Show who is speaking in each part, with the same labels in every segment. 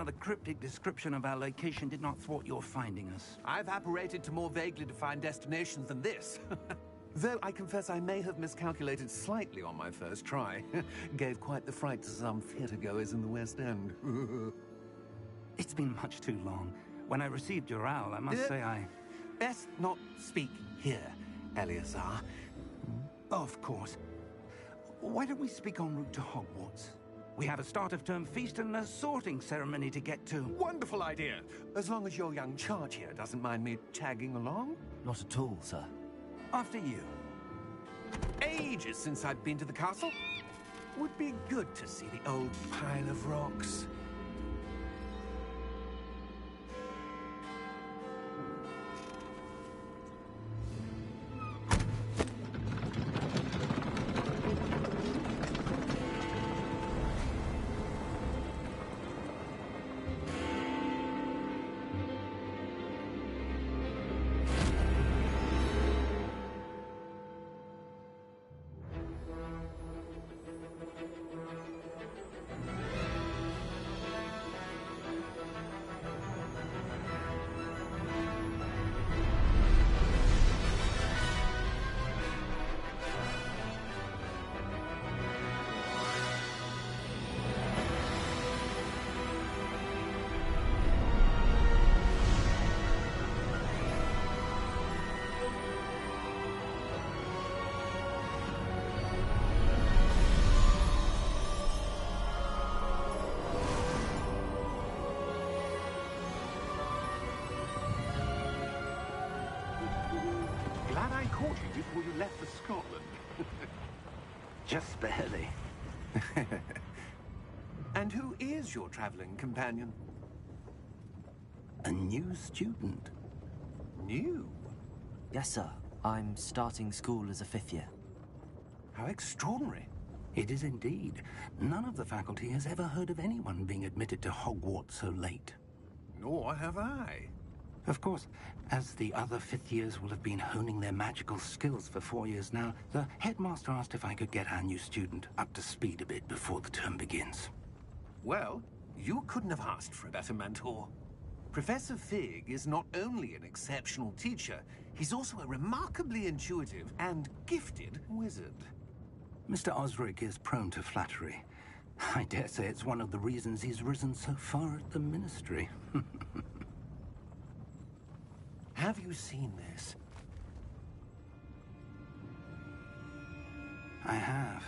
Speaker 1: rather cryptic description of our location did not thwart your finding us.
Speaker 2: I've apparated to more vaguely defined destinations than this. Though I confess I may have miscalculated slightly on my first try. Gave quite the fright to some theatre-goers in the West End.
Speaker 1: It's been much too long. When I received your owl, I must say I...
Speaker 2: Best not speak here, Eleazar.
Speaker 1: Of course. Why don't we speak en route to Hogwarts? We have a start-of-term feast and a sorting ceremony to get to.
Speaker 2: Wonderful idea! As long as your young charge here doesn't mind me tagging along.
Speaker 3: Not at all, sir.
Speaker 1: After you.
Speaker 2: Ages since I've been to the castle. Would be good to see the old pile of rocks. Glad I caught you before you left for Scotland.
Speaker 1: Just barely.
Speaker 2: And who is your traveling companion?
Speaker 1: A new student.
Speaker 2: New?
Speaker 3: Yes, sir. I'm starting school as a 5th year.
Speaker 2: How extraordinary.
Speaker 1: It is indeed. None of the faculty has ever heard of anyone being admitted to Hogwarts so late.
Speaker 2: Nor have I.
Speaker 1: Of course, as the other 5th years will have been honing their magical skills for 4 years now, the headmaster asked if I could get our new student up to speed a bit before the term begins.
Speaker 2: Well, you couldn't have asked for a better mentor. Professor Fig is not only an exceptional teacher, he's also a remarkably intuitive and gifted wizard.
Speaker 1: Mr. Osric is prone to flattery. I dare say it's one of the reasons he's risen so far at the Ministry.
Speaker 2: Have you seen this?
Speaker 1: I have.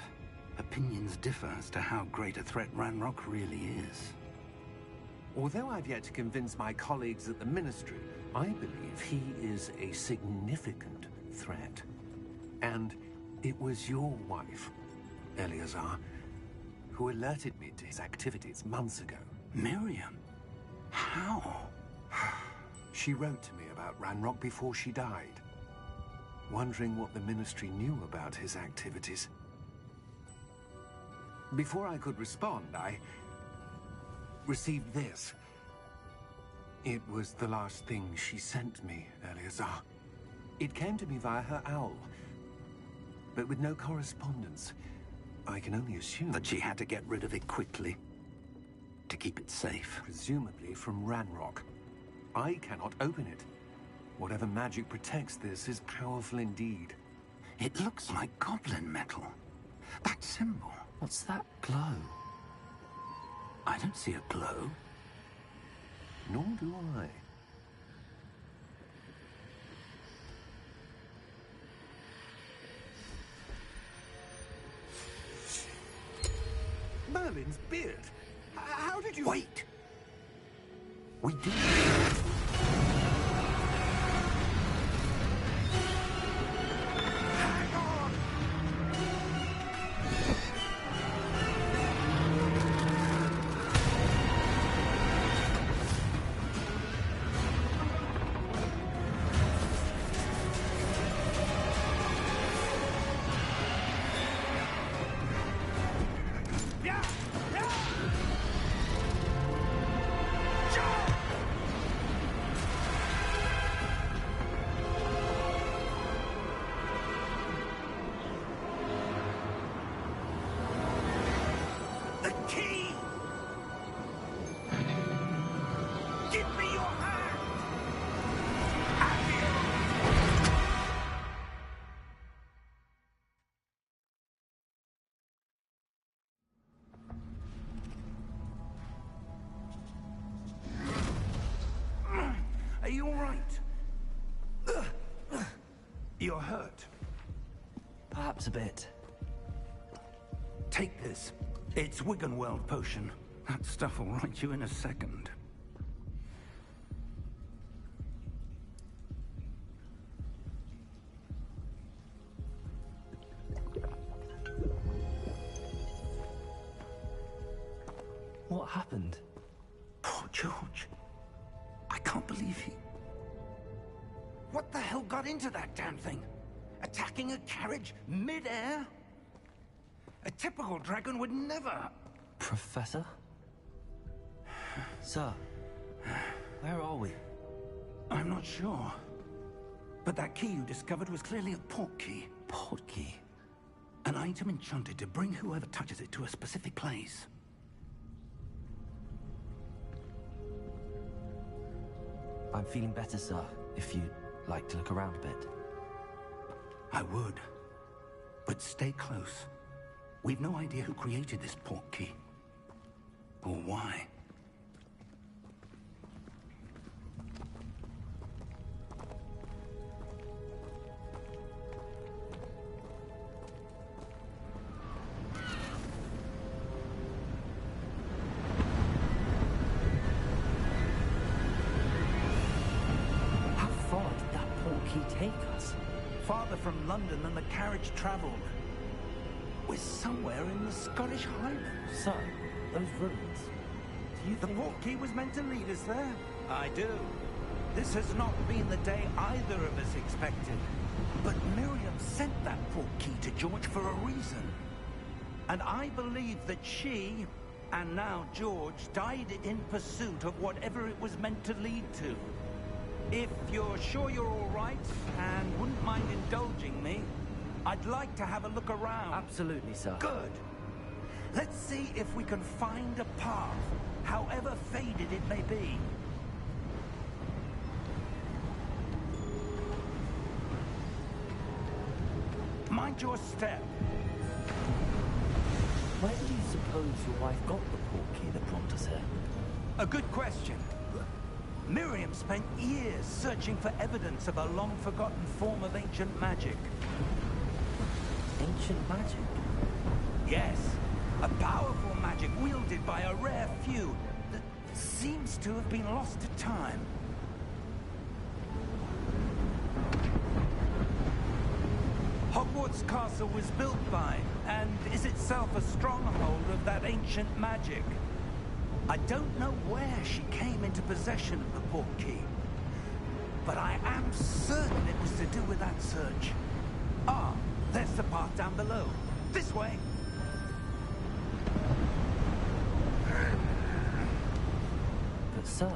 Speaker 1: Opinions differ as to how great a threat Ranrock really is.
Speaker 2: Although I've yet to convince my colleagues at the Ministry, I believe he is a significant threat. And it was your wife, Eleazar, who alerted me to his activities months ago.
Speaker 1: Miriam? How?
Speaker 2: She wrote to me about Ranrock before she died, wondering what the Ministry knew about his activities. Before I could respond, I received this. It was the last thing she sent me, Eleazar. It came to me via her owl, but with no correspondence. I can only assume
Speaker 1: that she had to get rid of it quickly, to keep it safe.
Speaker 2: Presumably from Ranrock. I cannot open it. Whatever magic protects this is powerful indeed.
Speaker 1: It looks like goblin metal. That symbol.
Speaker 3: What's that glow?
Speaker 1: I don't see a glow.
Speaker 2: Nor do I. Merlin's beard. How did you...
Speaker 1: Wait! We do... right. You're hurt.
Speaker 3: Perhaps a bit.
Speaker 1: Take this. It's Wiggenweld potion. That stuff will right you in a second.
Speaker 3: What happened?
Speaker 1: Poor George. I can't believe he... What the hell got into that damn thing? Attacking a carriage mid-air? A typical dragon would never...
Speaker 3: Professor? Sir, where are we?
Speaker 1: I'm not sure. But that key you discovered was clearly a port key.
Speaker 3: Port key?
Speaker 1: An item enchanted to bring whoever touches it to a specific place.
Speaker 3: I'm feeling better, sir, if you'd like to look around a bit.
Speaker 1: I would. But stay close. We've no idea who created this port key. Or why.
Speaker 3: How far did that port key take us?
Speaker 1: Farther from London than the carriage traveled. We're somewhere in the Scottish Highlands.
Speaker 3: Sir, those ruins. Do you
Speaker 1: The
Speaker 3: think...
Speaker 1: port key was meant to lead us there? I do. This has not been the day either of us expected. But Miriam sent that port key to George for a reason. And I believe that she, and now George, died in pursuit of whatever it was meant to lead to. If you're sure you're all right, and wouldn't mind indulging me, I'd like to have a look around.
Speaker 3: Absolutely, sir.
Speaker 1: Good. Let's see if we can find a path, however faded it may be. Mind your step.
Speaker 3: Where do you suppose your wife got the port key that brought us here?
Speaker 1: A good question. Miriam spent years searching for evidence of a long-forgotten form of ancient magic.
Speaker 3: Ancient magic?
Speaker 1: Yes, a powerful magic wielded by a rare few that seems to have been lost to time. Hogwarts Castle was built by, and is itself a stronghold of that ancient magic. I don't know where she came into possession of the port key, but I am certain it was to do with that search. Ah, there's the path down below. This way.
Speaker 3: But sir,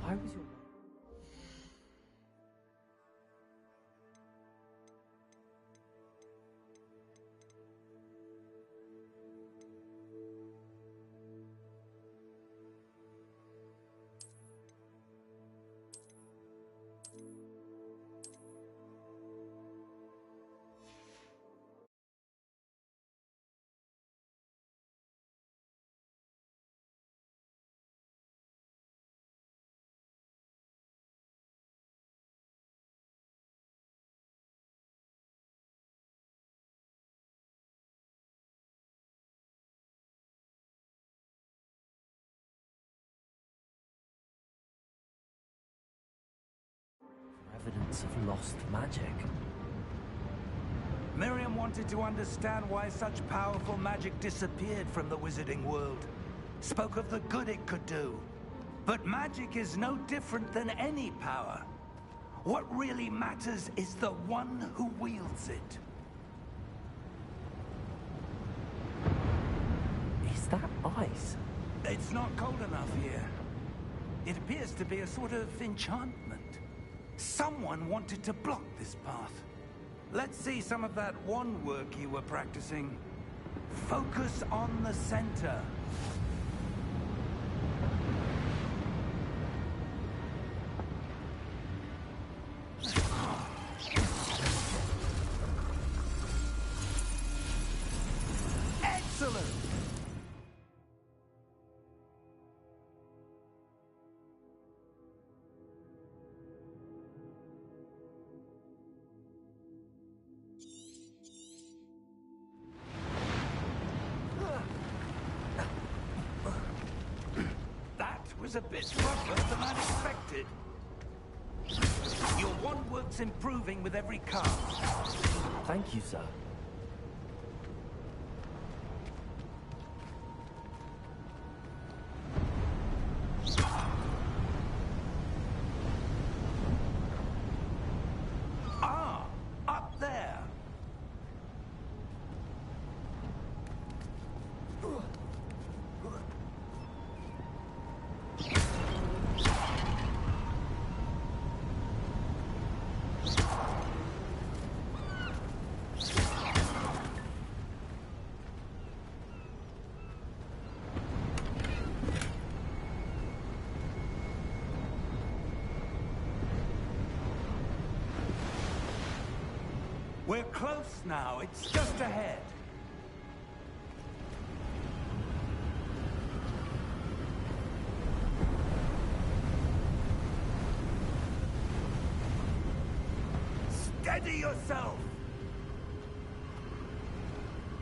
Speaker 3: why was your... evidence of lost magic?
Speaker 1: Miriam wanted to understand why such powerful magic disappeared from the wizarding world. Spoke of the good it could do. But magic is no different than any power. What really matters is the one who wields it.
Speaker 3: Is that ice?
Speaker 1: It's not cold enough here. It appears to be a sort of enchantment. Someone wanted to block this path. Let's see some of that wand work you were practicing. Focus on the center. Excellent! was a bit rougher than I'd expected. Your wand work's improving with every cast.
Speaker 3: Thank you, sir.
Speaker 1: Ah, up there. We're close now. It's just ahead. Steady yourself!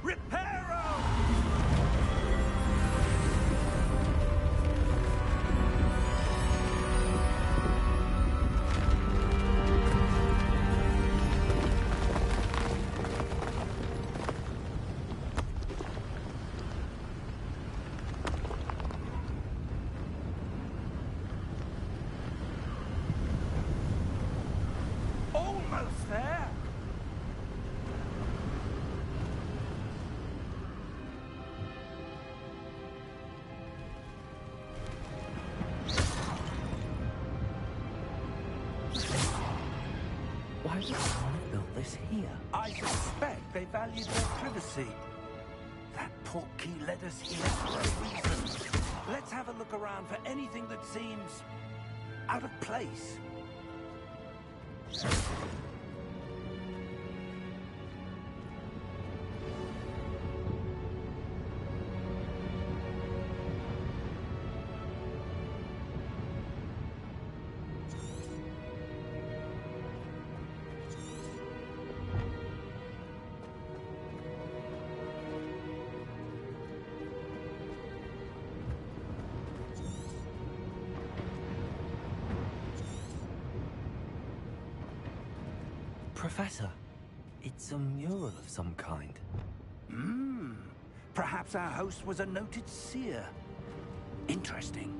Speaker 1: Reparo! Almost there!
Speaker 3: Why would someone have built this here?
Speaker 1: I suspect they valued their privacy. That portkey led us here for a reason. Let's have a look around for anything that seems out of place.
Speaker 3: Professor, it's a mural of some kind.
Speaker 1: Perhaps our host was a noted seer. Interesting.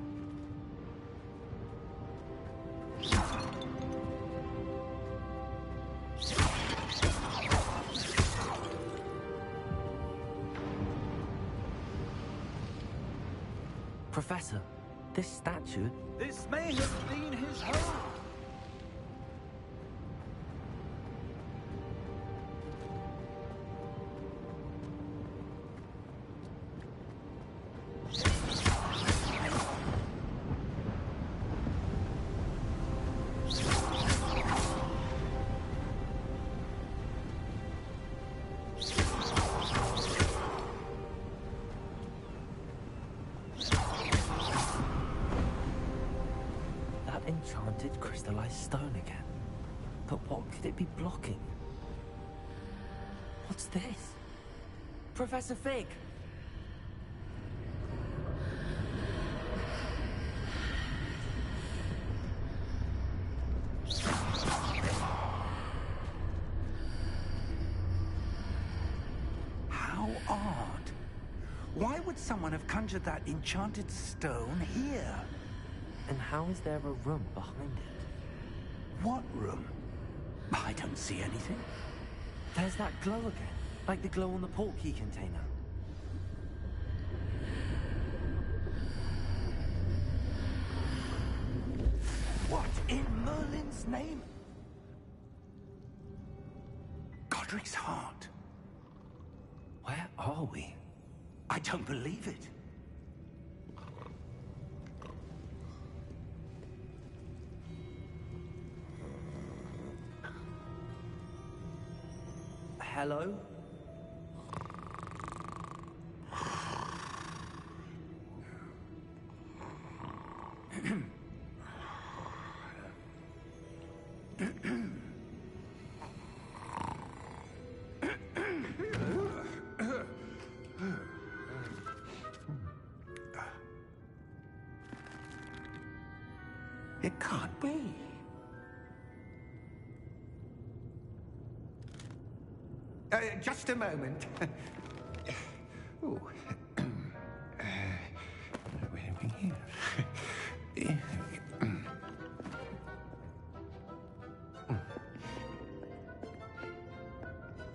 Speaker 3: Professor, this statue...
Speaker 1: This may have been his home.
Speaker 3: Enchanted crystallized stone again. But what could it be blocking? What's this? Professor Fig!
Speaker 1: How odd. Why would someone have conjured that enchanted stone here?
Speaker 3: And how is there a room behind it?
Speaker 1: What room? I don't see anything.
Speaker 3: There's that glow again, like the glow on the portkey container.
Speaker 1: What in Merlin's name? Godric's heart.
Speaker 3: Where are we?
Speaker 1: I don't believe it.
Speaker 3: Hello?
Speaker 2: It can't be. Just a moment. Oh. Where are we here?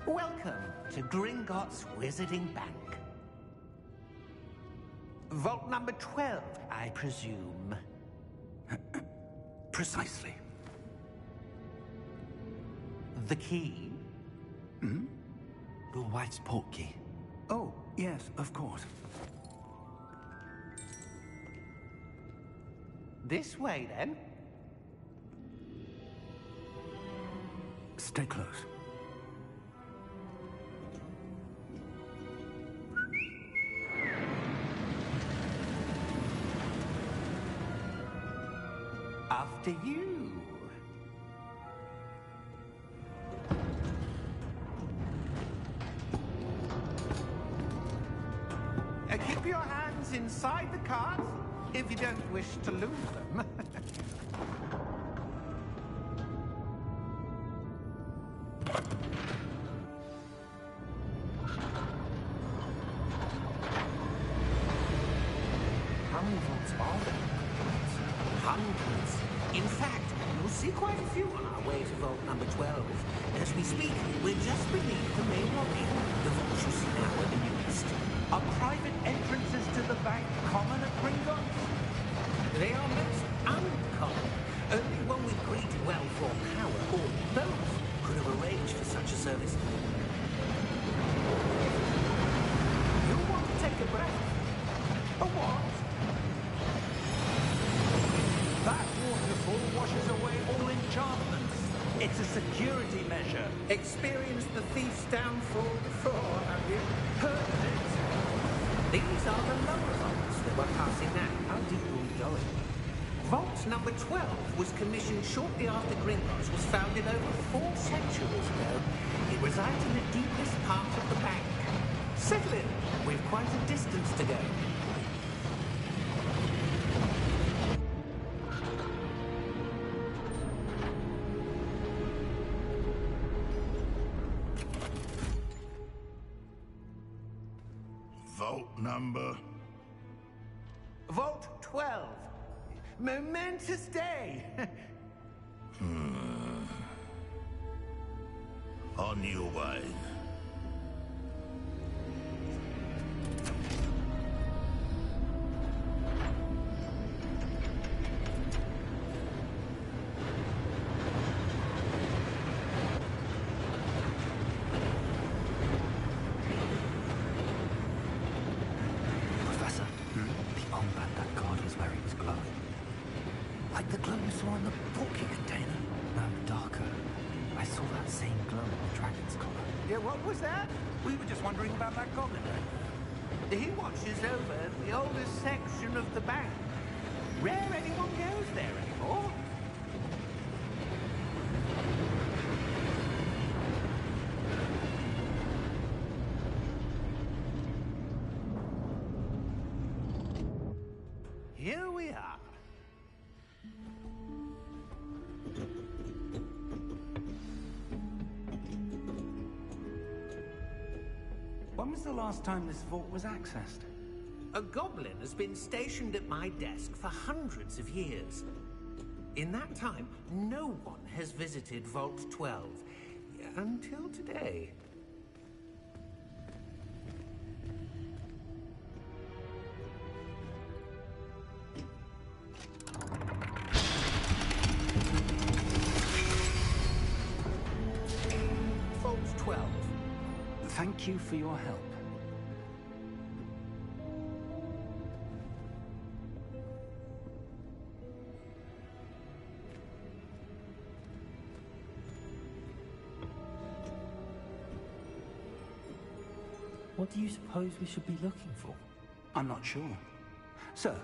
Speaker 4: Welcome to Gringotts Wizarding Bank. Vault number 12, I presume.
Speaker 2: Precisely.
Speaker 4: The key?
Speaker 3: Your wife's portkey.
Speaker 2: Oh, yes, of course.
Speaker 4: This way, then.
Speaker 2: Stay close.
Speaker 4: After you. Keep your hands inside the cards if you don't wish to lose them.
Speaker 3: How many vaults are there?
Speaker 4: Hundreds. In fact, you'll see quite a few on our way to vault number 12. As we speak, we're just beneath the main lobby. The vaults you see now are the newest.
Speaker 1: Are private entrances to the bank common at Gringotts?
Speaker 4: They are most uncommon. Only one with great wealth or power, or both, could have arranged for such a service. You'll want to take a breath. A what?
Speaker 1: That waterfall washes away all enchantments. It's a security measure.
Speaker 4: Experienced the thief's downfall before, have you?
Speaker 1: Heard of it?
Speaker 4: These are the lower vaults that we're passing now.
Speaker 3: How deep are we going?
Speaker 4: Vault number 12 was commissioned shortly after Gringotts was founded over 4 centuries ago. It resides in the deepest part of the bank. Settle in. We've quite a distance to go.
Speaker 5: Vault number?
Speaker 4: Vault 12. Momentous day.
Speaker 5: On your way.
Speaker 3: Professor, the armband that guard was wearing was glowing. Like the glow you saw on the portkey container. No, darker. I saw that same glow on the dragon's collar.
Speaker 4: Yeah, what was that?
Speaker 1: We were just wondering about that goblin.
Speaker 4: He watches over the oldest section of the bank. Rare anyone goes there anymore. Here we are.
Speaker 1: When was the last time this vault was accessed?
Speaker 4: A goblin has been stationed at my desk for hundreds of years. In that time, no one has visited Vault 12. Until today. Vault 12.
Speaker 1: Thank you for your help.
Speaker 3: What do you suppose we should be looking for?
Speaker 1: I'm not sure. Sir,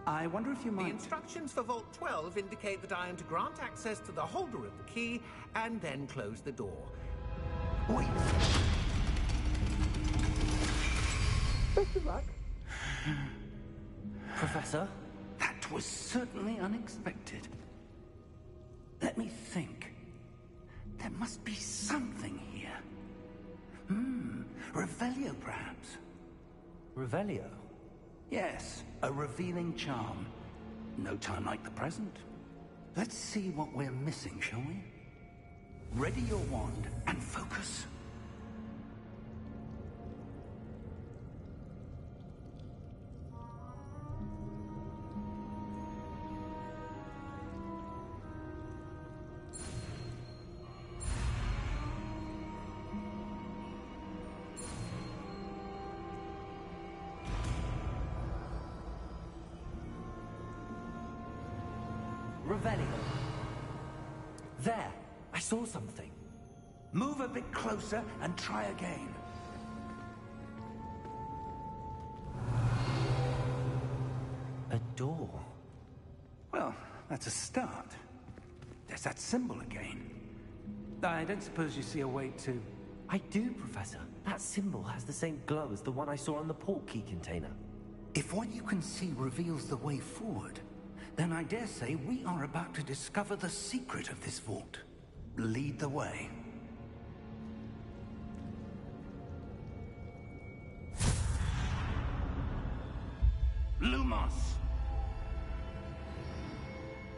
Speaker 1: I wonder if you
Speaker 4: The
Speaker 1: might...
Speaker 4: instructions for Vault 12 indicate that I am to grant access to the holder of the key and then close the door.
Speaker 1: Wait!
Speaker 4: Best of luck.
Speaker 3: Professor?
Speaker 1: That was certainly unexpected. Let me think. There must be something here. Revelio, perhaps?
Speaker 3: Revelio?
Speaker 1: Yes, a revealing charm. No time like the present. Let's see what we're missing, shall we? Ready your wand and focus.
Speaker 3: Revelio. There! I saw something.
Speaker 1: Move a bit closer and try again.
Speaker 3: A door.
Speaker 1: Well, that's a start. There's that symbol again. I don't suppose you see a way to...
Speaker 3: I do, Professor. That symbol has the same glow as the one I saw on the portkey container.
Speaker 1: If what you can see reveals the way forward, then I dare say we are about to discover the secret of this vault. Lead the way. Lumos!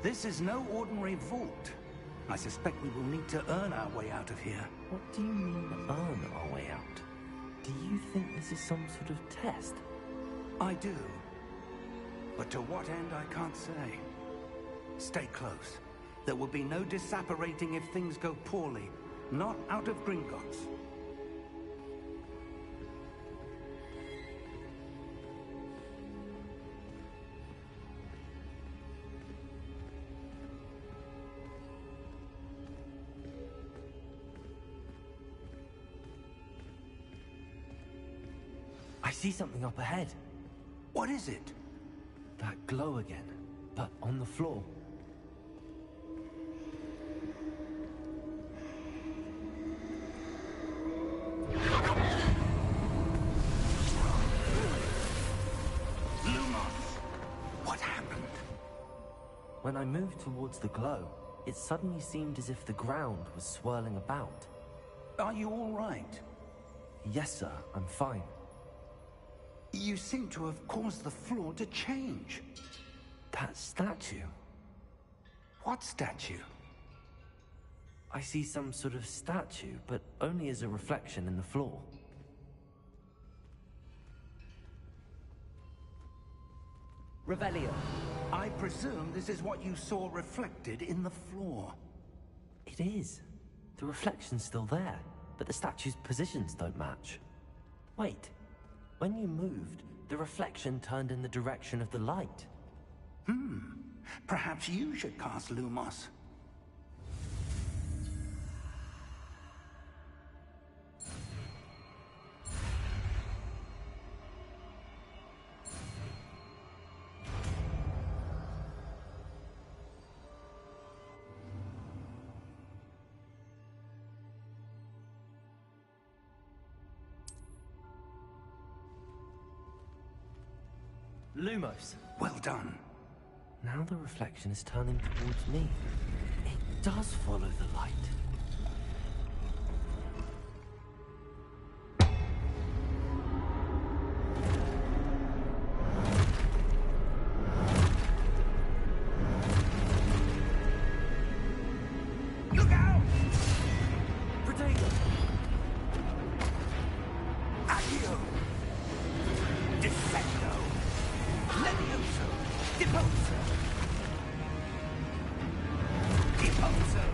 Speaker 1: This is no ordinary vault. I suspect we will need to earn our way out of here.
Speaker 3: What do you mean, earn our way out? Do you think this is some sort of test?
Speaker 1: I do. But to what end, I can't say. Stay close. There will be no disapparating if things go poorly. Not out of Gringotts.
Speaker 3: I see something up ahead.
Speaker 1: What is it?
Speaker 3: That glow again, but on the floor.
Speaker 1: Lumos! What happened?
Speaker 3: When I moved towards the glow, it suddenly seemed as if the ground was swirling about.
Speaker 1: Are you all right?
Speaker 3: Yes, sir, I'm fine.
Speaker 1: You seem to have caused the floor to change.
Speaker 3: That statue.
Speaker 1: What statue?
Speaker 3: I see some sort of statue, but only as a reflection in the floor. Revelio.
Speaker 1: I presume this is what you saw reflected in the floor.
Speaker 3: It is. The reflection's still there, but the statue's positions don't match. Wait. When you moved, the reflection turned in the direction of the light.
Speaker 1: Perhaps you should cast Lumos.
Speaker 3: Lumos.
Speaker 1: Well done.
Speaker 3: Now the reflection is turning towards me. It does follow the light.
Speaker 1: Look out!
Speaker 3: Potato!
Speaker 1: Accio! Defendo! Levioso! Deposo! Deposo!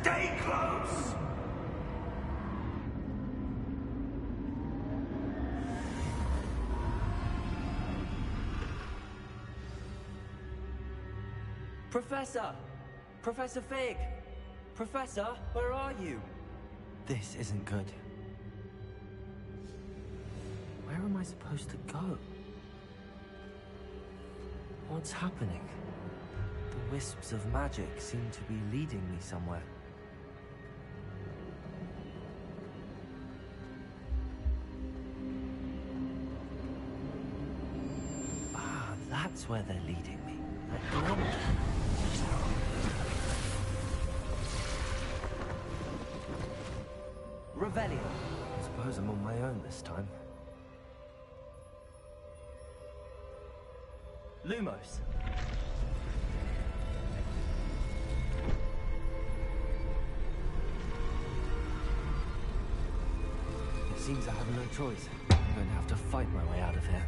Speaker 1: Stay close!
Speaker 3: Professor! Professor Fig! Professor, where are you? This isn't good. Where am I supposed to go? What's happening? The wisps of magic seem to be leading me somewhere. Ah, that's where they're leading me. That glen. Revelio. I suppose I'm on my own this time. Lumos. It seems I have no choice. I'm going to have to fight my way out of here.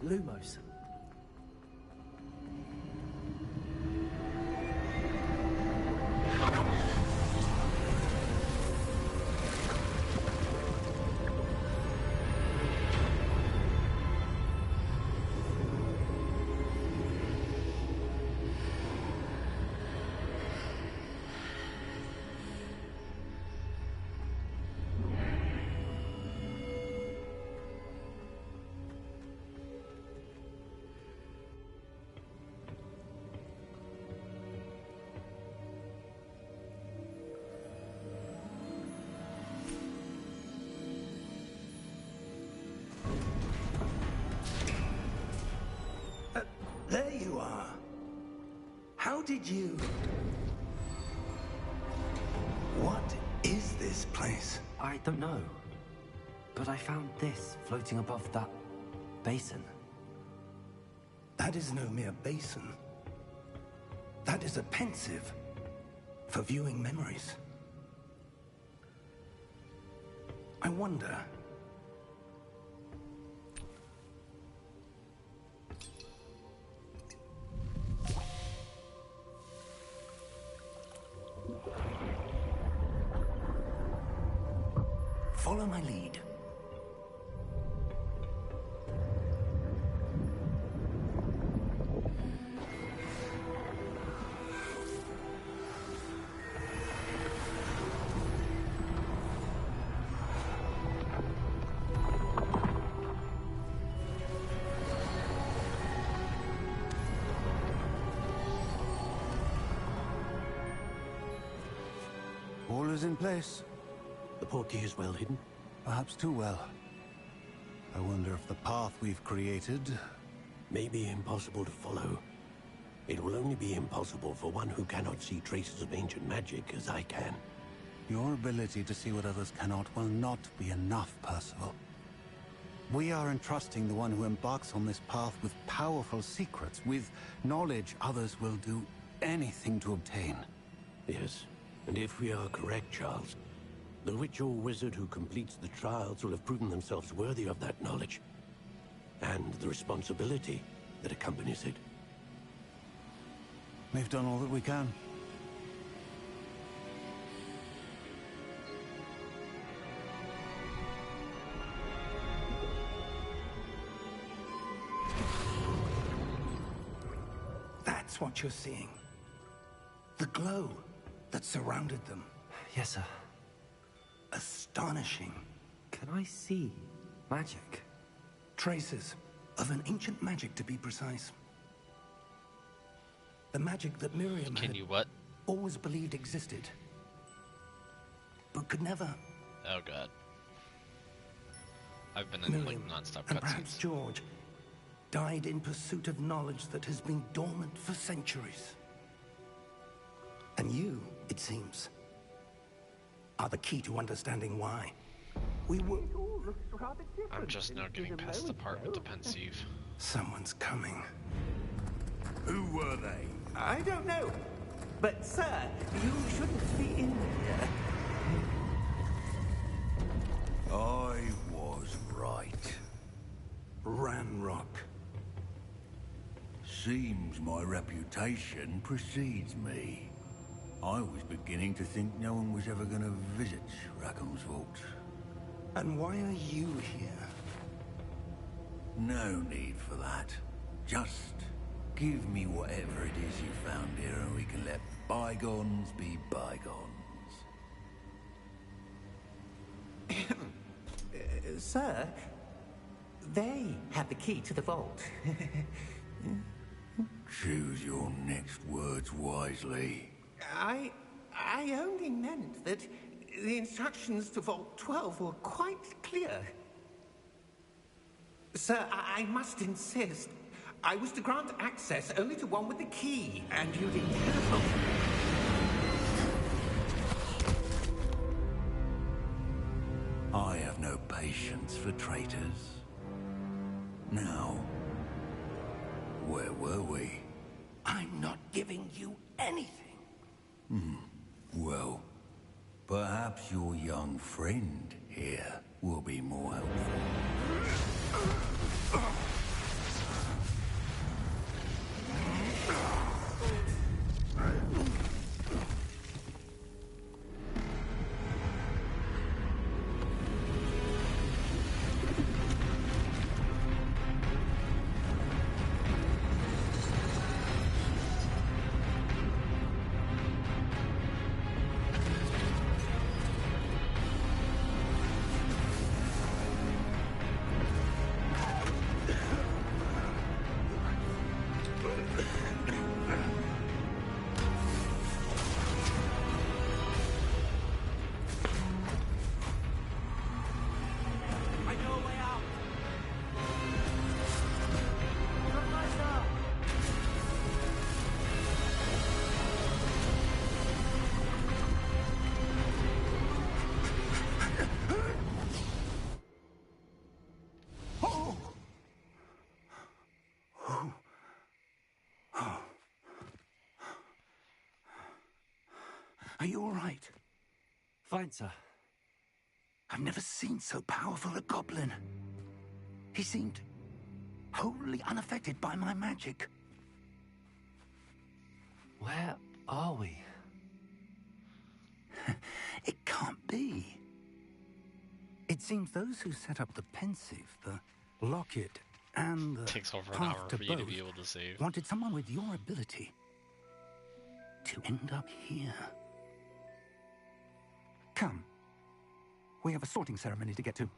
Speaker 3: Lumos.
Speaker 1: There you are. How did you... What is this place?
Speaker 3: I don't know. But I found this floating above that basin.
Speaker 1: That is no mere basin. That is a pensive for viewing memories. I wonder... Follow my lead.
Speaker 6: is in place.
Speaker 7: The portkey is well hidden?
Speaker 6: Perhaps too well. I wonder if the path we've created...
Speaker 7: may be impossible to follow. It will only be impossible for one who cannot see traces of ancient magic as I can.
Speaker 6: Your ability to see what others cannot will not be enough, Percival. We are entrusting the one who embarks on this path with powerful secrets, with knowledge others will do anything to obtain.
Speaker 7: Yes, and if we are correct, Charles, the witch or wizard who completes the trials will have proven themselves worthy of that knowledge, and the responsibility that accompanies it.
Speaker 6: We've done all that we can.
Speaker 1: That's what you're seeing. The glow that surrounded them.
Speaker 3: Yes, sir.
Speaker 1: Astonishing.
Speaker 3: Can I see magic?
Speaker 1: Traces of an ancient magic, to be precise. The magic that Miriam
Speaker 8: Can
Speaker 1: had
Speaker 8: you what?
Speaker 1: always believed existed, but could never.
Speaker 8: Oh god. I've been in like
Speaker 1: Miriam,
Speaker 8: non-stop
Speaker 1: and perhaps
Speaker 8: cutscenes.
Speaker 1: George, died in pursuit of knowledge that has been dormant for centuries. And you, it seems, are the key to understanding why. We were...
Speaker 8: I'm just now getting past the part with the pensieve.
Speaker 1: Someone's coming.
Speaker 5: Who were they?
Speaker 4: I don't know. But, sir, you shouldn't be in here.
Speaker 5: I was right.
Speaker 1: Ranrock.
Speaker 5: Seems my reputation precedes me. I was beginning to think no one was ever going to visit Rackham's vault.
Speaker 1: And why are you here?
Speaker 5: No need for that. Just give me whatever it is you found here and we can let bygones be bygones.
Speaker 4: Sir, they have the key to the vault.
Speaker 5: Choose your next words wisely.
Speaker 4: I only meant that the instructions to Vault 12 were quite clear. Sir, I must insist. I was to grant access only to one with the key, and you didn't have.
Speaker 5: I have no patience for traitors. Now, where were we?
Speaker 1: I'm not giving you anything.
Speaker 5: Well, perhaps your young friend here will be more helpful.
Speaker 1: Are you all right?
Speaker 3: Fine, sir.
Speaker 1: I've never seen so powerful a goblin. He seemed wholly unaffected by my magic.
Speaker 3: Where are we?
Speaker 1: It can't be. It seems those who set up the pensieve, the locket, and the
Speaker 8: Takes over an
Speaker 1: path
Speaker 8: hour
Speaker 1: to
Speaker 8: for you to
Speaker 1: both
Speaker 8: be able to save.
Speaker 1: wanted someone with your ability to end up here. Come. We have a sorting ceremony to get to.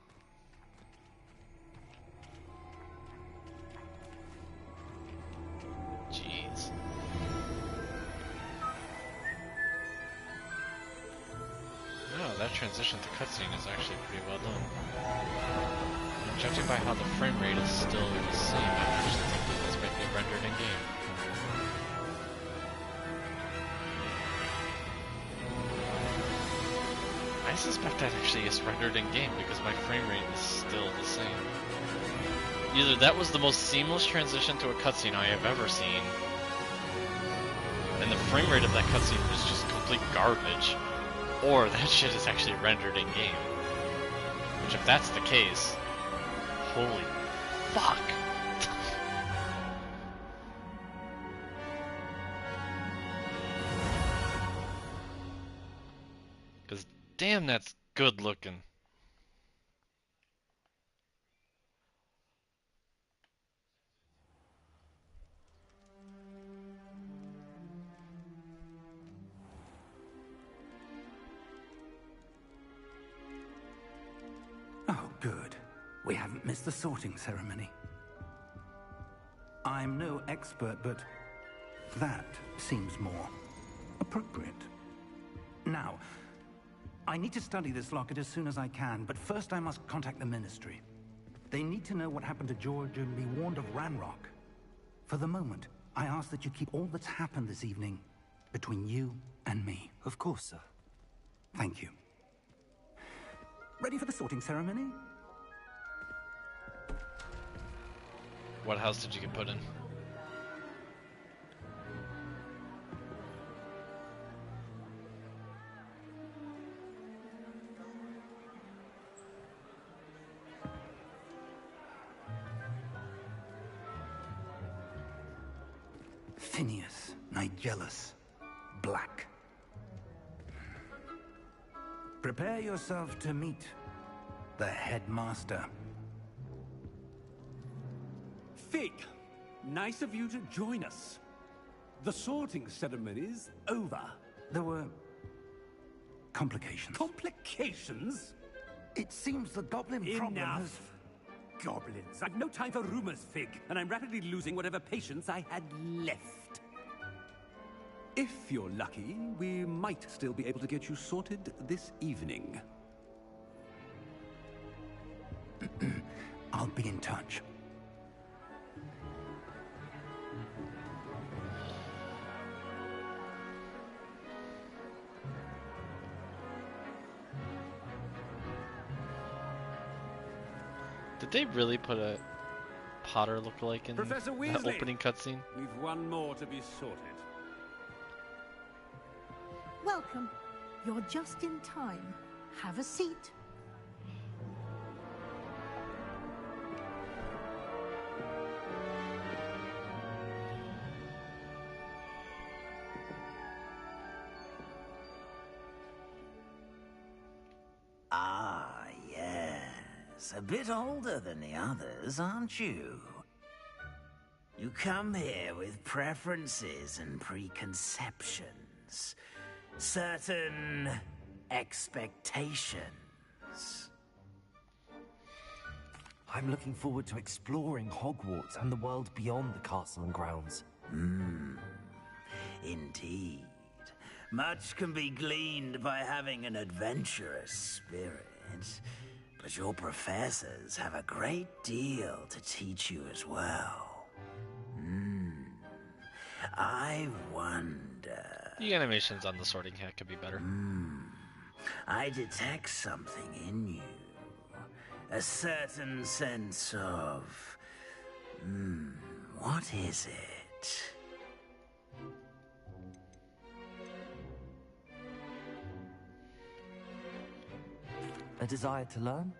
Speaker 8: Jeez. transition to cutscene is actually pretty well done. Judging by how the frame rate is still the same, I actually think that this might be rendered in game. I suspect that actually is rendered in game because my frame rate is still the same. Either that was the most seamless transition to a cutscene I have ever seen, and the frame rate of that cutscene was just complete garbage, or that shit is actually rendered in game. Which, if that's the case, holy fuck. Because damn, that's good looking.
Speaker 1: Oh, good. We haven't missed the sorting ceremony. I'm no expert, but that seems more appropriate. Now, I need to study this locket as soon as I can, but first I must contact the Ministry. They need to know what happened to George and be warned of Ranrock. For the moment, I ask that you keep all that's happened this evening between you and me.
Speaker 3: Of course, sir.
Speaker 1: Thank you. Ready for the sorting ceremony?
Speaker 8: What house did you get put in?
Speaker 1: Phineas, Nigellus, Black. Prepare yourself to meet the headmaster.
Speaker 2: Fig, nice of you to join us. The sorting ceremony's over.
Speaker 1: There were complications.
Speaker 2: Complications?
Speaker 1: It seems the goblin problem has...
Speaker 2: Enough. Goblins. I've no time for rumors, Fig, and I'm rapidly losing whatever patience I had left. If you're lucky, we might still be able to get you sorted this evening.
Speaker 1: I'll be in touch.
Speaker 8: Did they really put a Potter lookalike in
Speaker 2: Professor
Speaker 8: that
Speaker 2: Weasley,
Speaker 8: opening cutscene?
Speaker 2: we've one more to be sorted.
Speaker 9: Welcome. You're just in time. Have a seat.
Speaker 10: Ah, yes. A bit older than the others, aren't you? You come here with preferences and preconceptions. Certain expectations.
Speaker 3: I'm looking forward to exploring Hogwarts and the world beyond the castle and grounds.
Speaker 10: Indeed. Much can be gleaned by having an adventurous spirit. But your professors have a great deal to teach you as well. I wonder...
Speaker 8: The animations on the sorting hat could be better.
Speaker 10: I detect something in you. A certain sense of... what is it?
Speaker 3: A desire to learn?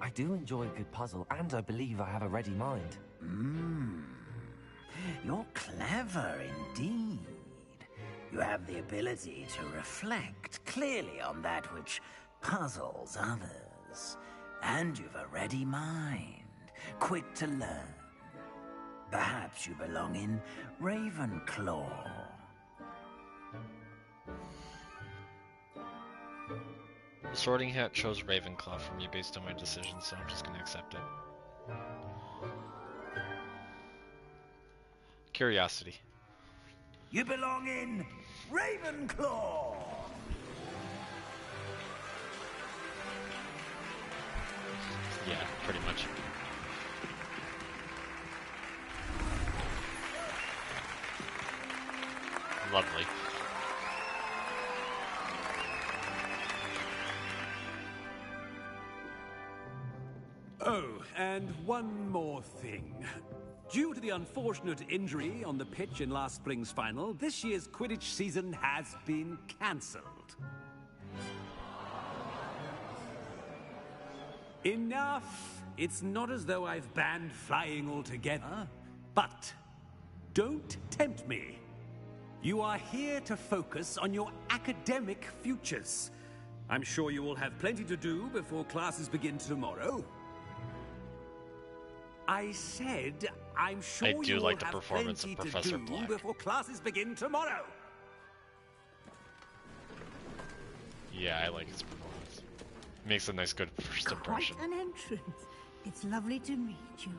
Speaker 3: I do enjoy a good puzzle, and I believe I have a ready mind.
Speaker 10: You're clever indeed. You have the ability to reflect clearly on that which puzzles others. And you've a ready mind, quick to learn. Perhaps you belong in Ravenclaw.
Speaker 8: The sorting hat chose Ravenclaw for me based on my decision, so I'm just gonna accept it. Curiosity.
Speaker 10: You belong in Ravenclaw!
Speaker 8: Yeah, pretty much. Lovely.
Speaker 11: Oh, and one more thing. Due to the unfortunate injury on the pitch in last spring's final, this year's Quidditch season has been cancelled. Enough! It's not as though I've banned flying altogether. But don't tempt me. You are here to focus on your academic futures. I'm sure you will have plenty to do before classes begin tomorrow. I said, I'm sure
Speaker 8: I do
Speaker 11: you
Speaker 8: like
Speaker 11: will
Speaker 8: the
Speaker 11: have
Speaker 8: performance of
Speaker 11: plenty
Speaker 8: Professor
Speaker 11: to do
Speaker 8: Black.
Speaker 11: before classes begin tomorrow.
Speaker 8: Yeah, I like his performance. Makes a nice, good first impression.
Speaker 9: Quite an entrance. It's lovely to meet you.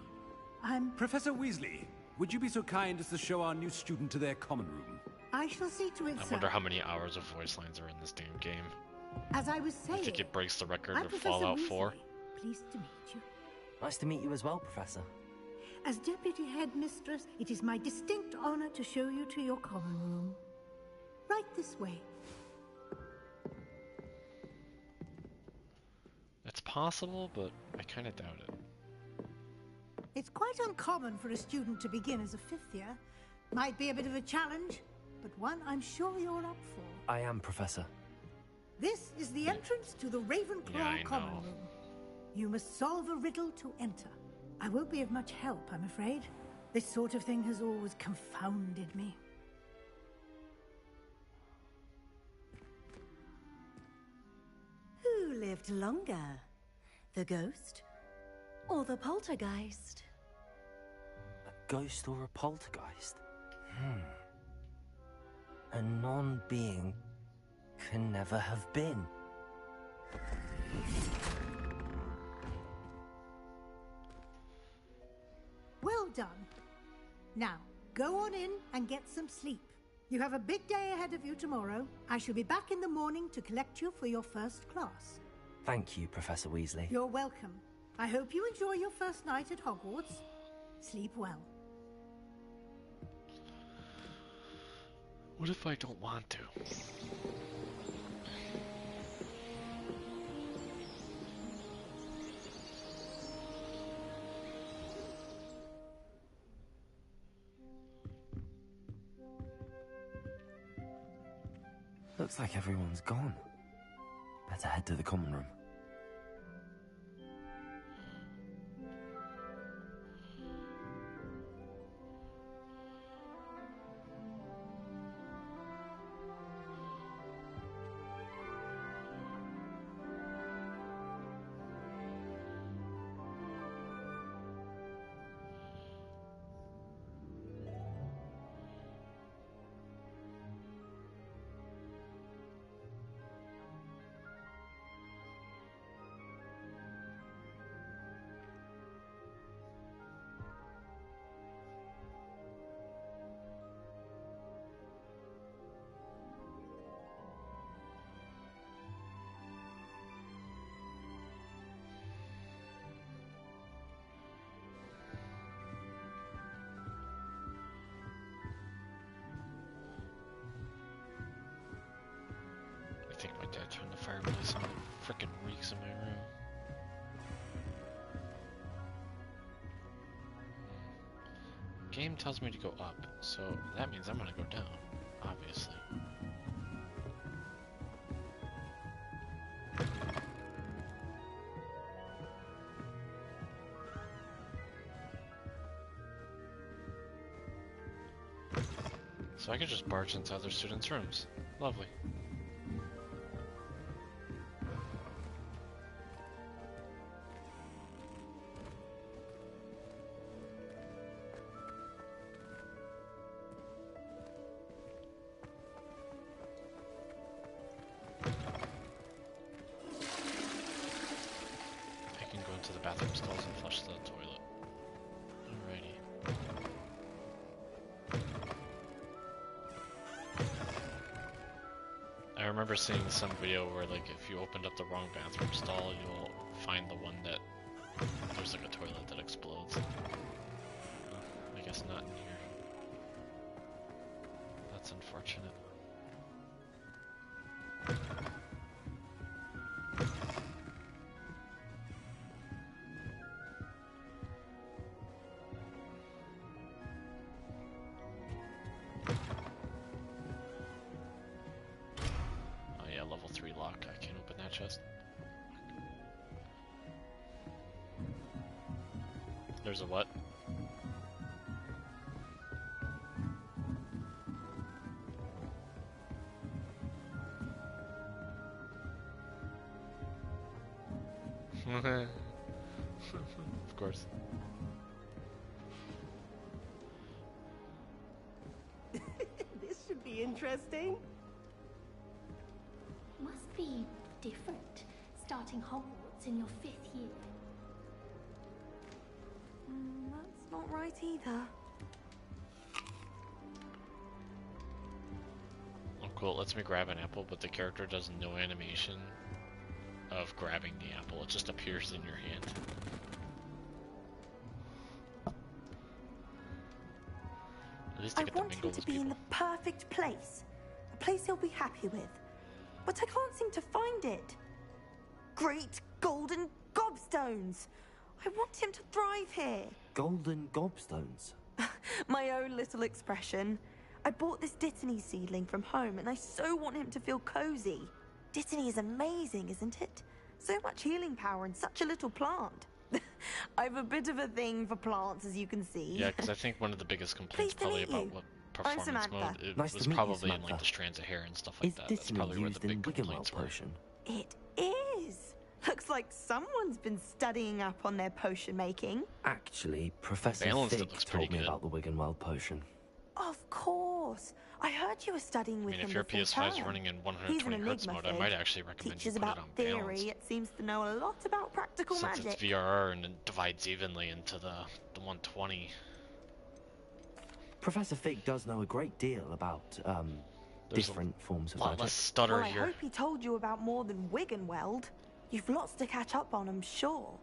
Speaker 9: I'm...
Speaker 11: Professor Weasley, would you be so kind as to show our new student to their common room?
Speaker 9: I shall see to it,
Speaker 8: I
Speaker 9: sir.
Speaker 8: wonder how many hours of voice lines are in this damn game.
Speaker 9: As I was saying...
Speaker 8: I think it breaks the record
Speaker 9: I'm
Speaker 8: of
Speaker 9: Professor
Speaker 8: Fallout
Speaker 9: Weasley.
Speaker 8: 4.
Speaker 9: Pleased to meet you.
Speaker 12: Nice to meet you as well, Professor.
Speaker 9: As Deputy Headmistress, it is my distinct honor to show you to your common room. Right this way.
Speaker 8: It's possible, but I kind of doubt it.
Speaker 9: It's quite uncommon for a student to begin as a fifth year. Might be a bit of a challenge, but one I'm sure you're up for.
Speaker 12: I am, Professor.
Speaker 9: This is the entrance to the Ravenclaw
Speaker 8: Yeah, I
Speaker 9: common
Speaker 8: know.
Speaker 9: room. You must solve a riddle to enter. I won't be of much help, I'm afraid. This sort of thing has always confounded me.
Speaker 13: Who lived longer? The ghost or the poltergeist?
Speaker 12: A ghost or a poltergeist? A non-being can never have been.
Speaker 9: Well done. Now, go on in and get some sleep. You have a big day ahead of you tomorrow. I shall be back in the morning to collect you for your first class.
Speaker 12: Thank you, Professor Weasley.
Speaker 9: You're welcome. I hope you enjoy your first night at Hogwarts. Sleep well.
Speaker 8: What if I don't want to?
Speaker 12: Looks like everyone's gone. Better head to the common room. I think my dad turned the fireplace on. It frickin' reeks in my room. Game tells me to go up, so that means I'm gonna go down, obviously. So I could just barge into other students' rooms. Lovely. I can go into the bathroom stalls and flush the toilet. Alrighty. I remember seeing some video where, like, if you opened up the wrong bathroom stall, you'll find the one that there's like a toilet that explodes. I guess not in here. That's unfortunate. Oh yeah, level 3 lock. I can't open that chest. There's a what? Of course.
Speaker 14: This should be interesting.
Speaker 15: Must be different, starting Hogwarts in your 5th year.
Speaker 13: That's not right either.
Speaker 12: Oh cool, it lets me grab an apple, but the character does no animation of grabbing the apple. It just appears in your hand. At least I get to mingle with
Speaker 13: To be
Speaker 12: people.
Speaker 13: in the perfect place. A place he'll be happy with. But I can't seem to find it. Great golden gobstones! I want him to thrive here.
Speaker 16: Golden gobstones?
Speaker 13: My own little expression. I bought this Dittany seedling from home and I so want him to feel cozy. Dittany is amazing, isn't it? So much healing power in such a little plant. I have a bit of a thing for plants, as you can see.
Speaker 12: Yeah, because I think one of the biggest complaints probably about what performance mode it
Speaker 16: Nice
Speaker 12: was
Speaker 16: to meet you,
Speaker 12: probably in
Speaker 16: Samantha.
Speaker 12: like the strands of hair and stuff like that. That's
Speaker 16: Dittany
Speaker 12: probably where the
Speaker 16: used in
Speaker 12: big
Speaker 16: Wiggenweld
Speaker 12: complaints were.
Speaker 16: potion?
Speaker 13: It is. Looks like someone's been studying up on their potion making.
Speaker 16: Actually, Professor
Speaker 12: Balanced it
Speaker 16: Fig
Speaker 12: looks pretty
Speaker 16: told me
Speaker 12: good.
Speaker 16: about the Wiggenweld potion.
Speaker 13: Of course. I heard you were studying
Speaker 12: I
Speaker 13: with
Speaker 12: mean,
Speaker 13: him
Speaker 12: if your
Speaker 13: before
Speaker 12: PS5 is
Speaker 13: term.
Speaker 12: running in
Speaker 13: He's an
Speaker 12: 120 hertz
Speaker 13: enigma
Speaker 12: mode, I
Speaker 13: fig.
Speaker 12: might actually recommend
Speaker 13: Teaches
Speaker 12: you put it
Speaker 13: about
Speaker 12: on
Speaker 13: theory.
Speaker 12: balanced.
Speaker 13: It seems to know a lot about practical
Speaker 12: Since
Speaker 13: magic.
Speaker 12: it's VRR and it divides evenly into the 120.
Speaker 16: Professor Fig does know a great deal about,
Speaker 12: There's
Speaker 16: different forms of
Speaker 12: lot
Speaker 16: magic.
Speaker 12: less stutter
Speaker 13: Well, I
Speaker 12: here.
Speaker 13: hope he told you about more than Wiggenweld. You've lots to catch up on, I'm sure.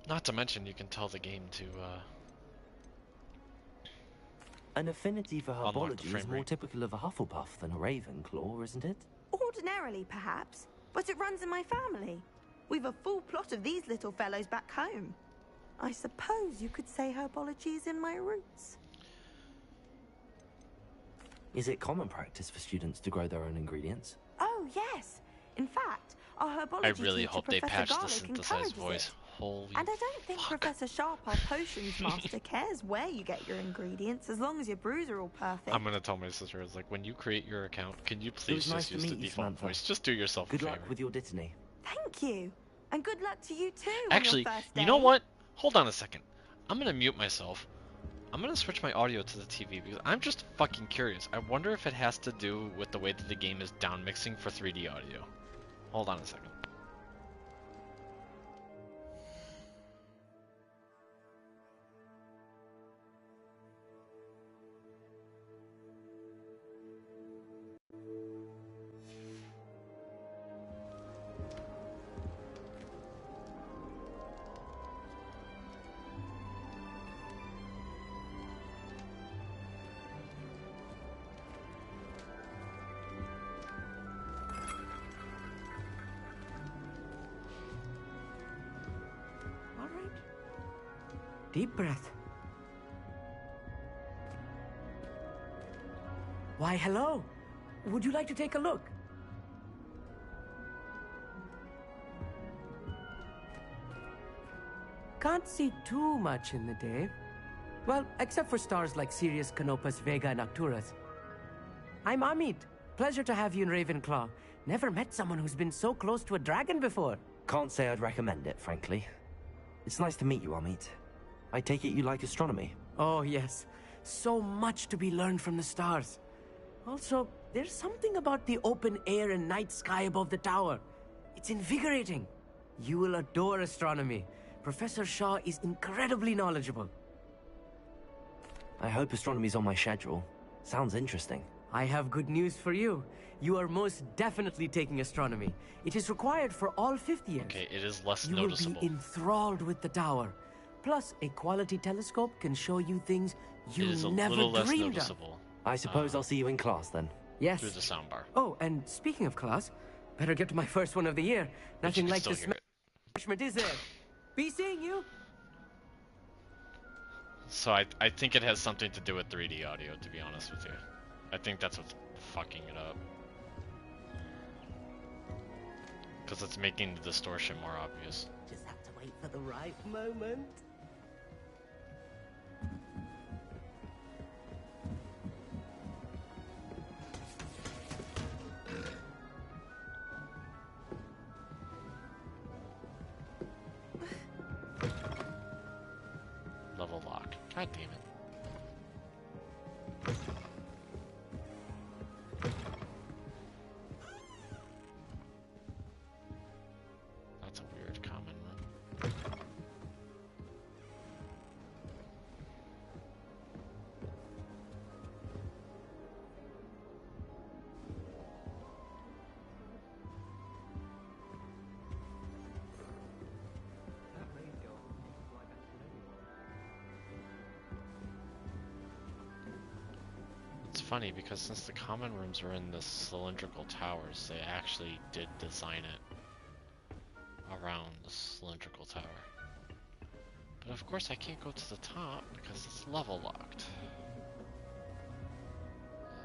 Speaker 12: Not to mention, you can tell the game to
Speaker 16: An affinity for
Speaker 12: unlock the
Speaker 16: herbology
Speaker 12: frame
Speaker 16: is more
Speaker 12: rate.
Speaker 16: typical of a Hufflepuff than a Ravenclaw, isn't it?
Speaker 13: Ordinarily, perhaps, but it runs in my family. We've a full plot of these little fellows back home. I suppose you could say herbology is in my roots.
Speaker 16: Is it common practice for students to grow their own ingredients?
Speaker 13: Oh, yes. In fact, our herbology
Speaker 12: I really
Speaker 13: teacher,
Speaker 12: hope they
Speaker 13: Professor
Speaker 12: patch the
Speaker 13: Garlick,
Speaker 12: synthesized
Speaker 13: encourages
Speaker 12: voice.
Speaker 13: it.
Speaker 12: Holy
Speaker 13: And I don't think Professor Sharp, our potions master, cares where you get your ingredients as long as your brews are all perfect.
Speaker 12: I'm gonna tell my sister, it's like, when you create your account, can you
Speaker 16: It
Speaker 12: please
Speaker 16: was nice
Speaker 12: just
Speaker 16: to
Speaker 12: use the
Speaker 16: meet you,
Speaker 12: default
Speaker 16: Samantha.
Speaker 12: voice? Just do yourself
Speaker 16: Good
Speaker 12: a
Speaker 16: luck
Speaker 12: favor.
Speaker 16: with your Dittany.
Speaker 13: Thank you. And good luck to you too.
Speaker 12: Actually,
Speaker 13: on your first day.
Speaker 12: you know what? Hold on a second. I'm gonna mute myself. I'm gonna switch my audio to the TV because I'm just fucking curious. I wonder if it has to do with the way that the game is down mixing for 3D audio. Hold on a second.
Speaker 14: All right. Deep breath. Why, hello. Would you like to take a look? Can't see too much in the day. Well, except for stars like Sirius, Canopus, Vega, and Arcturus. I'm Amit. Pleasure to have you in Ravenclaw. Never met someone who's been so close to a dragon before.
Speaker 16: Can't say I'd recommend it, frankly. It's nice to meet you, Amit. I take it you like astronomy.
Speaker 14: Oh, yes. So much to be learned from the stars. Also, there's something about the open air and night sky above the tower. It's invigorating. You will adore astronomy. Professor Shaw is incredibly knowledgeable.
Speaker 16: I hope astronomy's on my schedule. Sounds interesting.
Speaker 14: I have good news for you. You are most definitely taking astronomy. It is required for all 5th years.
Speaker 12: Okay, it is less
Speaker 14: You
Speaker 12: noticeable.
Speaker 14: will be enthralled with the tower. Plus, a quality telescope can show you things you
Speaker 12: It is a
Speaker 14: never
Speaker 12: little less
Speaker 14: dreamed
Speaker 12: noticeable.
Speaker 16: I suppose I'll see you in class then.
Speaker 14: Yes.
Speaker 12: Through the soundbar.
Speaker 14: Oh, and speaking of class, better get to my first one of the year.
Speaker 12: But you
Speaker 14: Nothing
Speaker 12: can
Speaker 14: like
Speaker 12: still
Speaker 14: the
Speaker 12: hear it.
Speaker 14: smashment, is there? Be seeing you.
Speaker 12: So I think it has something to do with 3D audio, to be honest with you. I think that's what's fucking it up. Because it's making the distortion more obvious.
Speaker 17: Just have to wait for the right moment.
Speaker 12: Level lock. God damn it. That's a weird common room. It's funny because since the common rooms are in the cylindrical towers, they actually did design it around the cylindrical tower. But of course I can't go to the top because it's level locked.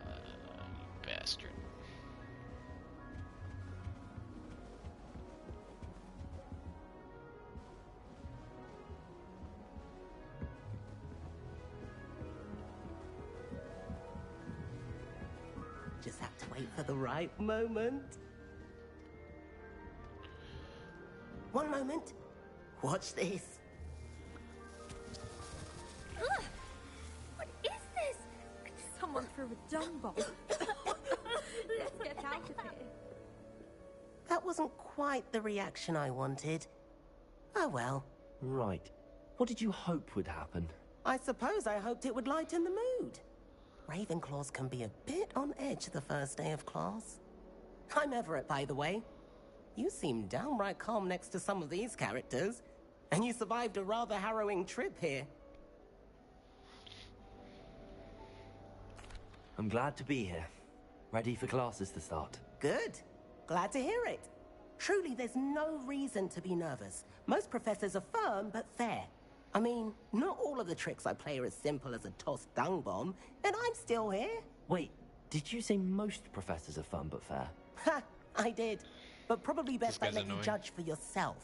Speaker 12: You bastard.
Speaker 17: Just have to wait for the right moment. One moment. Watch this.
Speaker 15: Ugh! What is this? Someone threw a dung bomb. Let's get out of here.
Speaker 17: That wasn't quite the reaction I wanted. Oh well.
Speaker 16: Right. What did you hope would happen?
Speaker 17: I suppose I hoped it would lighten the mood. Ravenclaws can be a bit on edge the first day of class. I'm Everett, by the way. You seem downright calm next to some of these characters, and you survived a rather harrowing trip here.
Speaker 16: I'm glad to be here. Ready for classes to start.
Speaker 17: Good. Glad to hear it. Truly, there's no reason to be nervous. Most professors are firm but fair. I mean, not all of the tricks I play are as simple as a tossed dung bomb, and I'm still here.
Speaker 16: Wait, did you say most professors are fun but fair?
Speaker 17: Ha! I did. But probably best I
Speaker 12: guy's
Speaker 17: let you
Speaker 12: annoying.
Speaker 17: judge for yourself.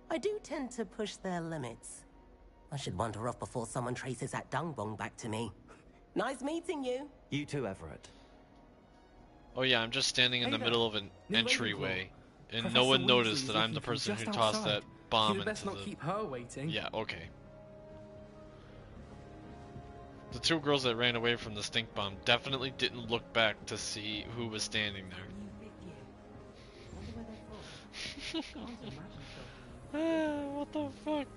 Speaker 17: I do tend to push their limits. I should wander off before someone traces that dung bomb back to me. Nice meeting you.
Speaker 16: You too, Everett.
Speaker 12: Oh yeah, I'm just standing in
Speaker 11: Hey
Speaker 12: the
Speaker 11: there.
Speaker 12: middle of an
Speaker 11: New
Speaker 12: entryway,
Speaker 11: Ravenclaw.
Speaker 12: and
Speaker 11: Professor
Speaker 12: no one
Speaker 11: Weasley
Speaker 12: noticed
Speaker 11: is
Speaker 12: that I'm
Speaker 11: looking
Speaker 12: the
Speaker 11: from
Speaker 12: person
Speaker 11: just
Speaker 12: who tossed
Speaker 11: outside.
Speaker 12: that bomb
Speaker 11: You'd best
Speaker 12: into
Speaker 11: not
Speaker 12: the...
Speaker 11: keep her waiting.
Speaker 12: Yeah, okay. The two girls that ran away from the stink bomb definitely didn't look back to see who was standing there. What the fuck?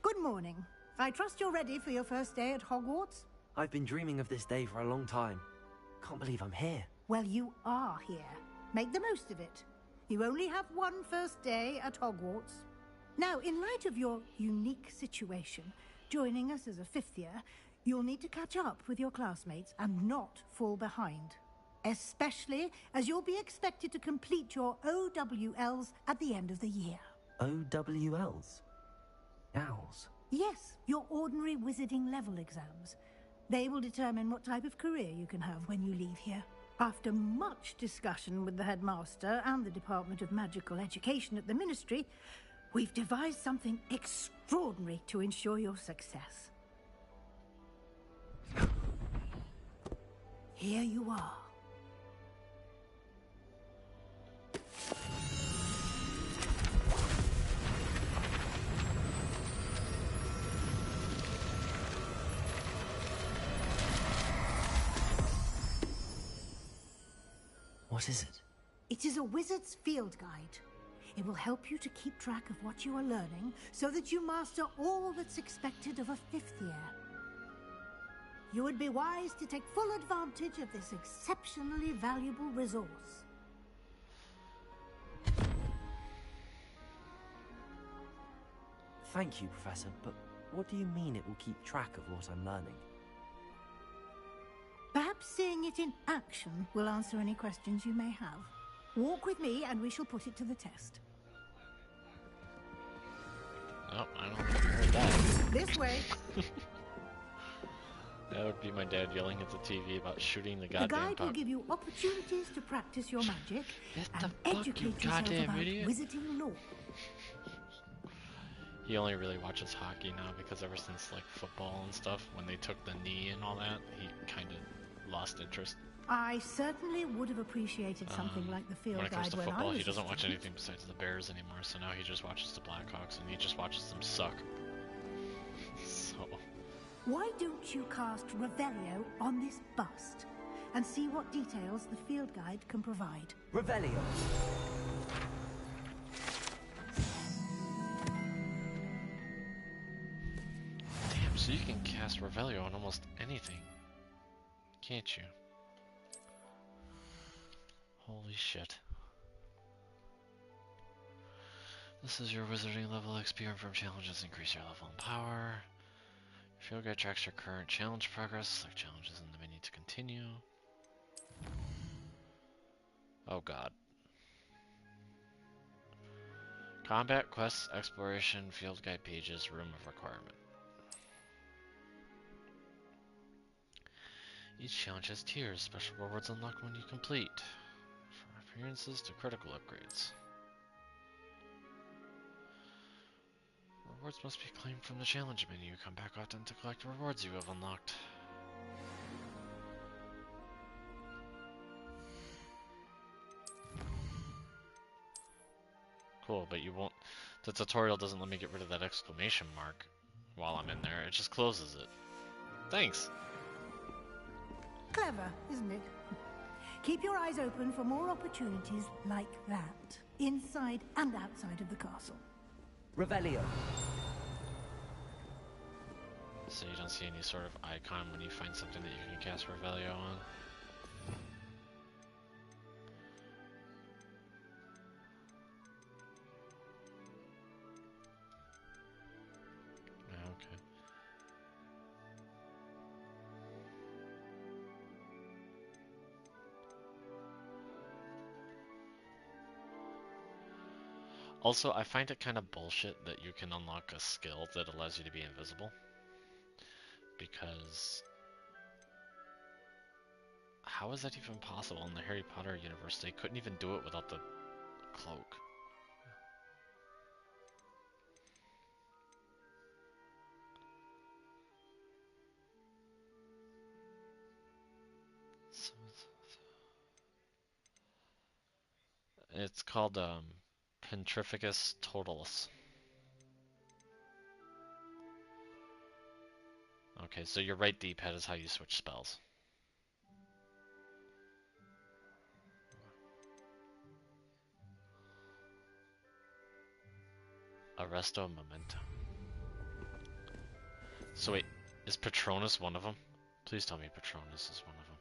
Speaker 9: Good morning. I trust you're ready for your first day at Hogwarts?
Speaker 16: I've been dreaming of this day for a long time. Can't believe I'm here.
Speaker 9: Well, you are here. Make the most of it. You only have one first day at Hogwarts. Now, in light of your unique situation, joining us as a fifth year, you'll need to catch up with your classmates and not fall behind. Especially as you'll be expected to complete your OWLs at the end of the year.
Speaker 16: OWLs? Owls?
Speaker 9: Yes, your ordinary wizarding level exams. They will determine what type of career you can have when you leave here. After much discussion with the headmaster and the Department of Magical Education at the Ministry, we've devised something extraordinary to ensure your success. Here you are.
Speaker 16: What is it?
Speaker 9: It is a wizard's field guide. It will help you to keep track of what you are learning so that you master all that's expected of a 5th year. You would be wise to take full advantage of this exceptionally valuable resource.
Speaker 16: Thank you, Professor, but what do you mean it will keep track of what I'm learning?
Speaker 9: Perhaps seeing it in action will answer any questions you may have. Walk with me and we shall put it to the test.
Speaker 12: Oh, I don't think I heard that.
Speaker 9: This way.
Speaker 12: That would be my dad yelling at the TV about shooting the
Speaker 9: The
Speaker 12: goddamn
Speaker 9: guide will
Speaker 12: puck.
Speaker 9: give you opportunities to practice your magic and
Speaker 12: fuck, you
Speaker 9: educate yourself
Speaker 12: goddamn
Speaker 9: about
Speaker 12: idiot.
Speaker 9: wizarding lore.
Speaker 12: He only really watches hockey now because ever since like football and stuff, when they took the knee and all that, he kind of lost interest.
Speaker 9: I certainly would have appreciated something like the field
Speaker 12: When it comes
Speaker 9: guide
Speaker 12: to
Speaker 9: when I
Speaker 12: football,
Speaker 9: was
Speaker 12: he
Speaker 9: a
Speaker 12: doesn't watch
Speaker 9: student.
Speaker 12: anything besides the Bears anymore, so now he just watches the Blackhawks and he just watches them suck. So...
Speaker 9: Why don't you cast Revelio on this bust and see what details the field guide can provide?
Speaker 14: Revelio.
Speaker 12: Damn, so you can cast Revelio on almost anything, can't you? Holy shit. This is your wizarding level XP from challenges. Increase your level and power. Your field guide tracks your current challenge progress. Select challenges in the menu to continue. Oh god. Combat, quests, exploration, field guide pages, room of requirement. Each challenge has tiers. Special rewards unlocked when you complete. From appearances to critical upgrades. Rewards must be claimed from the challenge menu. Come back often to collect rewards you have unlocked. Cool, but you won't... The tutorial doesn't let me get rid of that exclamation mark while I'm in there. It just closes it. Thanks!
Speaker 9: Clever, isn't it? Keep your eyes open for more opportunities like that, inside and outside of the castle.
Speaker 14: Revelio.
Speaker 12: So you don't see any sort of icon when you find something that you can cast Revelio on? Okay. Also, I find it kind of bullshit that you can unlock a skill that allows you to be invisible. Because... how is that even possible in the Harry Potter universe? They couldn't even do it without the cloak. It's called Petrificus Totalis. Okay, so your right D-pad is how you switch spells. Arresto Memento. So wait, is Patronus one of them? Please tell me Patronus is one of them.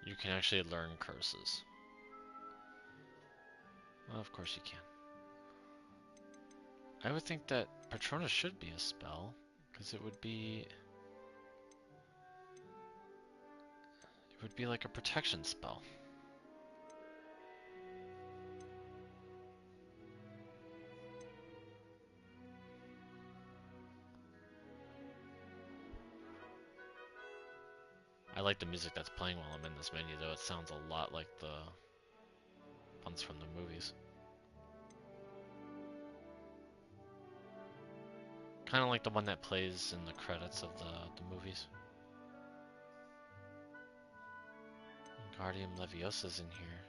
Speaker 12: You can actually learn curses. Well, of course you can. I would think that Patronus should be a spell, because it would be like a protection spell. I like the music that's playing while I'm in this menu, though. It sounds a lot like the ones from the movies. Kind of like the one that plays in the credits of the movies. Guardium Leviosa's in here.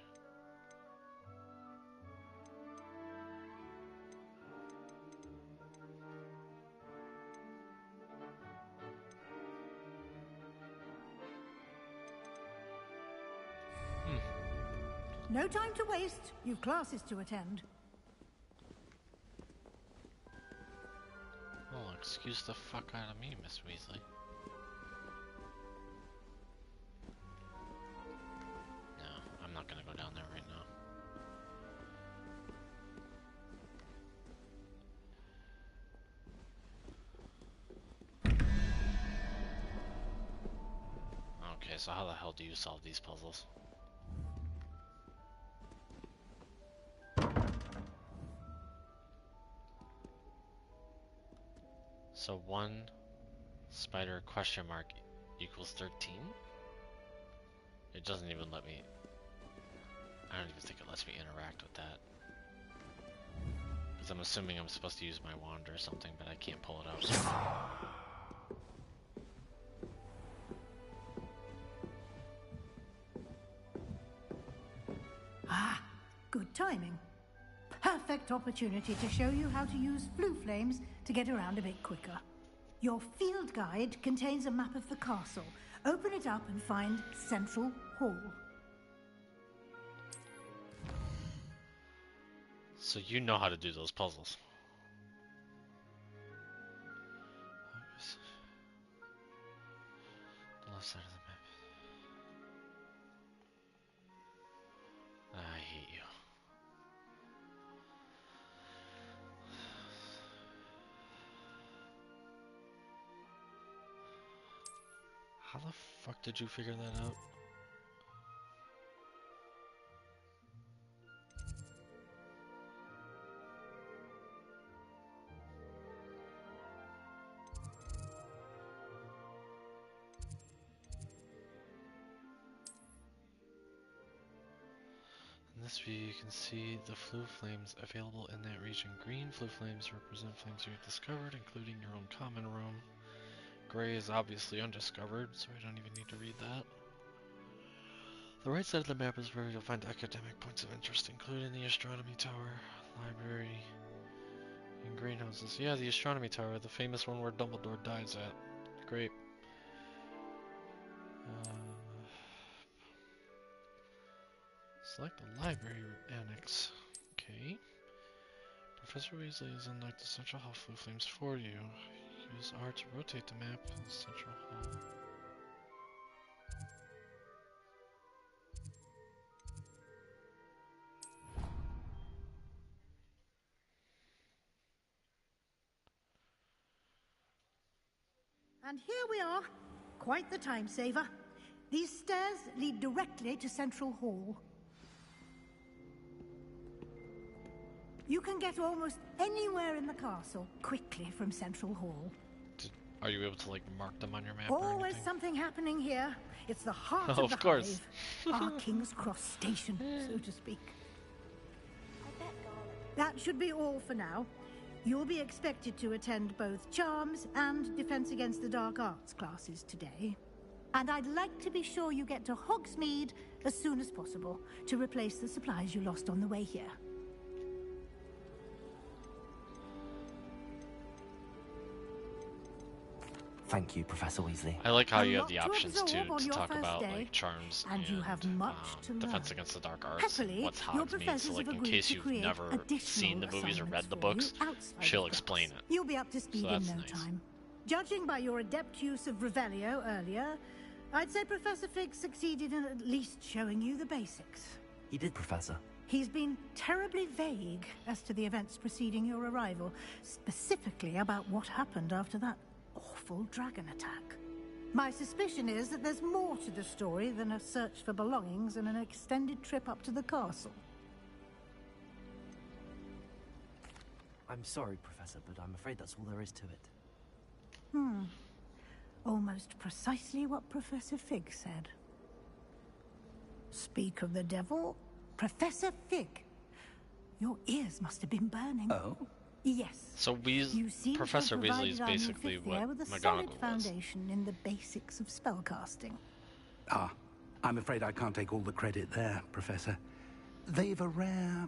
Speaker 9: No time to waste. You've classes to attend.
Speaker 12: Oh, excuse the fuck out of me, Miss Weasley. No, I'm not gonna go down there right now. Okay, so how the hell do you solve these puzzles? So 1 spider question mark equals 13? It doesn't even let me... I don't even think it lets me interact with that. Because I'm assuming I'm supposed to use my wand or something, but I can't pull it out.
Speaker 9: Ah, good timing. Perfect opportunity to show you how to use flue flames to get around a bit quicker. Your field guide contains a map of the castle. Open it up and find Central Hall.
Speaker 12: So you know how to do those puzzles. The left side of the map. I hate you. How the fuck did you figure that out? In this view, you can see the flue flames available in that region. Green flue flames represent flames you've discovered, including your own common room. Gray is obviously undiscovered, so I don't even need to read that. The right side of the map is where you'll find academic points of interest, including the astronomy tower, library, and greenhouses. Yeah, the astronomy tower, the famous one where Dumbledore dies at. Great. Select the library annex. Okay. Professor Weasley has unlocked the Central Hall flue flames for you. Use R to rotate the map in the Central Hall.
Speaker 9: And here we are. Quite the time saver. These stairs lead directly to Central Hall. You can get almost anywhere in the castle quickly from Central Hall.
Speaker 12: Are you able to, like, mark them on your map?
Speaker 9: Always something happening here. It's the heart
Speaker 12: Oh,
Speaker 9: of the
Speaker 12: of course.
Speaker 9: hive. Our King's Cross station, so to speak. That should be all for now. You'll be expected to attend both Charms and Defense Against the Dark Arts classes today. And I'd like to be sure you get to Hogsmeade as soon as possible to replace the supplies you lost on the way here.
Speaker 16: Thank you, Professor Weasley.
Speaker 12: I like how you have the options to talk about like charms
Speaker 9: and you have much to learn.
Speaker 12: Defense Against the Dark Arts,
Speaker 9: Happily,
Speaker 12: what's Hogsmeade, so like in case you've never seen the movies or read the books, she'll explain it.
Speaker 9: You'll be up to speed
Speaker 12: So
Speaker 9: in
Speaker 12: that's
Speaker 9: no
Speaker 12: nice.
Speaker 9: time. Judging by your adept use of Revelio earlier, I'd say Professor Fig succeeded in at least showing you the basics.
Speaker 16: He did, Professor.
Speaker 9: He's been terribly vague as to the events preceding your arrival, specifically about what happened after that awful dragon attack. My suspicion is that there's more to the story than a search for belongings and an extended trip up to the castle.
Speaker 16: I'm sorry, Professor, but I'm afraid that's all there is to it.
Speaker 9: Almost precisely what Professor Fig said. Speak of the devil, Professor Fig. Your ears must have been burning.
Speaker 5: Oh?
Speaker 9: Yes.
Speaker 12: So
Speaker 9: You seem to have
Speaker 12: Professor Weasley
Speaker 9: provided
Speaker 12: is
Speaker 9: our new
Speaker 12: basically
Speaker 9: fifth
Speaker 12: what
Speaker 9: year with a solid
Speaker 12: McGonagall was.
Speaker 9: foundation in the basics of spellcasting.
Speaker 1: Ah, I'm afraid I can't take all the credit there, Professor. They've a rare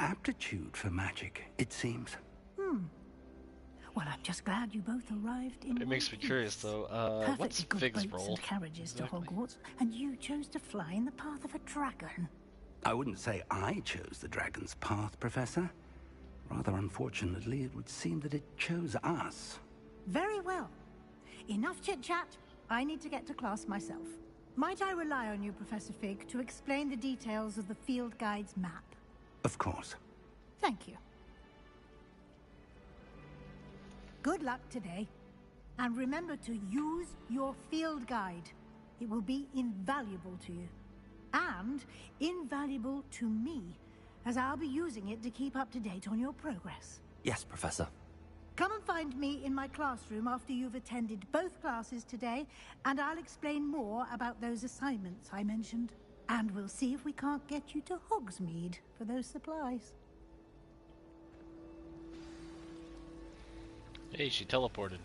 Speaker 1: aptitude for magic, it seems.
Speaker 9: Well, I'm just glad you both arrived in
Speaker 12: It makes me curious, though. What's
Speaker 9: Perfectly good
Speaker 12: Fig's
Speaker 9: boats
Speaker 12: role?
Speaker 9: and carriages
Speaker 12: Exactly.
Speaker 9: to Hogwarts, and you chose to fly in the path of a dragon.
Speaker 5: I wouldn't say I chose the dragon's path, Professor. Rather unfortunately, it would seem that it chose us.
Speaker 9: Very well. Enough chit-chat. I need to get to class myself. Might I rely on you, Professor Fig, to explain the details of the field guide's map?
Speaker 5: Of course.
Speaker 9: Thank you. Good luck today. And remember to use your field guide. It will be invaluable to you. And invaluable to me, as I'll be using it to keep up to date on your progress.
Speaker 16: Yes, Professor.
Speaker 9: Come and find me in my classroom after you've attended both classes today, and I'll explain more about those assignments I mentioned. And we'll see if we can't get you to Hogsmeade for those supplies.
Speaker 12: Hey, she teleported.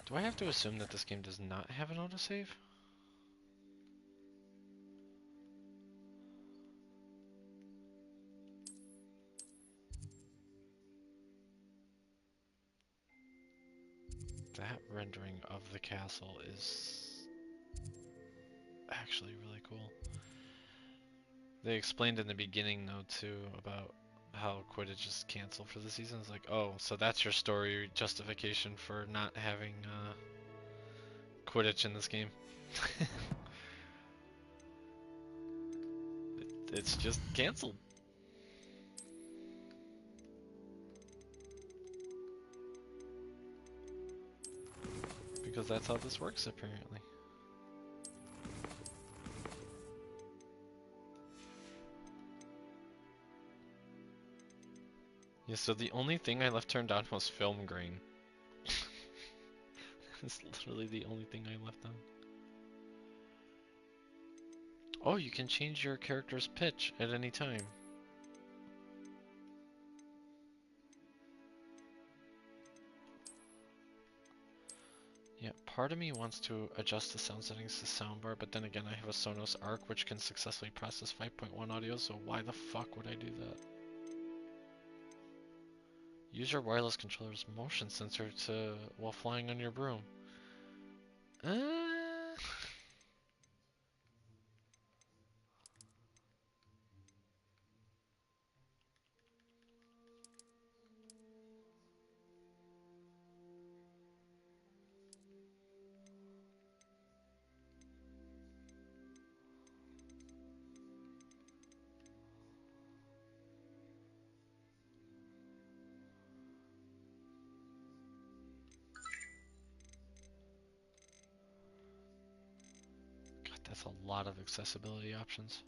Speaker 12: Do I have to assume that this game does not have an autosave? That rendering of the castle is actually really cool. They explained in the beginning, though, too, about how Quidditch is canceled for the season. It's like, oh, so that's your story justification for not having Quidditch in this game. It's just canceled. Because that's how this works, apparently. Yeah, so the only thing I left turned on was film grain. It's literally the only thing I left on. Oh, you can change your character's pitch at any time. Yeah, part of me wants to adjust the sound settings to soundbar, but then again I have a Sonos Arc which can successfully process 5.1 audio, so why the fuck would I do that? Use your wireless controller's motion sensor while flying on your broom. That's a lot of accessibility options.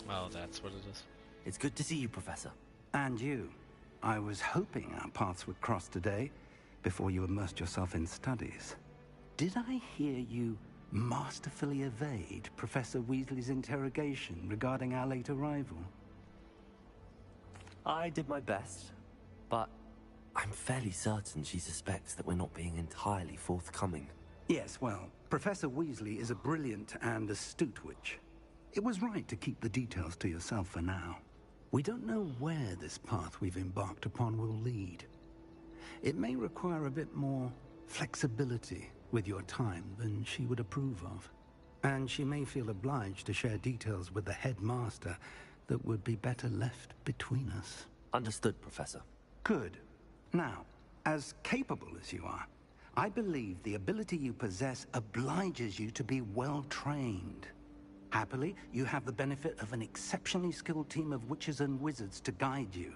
Speaker 12: Oh, that's what it is.
Speaker 16: It's good to see you, Professor.
Speaker 5: And you. I was hoping our paths would cross today, before you immersed yourself in studies. Did I hear you masterfully evade Professor Weasley's interrogation regarding our late arrival?
Speaker 16: I did my best, but I'm fairly certain she suspects that we're not being entirely forthcoming.
Speaker 5: Yes, well, Professor Weasley is a brilliant and astute witch. It was right to keep the details to yourself for now. We don't know where this path we've embarked upon will lead. It may require a bit more flexibility with your time than she would approve of. And she may feel obliged to share details with the headmaster that would be better left between us.
Speaker 16: Understood, Professor.
Speaker 5: Good. Now, as capable as you are, I believe the ability you possess obliges you to be well trained. Happily, you have the benefit of an exceptionally skilled team of witches and wizards to guide you.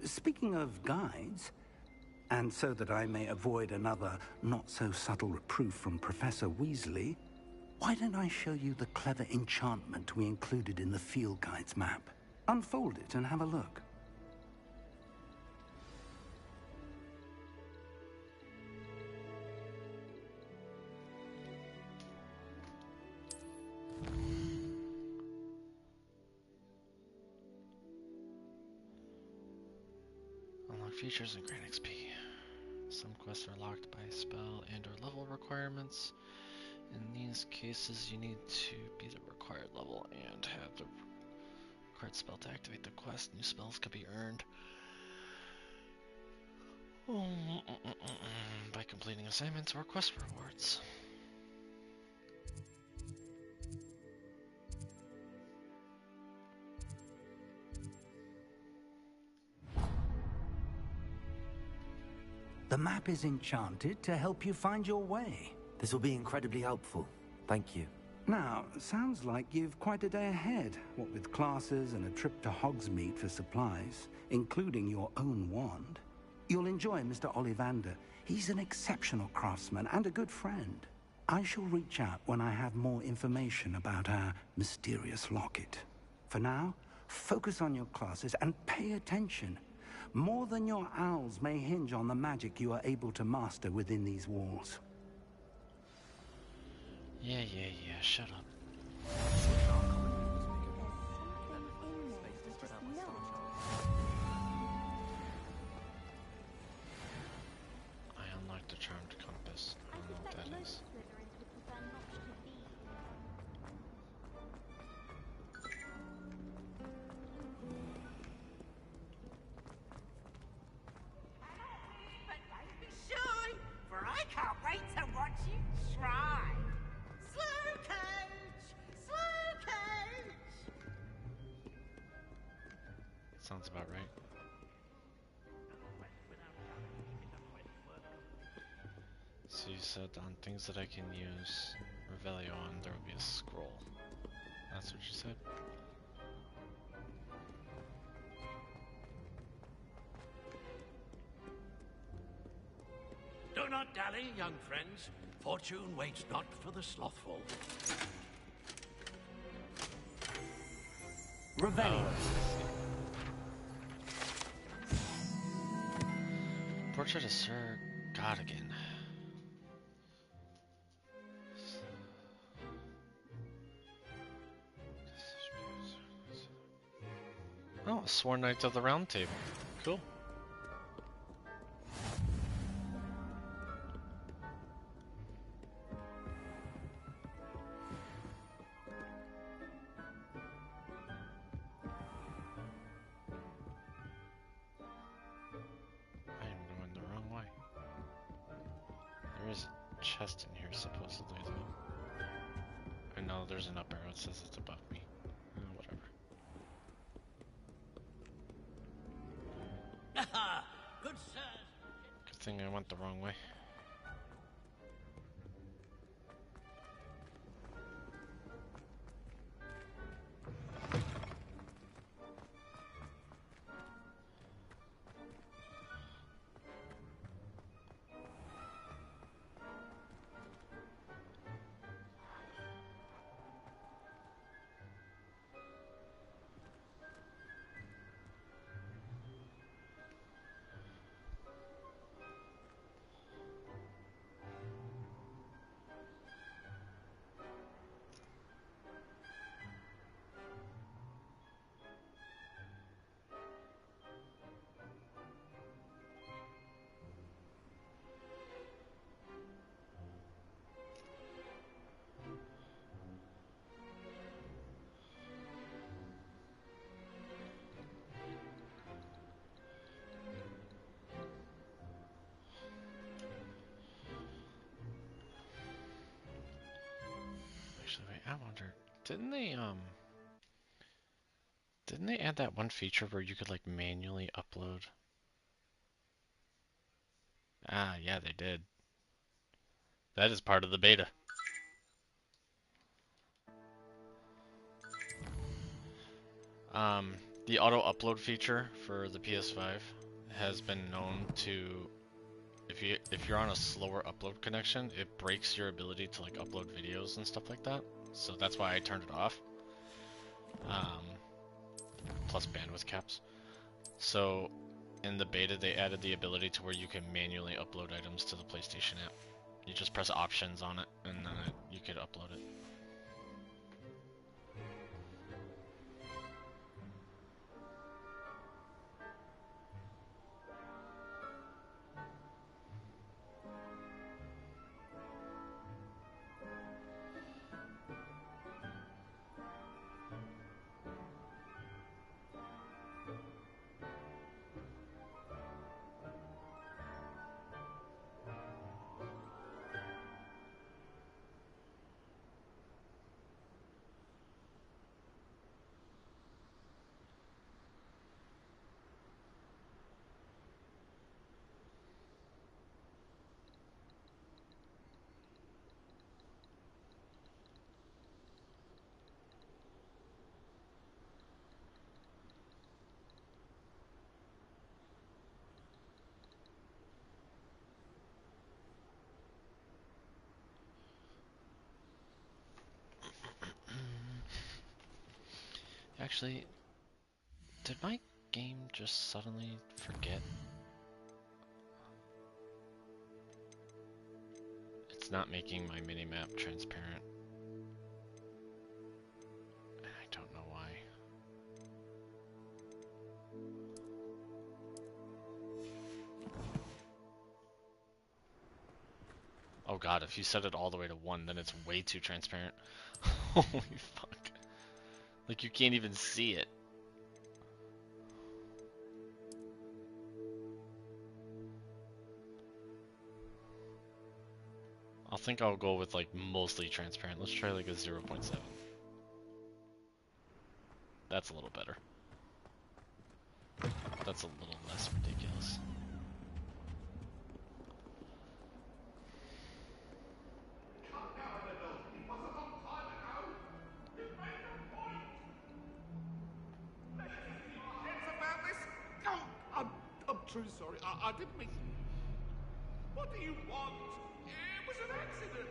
Speaker 5: Speaking of guides, and so that I may avoid another not-so-subtle reproof from Professor Weasley, why don't I show you the clever enchantment we included in the field guide's map? Unfold it and have a look.
Speaker 12: features and grant XP. Some quests are locked by spell and or level requirements. In these cases, you need to be the required level and have the required spell to activate the quest. New spells can be earned by completing assignments or quest rewards.
Speaker 5: The map is enchanted to help you find your way.
Speaker 16: This will be incredibly helpful. Thank you.
Speaker 5: Now, sounds like you've quite a day ahead, what with classes and a trip to Hogsmeade for supplies, including your own wand. You'll enjoy Mr. Ollivander. He's an exceptional craftsman and a good friend. I shall reach out when I have more information about our mysterious locket. For now, focus on your classes and pay attention. More than your owls may hinge on the magic you are able to master within these walls.
Speaker 12: Yeah, shut up. I unlocked the charmed compass. I don't know what that is.
Speaker 4: But don't be shy, for I can't wait to watch you try. Slow coach! Slow coach!
Speaker 12: Sounds about right. So you said on things that I can use Revelio on, there will be a scroll. That's what you said?
Speaker 7: Do not dally, young friends. Fortune waits not for the slothful.
Speaker 5: Revelio.
Speaker 12: Portrait of Sir Godigan. Oh, Sworn Knights of the Round Table. Cool. I am going the wrong way. There is a chest in here, supposedly, though. I know there's an up arrow, it says it's above me. Whatever.
Speaker 7: Good sir.
Speaker 12: Good thing I went the wrong way. Actually, wait, I wonder, didn't they add that one feature where you could like manually upload? Ah, yeah, they did. That is part of the beta. The auto upload feature for the PS5 has been known to, if you're on a slower upload connection, it breaks your ability to like upload videos and stuff like that. So that's why I turned it off. Plus bandwidth caps. So in the beta they added the ability to where you can manually upload items to the PlayStation app. You just press options on it and then you could upload it. Actually, did my game just suddenly forget? It's not making my minimap transparent. I don't know why. Oh god, if you set it all the way to 1, then it's way too transparent. Holy fuck. Like, you can't even see it. I think I'll go with, like, mostly transparent. Let's try, like, a 0.7. That's a little better. That's a little less ridiculous.
Speaker 18: I'm truly sorry. I didn't mean... What do you want? It was an accident.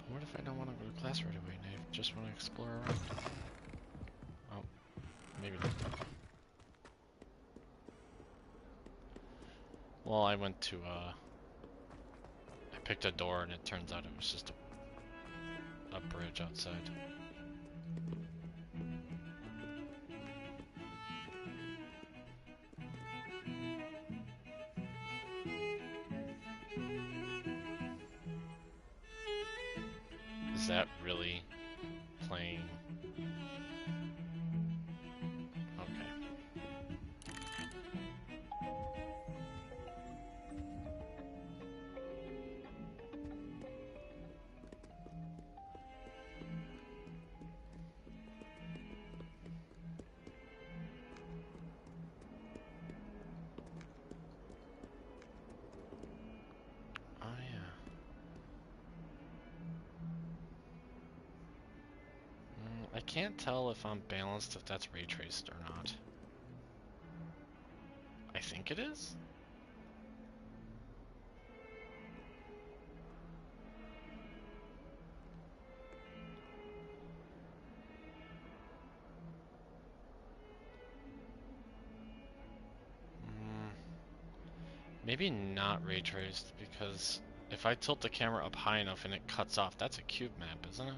Speaker 12: What if I don't want to go to class right away and I just want to explore around? Oh, maybe not. Well, I went to, I picked a door and it turns out it was just a bridge outside. Is that really playing? Okay. Oh yeah. I can't tell if I'm balanced, if that's ray traced or not. I think it is? Maybe not ray traced, because if I tilt the camera up high enough and it cuts off, that's a cube map, isn't it?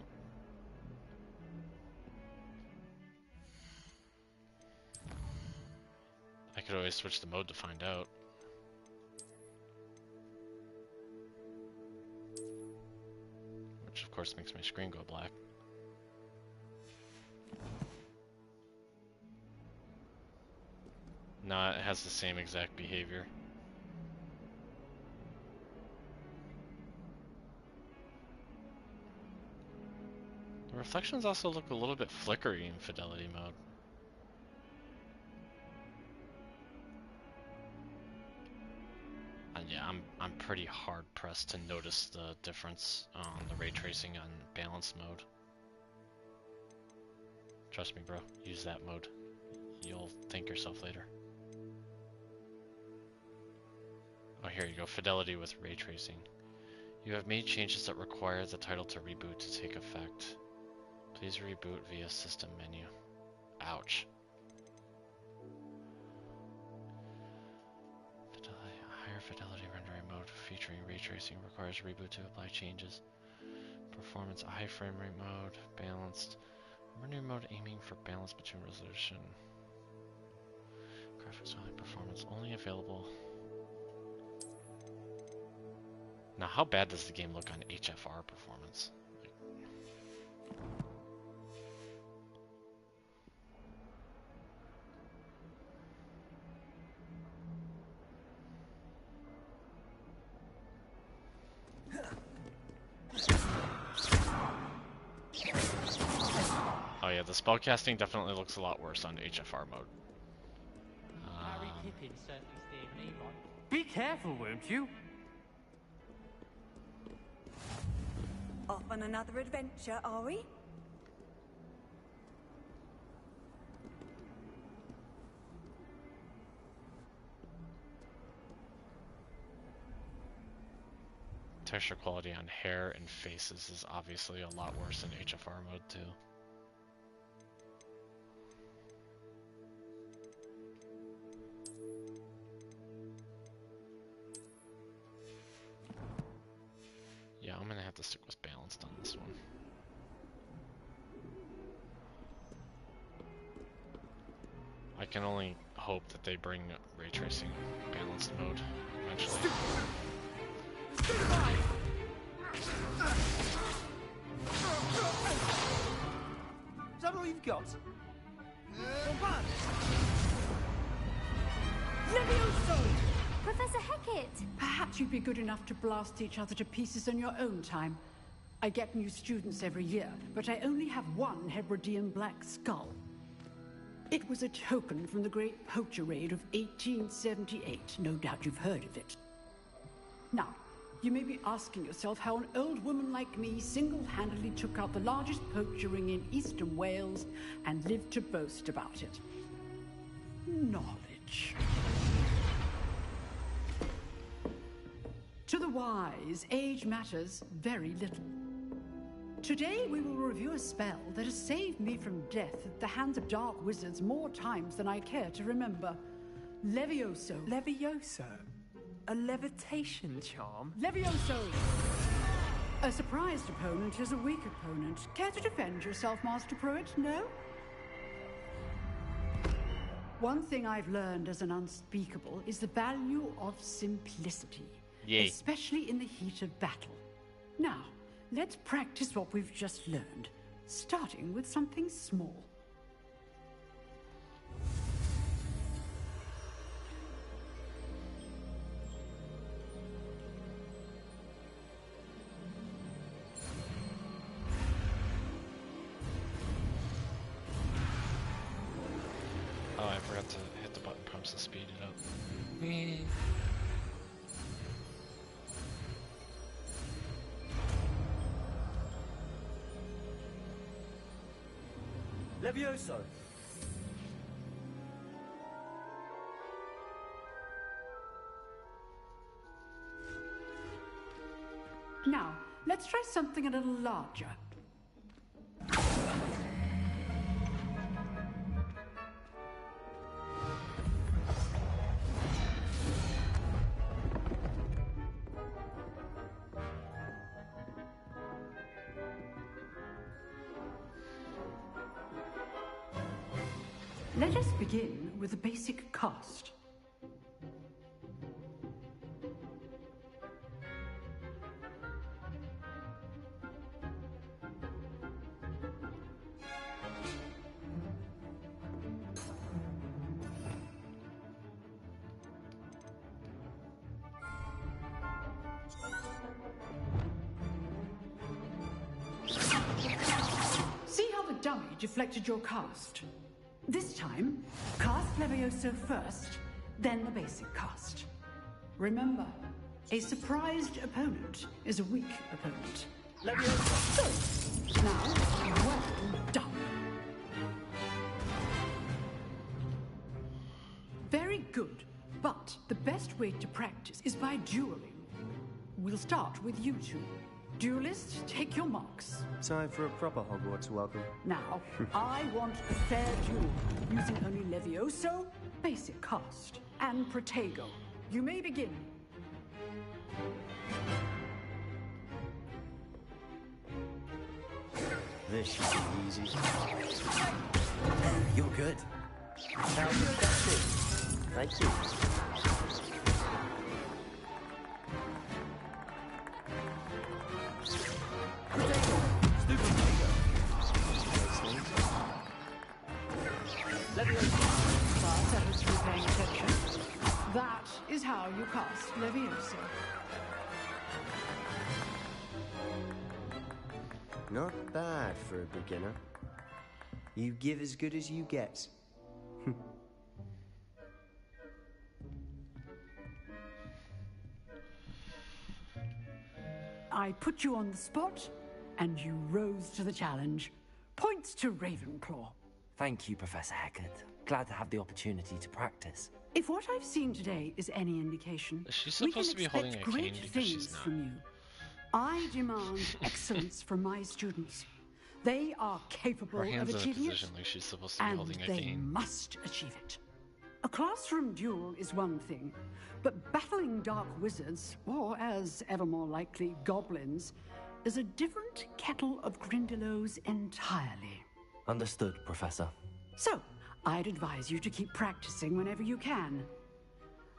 Speaker 12: I could always switch the mode to find out. Which of course makes my screen go black. No, it has the same exact behavior. The reflections also look a little bit flickery in fidelity mode. And yeah, I'm pretty hard pressed to notice the difference on the ray tracing on balanced mode. Trust me, bro. Use that mode. You'll thank yourself later. Oh, here you go. Fidelity with ray tracing. You have made changes that require the title to reboot to take effect. Please reboot via system menu. Ouch. Higher fidelity rendering mode featuring ray tracing requires reboot to apply changes. Performance, a high frame rate mode, balanced. Rendering mode aiming for balance between resolution. Graphics only, performance only available. Now, how bad does the game look on HFR performance? Oh yeah, the spellcasting definitely looks a lot worse on HFR mode.
Speaker 19: Harry Pippin certainly steered me right. Be careful, won't you?
Speaker 20: Off on another adventure, are we?
Speaker 12: texture quality on hair and faces is obviously a lot worse in HFR mode too. Yeah, I'm gonna have to stick with balanced on this one. I can only hope that they bring ray tracing balanced mode eventually.
Speaker 14: Is that all you've got?
Speaker 21: Levioso!
Speaker 15: Professor Hecat!
Speaker 21: Perhaps you'd be good enough to blast each other to pieces on your own time. I get new students every year, but I only have one Hebridean black skull. It was a token from the Great Poacher Raid of 1878. No doubt you've heard of it. Now, you may be asking yourself how an old woman like me single-handedly took out the largest poacher ring in eastern Wales and lived to boast about it. Knowledge. To the wise, age matters very little. Today we will review a spell that has saved me from death at the hands of dark wizards more times than I care to remember. Levioso.
Speaker 14: Levioso? A levitation charm?
Speaker 21: Levioso! A surprised opponent is a weak opponent. Care to defend yourself, Master Pruitt? No? One thing I've learned as an unspeakable is the value of simplicity.
Speaker 12: Yay.
Speaker 21: Especially in the heat of battle. Now, let's practice what we've just learned, starting with something small.
Speaker 12: Oh, I forgot to hit the button prompts to speed it up.
Speaker 14: Levioso!
Speaker 21: Now, let's try something a little larger. Let us begin with a basic cast. See how the dummy deflected your cast? This time, cast Levioso first, then the basic cast. Remember, a surprised opponent is a weak opponent. Levioso! Now, well done. Very good, but the best way to practice is by dueling. We'll start with you two. Duelists, take your marks.
Speaker 22: Time for a proper Hogwarts welcome.
Speaker 21: Now, I want a fair duel, using only Levioso, basic cast, and Protego. You may begin.
Speaker 22: This should be easy.
Speaker 14: You're good.
Speaker 22: How effective. Thank you.
Speaker 21: That is how you cast Levioso.
Speaker 22: Not bad for a beginner. You give as good as you get.
Speaker 21: I put you on the spot, and you rose to the challenge. Points to Ravenclaw.
Speaker 16: Thank you, Professor Hecat. Glad to have the opportunity to practice.
Speaker 21: If what I've seen today is any indication,
Speaker 12: Is she
Speaker 21: we can
Speaker 12: supposed to be holding
Speaker 21: expect
Speaker 12: a cane
Speaker 21: great
Speaker 12: because
Speaker 21: things
Speaker 12: she's not?
Speaker 21: from you. I demand excellence from my students. They are capable
Speaker 12: Her hands
Speaker 21: of
Speaker 12: in a
Speaker 21: achieving
Speaker 12: position
Speaker 21: it,
Speaker 12: like she's supposed to be
Speaker 21: and
Speaker 12: holding a
Speaker 21: they
Speaker 12: cane.
Speaker 21: must achieve it. A classroom duel is one thing, but battling dark wizards, or as ever more likely, goblins, is a different kettle of Grindylows entirely.
Speaker 16: Understood, Professor.
Speaker 21: So, I'd advise you to keep practicing whenever you can.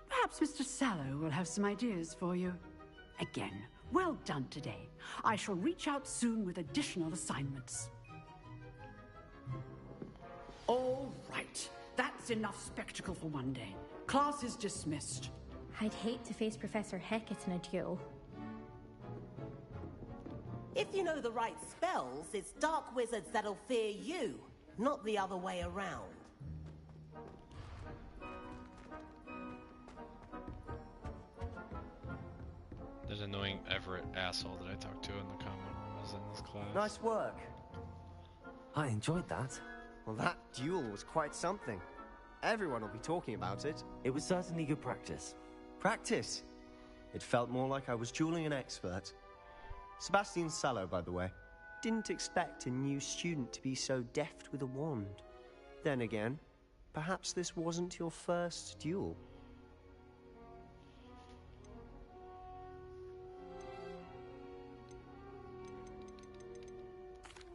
Speaker 21: Perhaps Mr. Sallow will have some ideas for you. Again, well done today. I shall reach out soon with additional assignments. All right. That's enough spectacle for one day. Class is dismissed.
Speaker 15: I'd hate to face Professor Hecat in a duel.
Speaker 17: If you know the right spells, it's dark wizards that'll fear you, not the other way around.
Speaker 12: That annoying Everett asshole that I talked to in the comment was in this class.
Speaker 22: Nice work.
Speaker 16: I enjoyed that.
Speaker 22: Well, that duel was quite something. Everyone will be talking about it.
Speaker 16: It was certainly good practice.
Speaker 22: Practice? It felt more like I was dueling an expert. Sebastian Sallow, by the way. Didn't expect a new student to be so deft with a wand. Then again, perhaps this wasn't your first duel.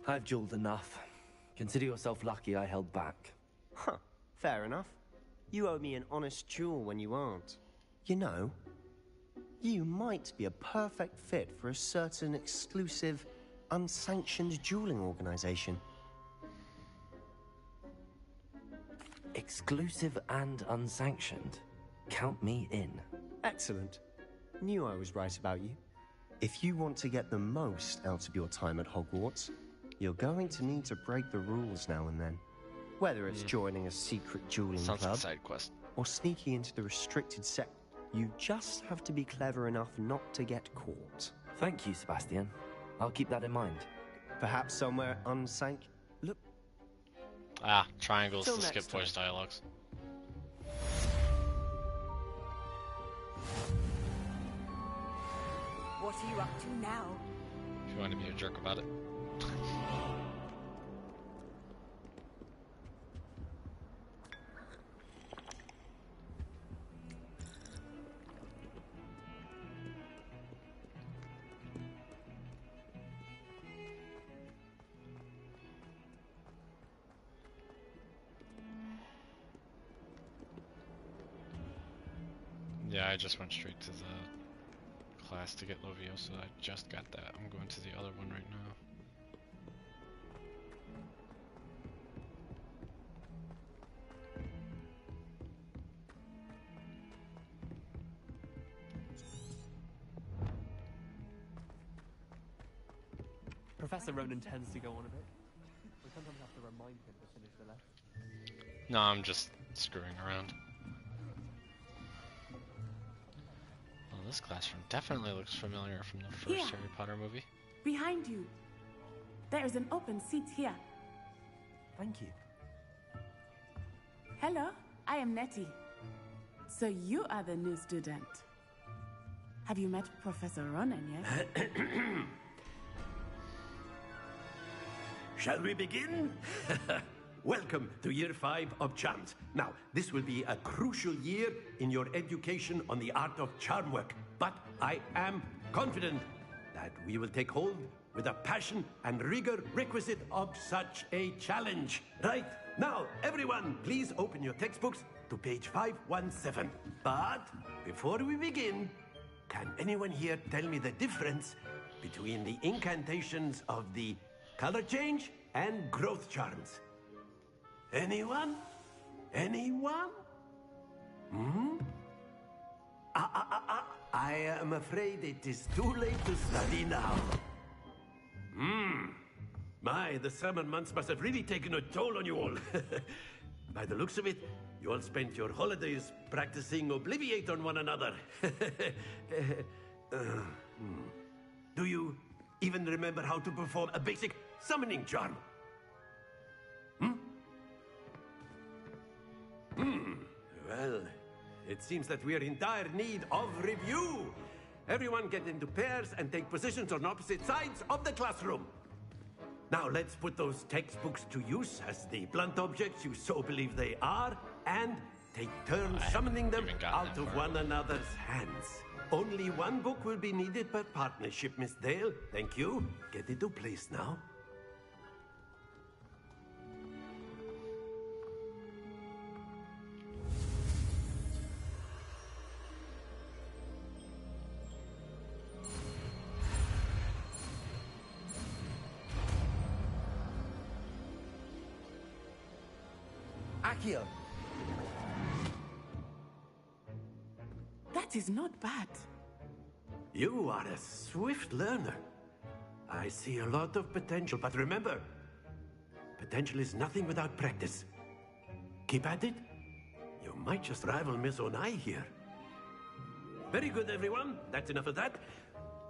Speaker 16: I've dueled enough. Consider yourself lucky I held back.
Speaker 22: Huh, fair enough. You owe me an honest duel when you aren't. You know, you might be a perfect fit for a certain exclusive, unsanctioned dueling organization.
Speaker 16: Exclusive and unsanctioned? Count me in.
Speaker 22: Excellent. Knew I was right about you. If you want to get the most out of your time at Hogwarts, you're going to need to break the rules now and then. Whether it's joining a secret dueling
Speaker 12: Sounds
Speaker 22: club
Speaker 12: like a side quest.
Speaker 22: or sneaking into the restricted set, you just have to be clever enough not to get caught.
Speaker 16: Thank you, Sebastian. I'll keep that in mind.
Speaker 22: Perhaps somewhere unsank. Look.
Speaker 12: Ah, triangles
Speaker 22: Till
Speaker 12: to skip
Speaker 22: next time.
Speaker 12: voice dialogues.
Speaker 20: What are you up to now?
Speaker 12: If you want to be a jerk about it. Yeah, I just went straight to the class to get Leviosa. I just got that. I'm going to the other one right now.
Speaker 2: Professor Ronan tends to go on a bit. We sometimes have to remind him to finish the lesson.
Speaker 12: No, I'm just screwing around. Well, this classroom definitely looks familiar from the first
Speaker 6: Here.
Speaker 12: Harry Potter movie.
Speaker 6: Behind you. There is an open seat here.
Speaker 16: Thank you.
Speaker 6: Hello, I am Nettie. So you are the new student. Have you met Professor Ronan yet?
Speaker 7: Shall we begin? Welcome to Year 5 of Charms. Now, this will be a crucial year in your education on the art of charm work, but I am confident that we will take hold with the passion and rigor requisite of such a challenge. Right, now, everyone, please open your textbooks to page 517. But before we begin, can anyone here tell me the difference between the incantations of the color change and growth charms? Anyone? Anyone? Hmm? I am afraid it is too late to study now. My, the summer months must have really taken a toll on you all. By the looks of it, you all spent your holidays practicing Obliviate on one another. Do you even remember how to perform a basic summoning charm? Well, it seems that we are in dire need of review. Everyone get into pairs and take positions on opposite sides of the classroom. Now let's put those textbooks to use as the blunt objects you so believe they are, and take turns summoning them out of one another's hands. Only one book will be needed per partnership, Miss Dale. Thank you. Get into place now.
Speaker 5: Accio!
Speaker 6: That is not bad.
Speaker 7: You are a swift learner. I see a lot of potential, but remember, potential is nothing without practice. Keep at it. You might just rival Miss Onai here. Very good, everyone. That's enough of that.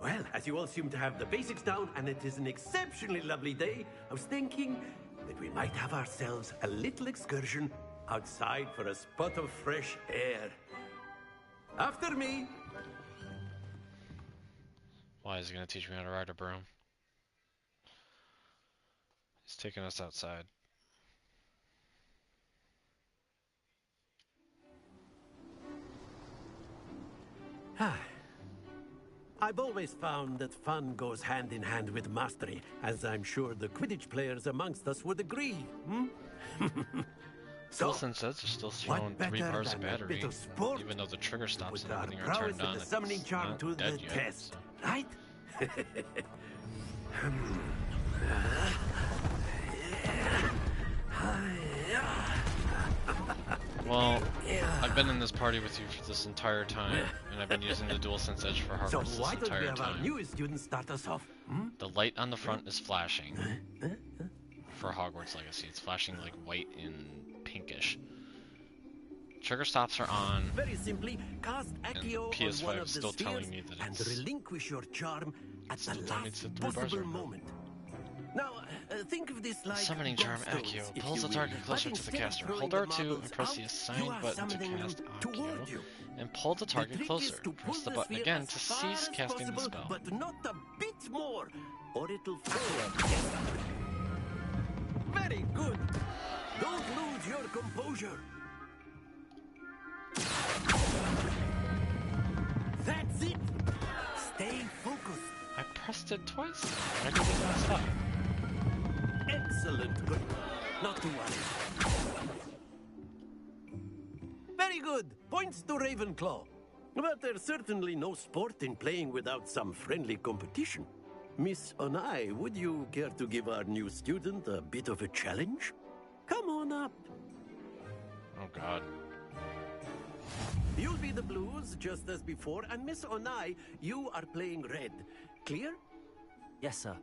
Speaker 7: Well, as you all seem to have the basics down, and it is an exceptionally lovely day, I was thinking that we might have ourselves a little excursion outside for a spot of fresh air. After me.
Speaker 12: Why is he going to teach me how to ride a broom? He's taking us outside.
Speaker 7: I've always found that fun goes hand in hand with mastery, as I'm sure the Quidditch players amongst us would agree.
Speaker 12: So, since that's still showing 3 bars of battery, even though the trigger stops and everything are turned on,
Speaker 7: the summoning charm to the test, right?
Speaker 12: Well, I've been in this party with you for this entire time, and I've been using the DualSense Edge for Hogwarts this entire time.
Speaker 7: Our newest student start us off?
Speaker 12: The light on the front is flashing for Hogwarts Legacy. It's flashing like white and pinkish. Trigger stops are on.
Speaker 7: Very simply, cast Accio on
Speaker 12: PS5
Speaker 7: one of
Speaker 12: is
Speaker 7: the
Speaker 12: still
Speaker 7: spheres
Speaker 12: telling me that
Speaker 7: and
Speaker 12: it's
Speaker 7: relinquish your charm at the last possible moment. Now, think of this like
Speaker 12: Summoning Charm Accio pulls the target closer to the caster. Hold R2 and press the assigned button to cast Accio, and pull the target closer. Press the button again to cease casting the spell.
Speaker 7: But not a bit more, or it'll fail. Very good. Don't lose your composure. That's it. Stay focused.
Speaker 12: I pressed it twice. Why did it not stop?
Speaker 7: Excellent. Good. Not to worry. Very good. Points to Ravenclaw. But there's certainly no sport in playing without some friendly competition. Miss Onai, would you care to give our new student a bit of a challenge? Come on up.
Speaker 12: Oh, God.
Speaker 7: You'll be the blues, just as before, and Miss Onai, you are playing red. Clear?
Speaker 16: Yes, sir.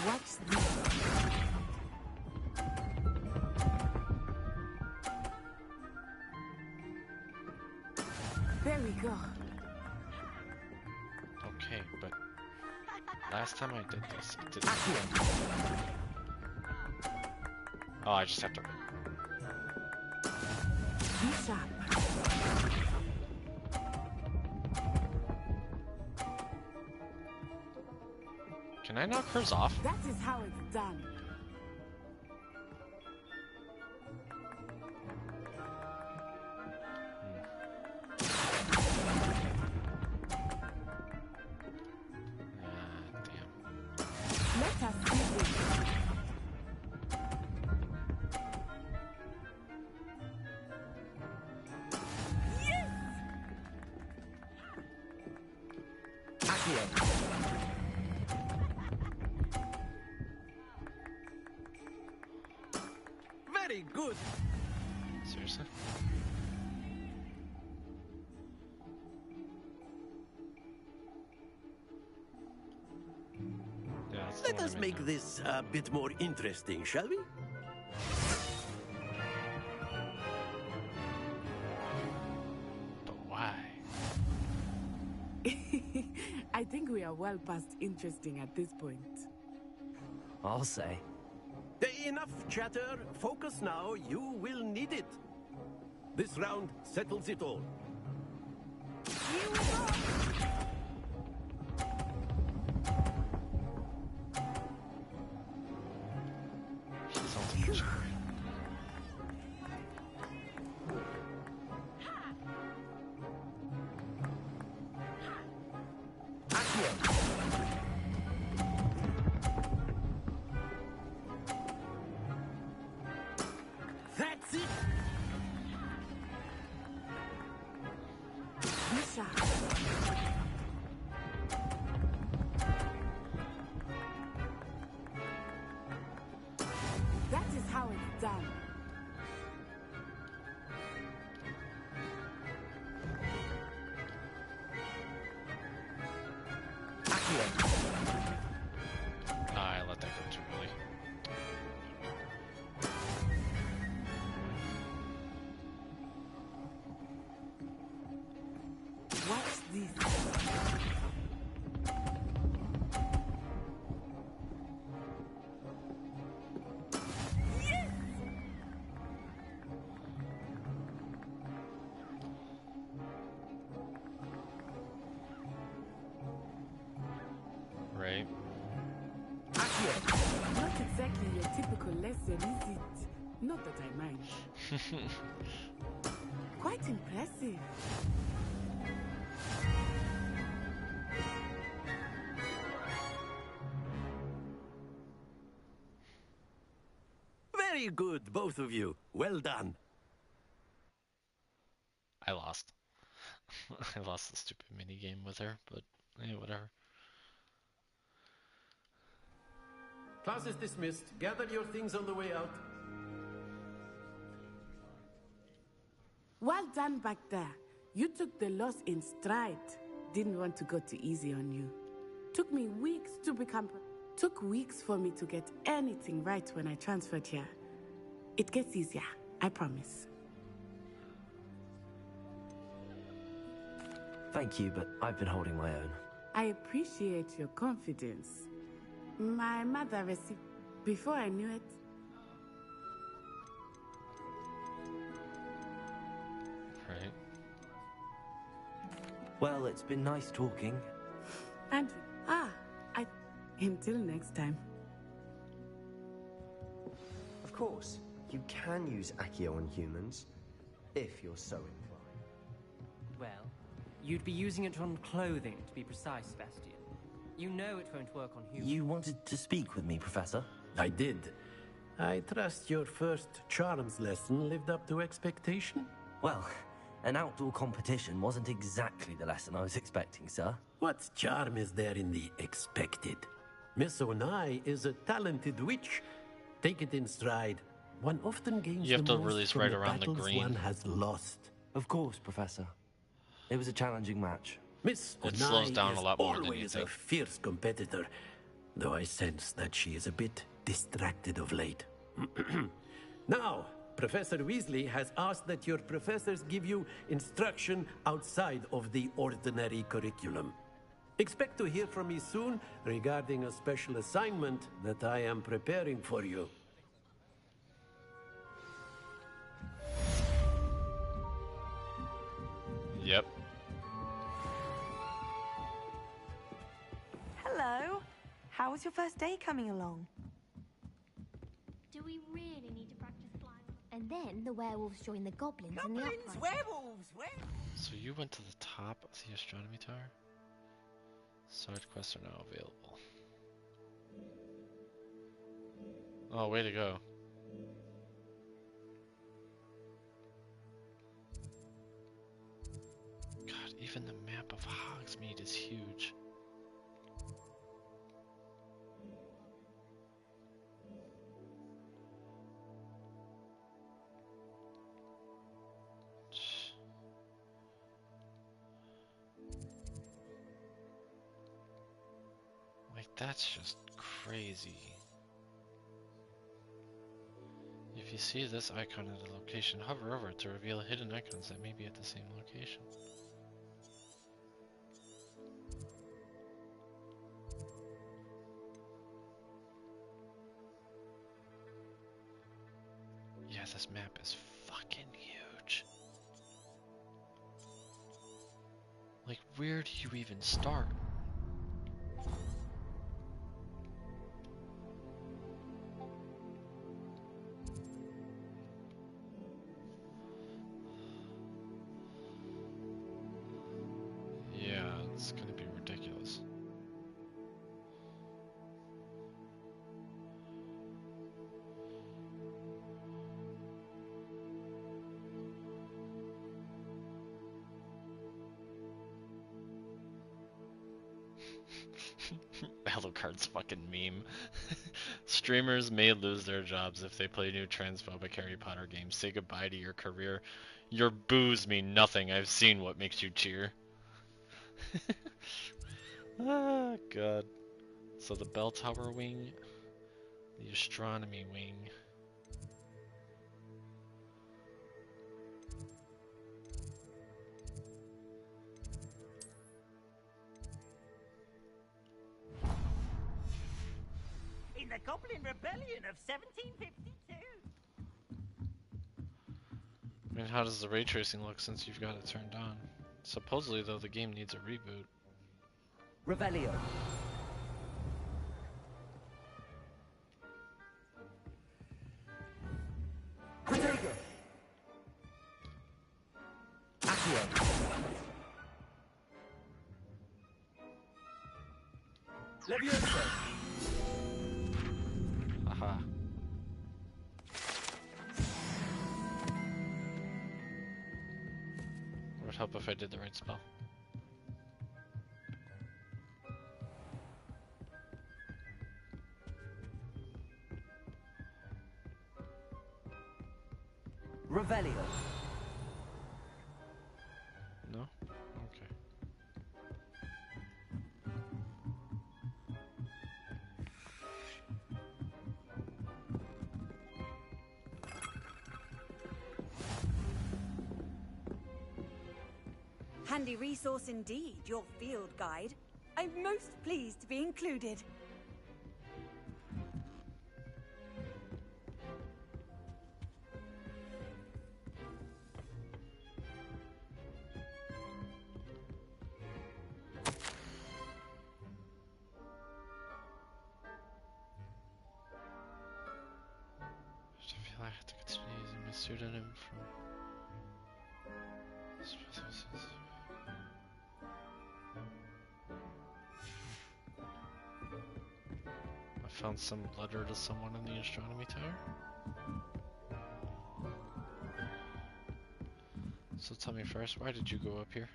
Speaker 6: What's this? There we go.
Speaker 12: Okay, but last time I did this, it didn't. Oh, I just have to.
Speaker 6: Be sharp.
Speaker 12: Can I knock hers off?
Speaker 6: That is how it's done. Let us do this. Yes!
Speaker 7: Very good.
Speaker 12: Seriously? Yeah,
Speaker 7: Let us make this a bit more interesting, shall we?
Speaker 12: But why?
Speaker 6: I think we are well past interesting at this point.
Speaker 16: I'll say.
Speaker 7: Enough chatter. Focus now. You will need it. This round settles it all.
Speaker 6: That's it! Misha. That is how it's done.
Speaker 12: I let that go too early.
Speaker 6: Watch this.
Speaker 12: Right.
Speaker 6: Not exactly your typical lesson, is it? Not that I mind. Quite impressive.
Speaker 7: Very good, both of you. Well done.
Speaker 12: I lost. I lost the stupid mini game with her, but hey, whatever.
Speaker 7: Class is dismissed. Gather your things on the way out.
Speaker 6: Well done back there. You took the loss in stride. Didn't want to go too easy on you. Took weeks for me to get anything right when I transferred here. It gets easier, I promise.
Speaker 16: Thank you, but I've been holding my own.
Speaker 6: I appreciate your confidence. My mother received before I knew it.
Speaker 12: Right.
Speaker 16: Well, it's been nice talking.
Speaker 6: And until next time.
Speaker 22: Of course, you can use Accio on humans, if you're so inclined.
Speaker 14: Well, you'd be using it on clothing, to be precise, Sebastian. You know it won't work on humans.
Speaker 16: You wanted to speak with me, Professor?
Speaker 7: I did. I trust your first charms lesson lived up to expectation?
Speaker 16: Well, an outdoor competition wasn't exactly the lesson I was expecting, sir.
Speaker 7: What charm is there in the expected? Miss Onai is a talented witch. Take it in stride. One often gains
Speaker 12: You have
Speaker 7: the
Speaker 12: to
Speaker 7: most
Speaker 12: release
Speaker 7: from
Speaker 12: right
Speaker 7: the
Speaker 12: around the
Speaker 7: battles
Speaker 12: green.
Speaker 7: one has lost.
Speaker 16: Of course, Professor. It was a challenging match.
Speaker 7: Miss
Speaker 12: It
Speaker 7: Onai
Speaker 12: slows down
Speaker 7: is
Speaker 12: a lot more than you
Speaker 7: always a
Speaker 12: think.
Speaker 7: fierce competitor, though I sense that she is a bit distracted of late. Now, Professor Weasley has asked that your professors give you instruction outside of the ordinary curriculum. Expect to hear from me soon regarding a special assignment that I am preparing for you.
Speaker 12: Yep.
Speaker 13: Hello. How was your first day coming along?
Speaker 15: Do we really need to practice climbing? And then the werewolves join the goblins in the
Speaker 20: Goblins,
Speaker 15: upright.
Speaker 20: werewolves,
Speaker 12: So you went to the top of the astronomy tower? Side quests are now available. Oh, way to go. God, even the map of Hogsmeade is huge. Like, that's just crazy. If you see this icon at a location, hover over it to reveal hidden icons that may be at the same location. Yeah, this map is fucking huge. Like, where do you even start? Yeah, it's gonna be ridiculous. Alucard's fucking meme. Streamers may lose their jobs if they play new transphobic Harry Potter games. Say goodbye to your career. Your boos mean nothing. I've seen what makes you cheer. Ah, God. So the bell tower wing, the astronomy wing.
Speaker 3: In the Goblin Rebellion of 1752.
Speaker 12: I mean, how does the ray tracing look since you've got it turned on? Supposedly, though, the game needs a reboot.
Speaker 14: Revelio. Protego. Accio. Leviosa.
Speaker 12: Haha. I would help if I did the right spell.
Speaker 14: Revelio.
Speaker 12: No? Okay.
Speaker 20: Handy resource indeed, your field guide. I'm most pleased to be included.
Speaker 12: I feel like I have to continue using my pseudonym from... I found some letter to someone in the astronomy tower. So tell me first, why did you go up here?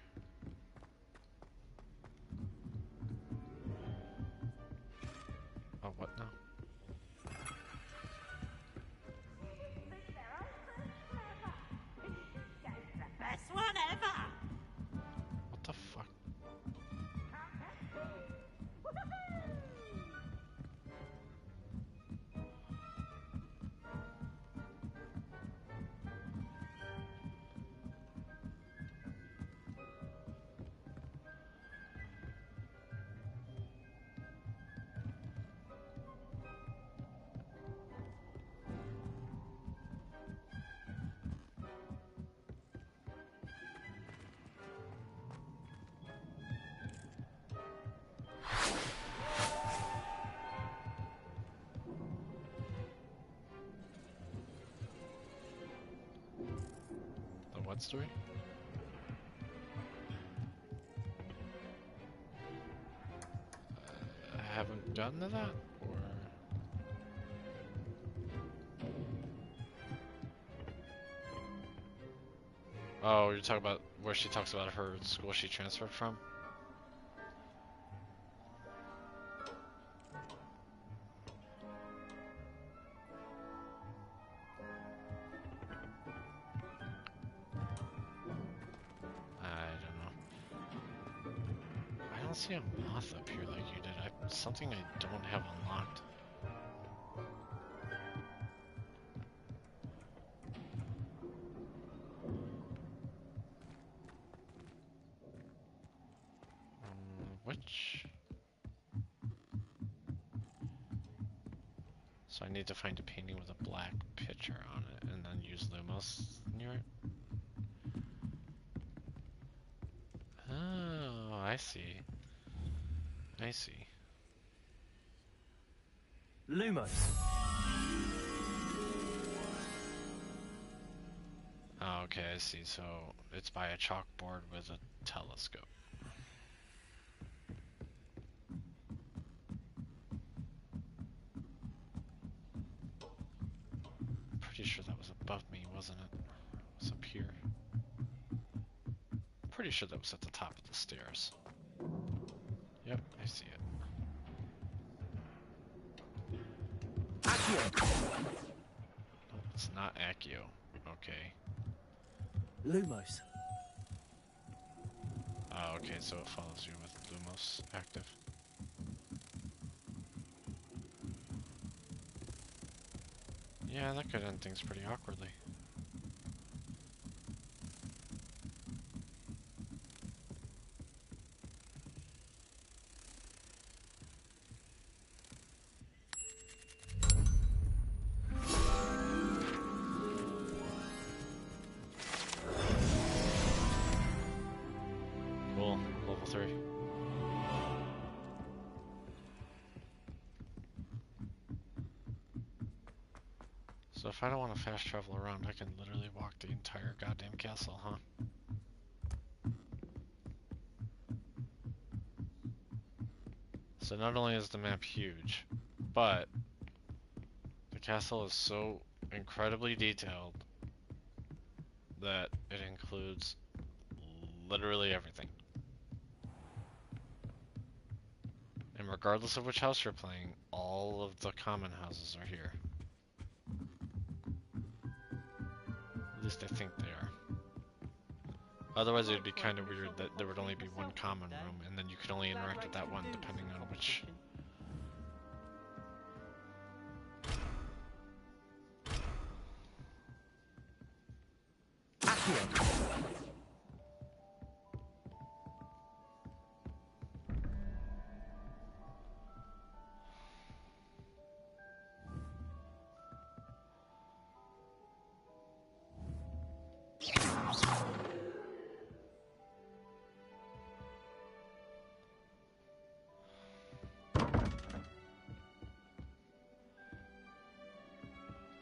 Speaker 12: Oh, what now?
Speaker 3: Best one ever!
Speaker 12: What the fuck? The what story? I haven't gotten to that, or... Oh, you're talking about where she talks about her school she transferred from? I don't know. I don't see a moth up here like you did. Something I don't have unlocked. Which? So I need to find a painting with a black picture on it and then use Lumos near it. Oh, see. I see.
Speaker 14: Lumos.
Speaker 12: Oh, okay, I see. So it's by a chalkboard with a telescope. Pretty sure that was above me, wasn't it? It was up here. Pretty sure that was at the top of the stairs. Yep, I see it.
Speaker 14: Accio.
Speaker 12: No, it's not Accio. Okay.
Speaker 14: Lumos.
Speaker 12: Oh, okay, so it follows you with Lumos active. Yeah, that could end things pretty awkwardly. Cool, level 3. So if I don't want to fast travel around, I can literally walk the entire goddamn castle, huh? So not only is the map huge, but the castle is so incredibly detailed that it includes literally everything. And regardless of which house you're playing, all of the common houses are here. At least I think they are. Otherwise it would be kind of weird that there would only be one common room, and then you could only interact with that one depending on which...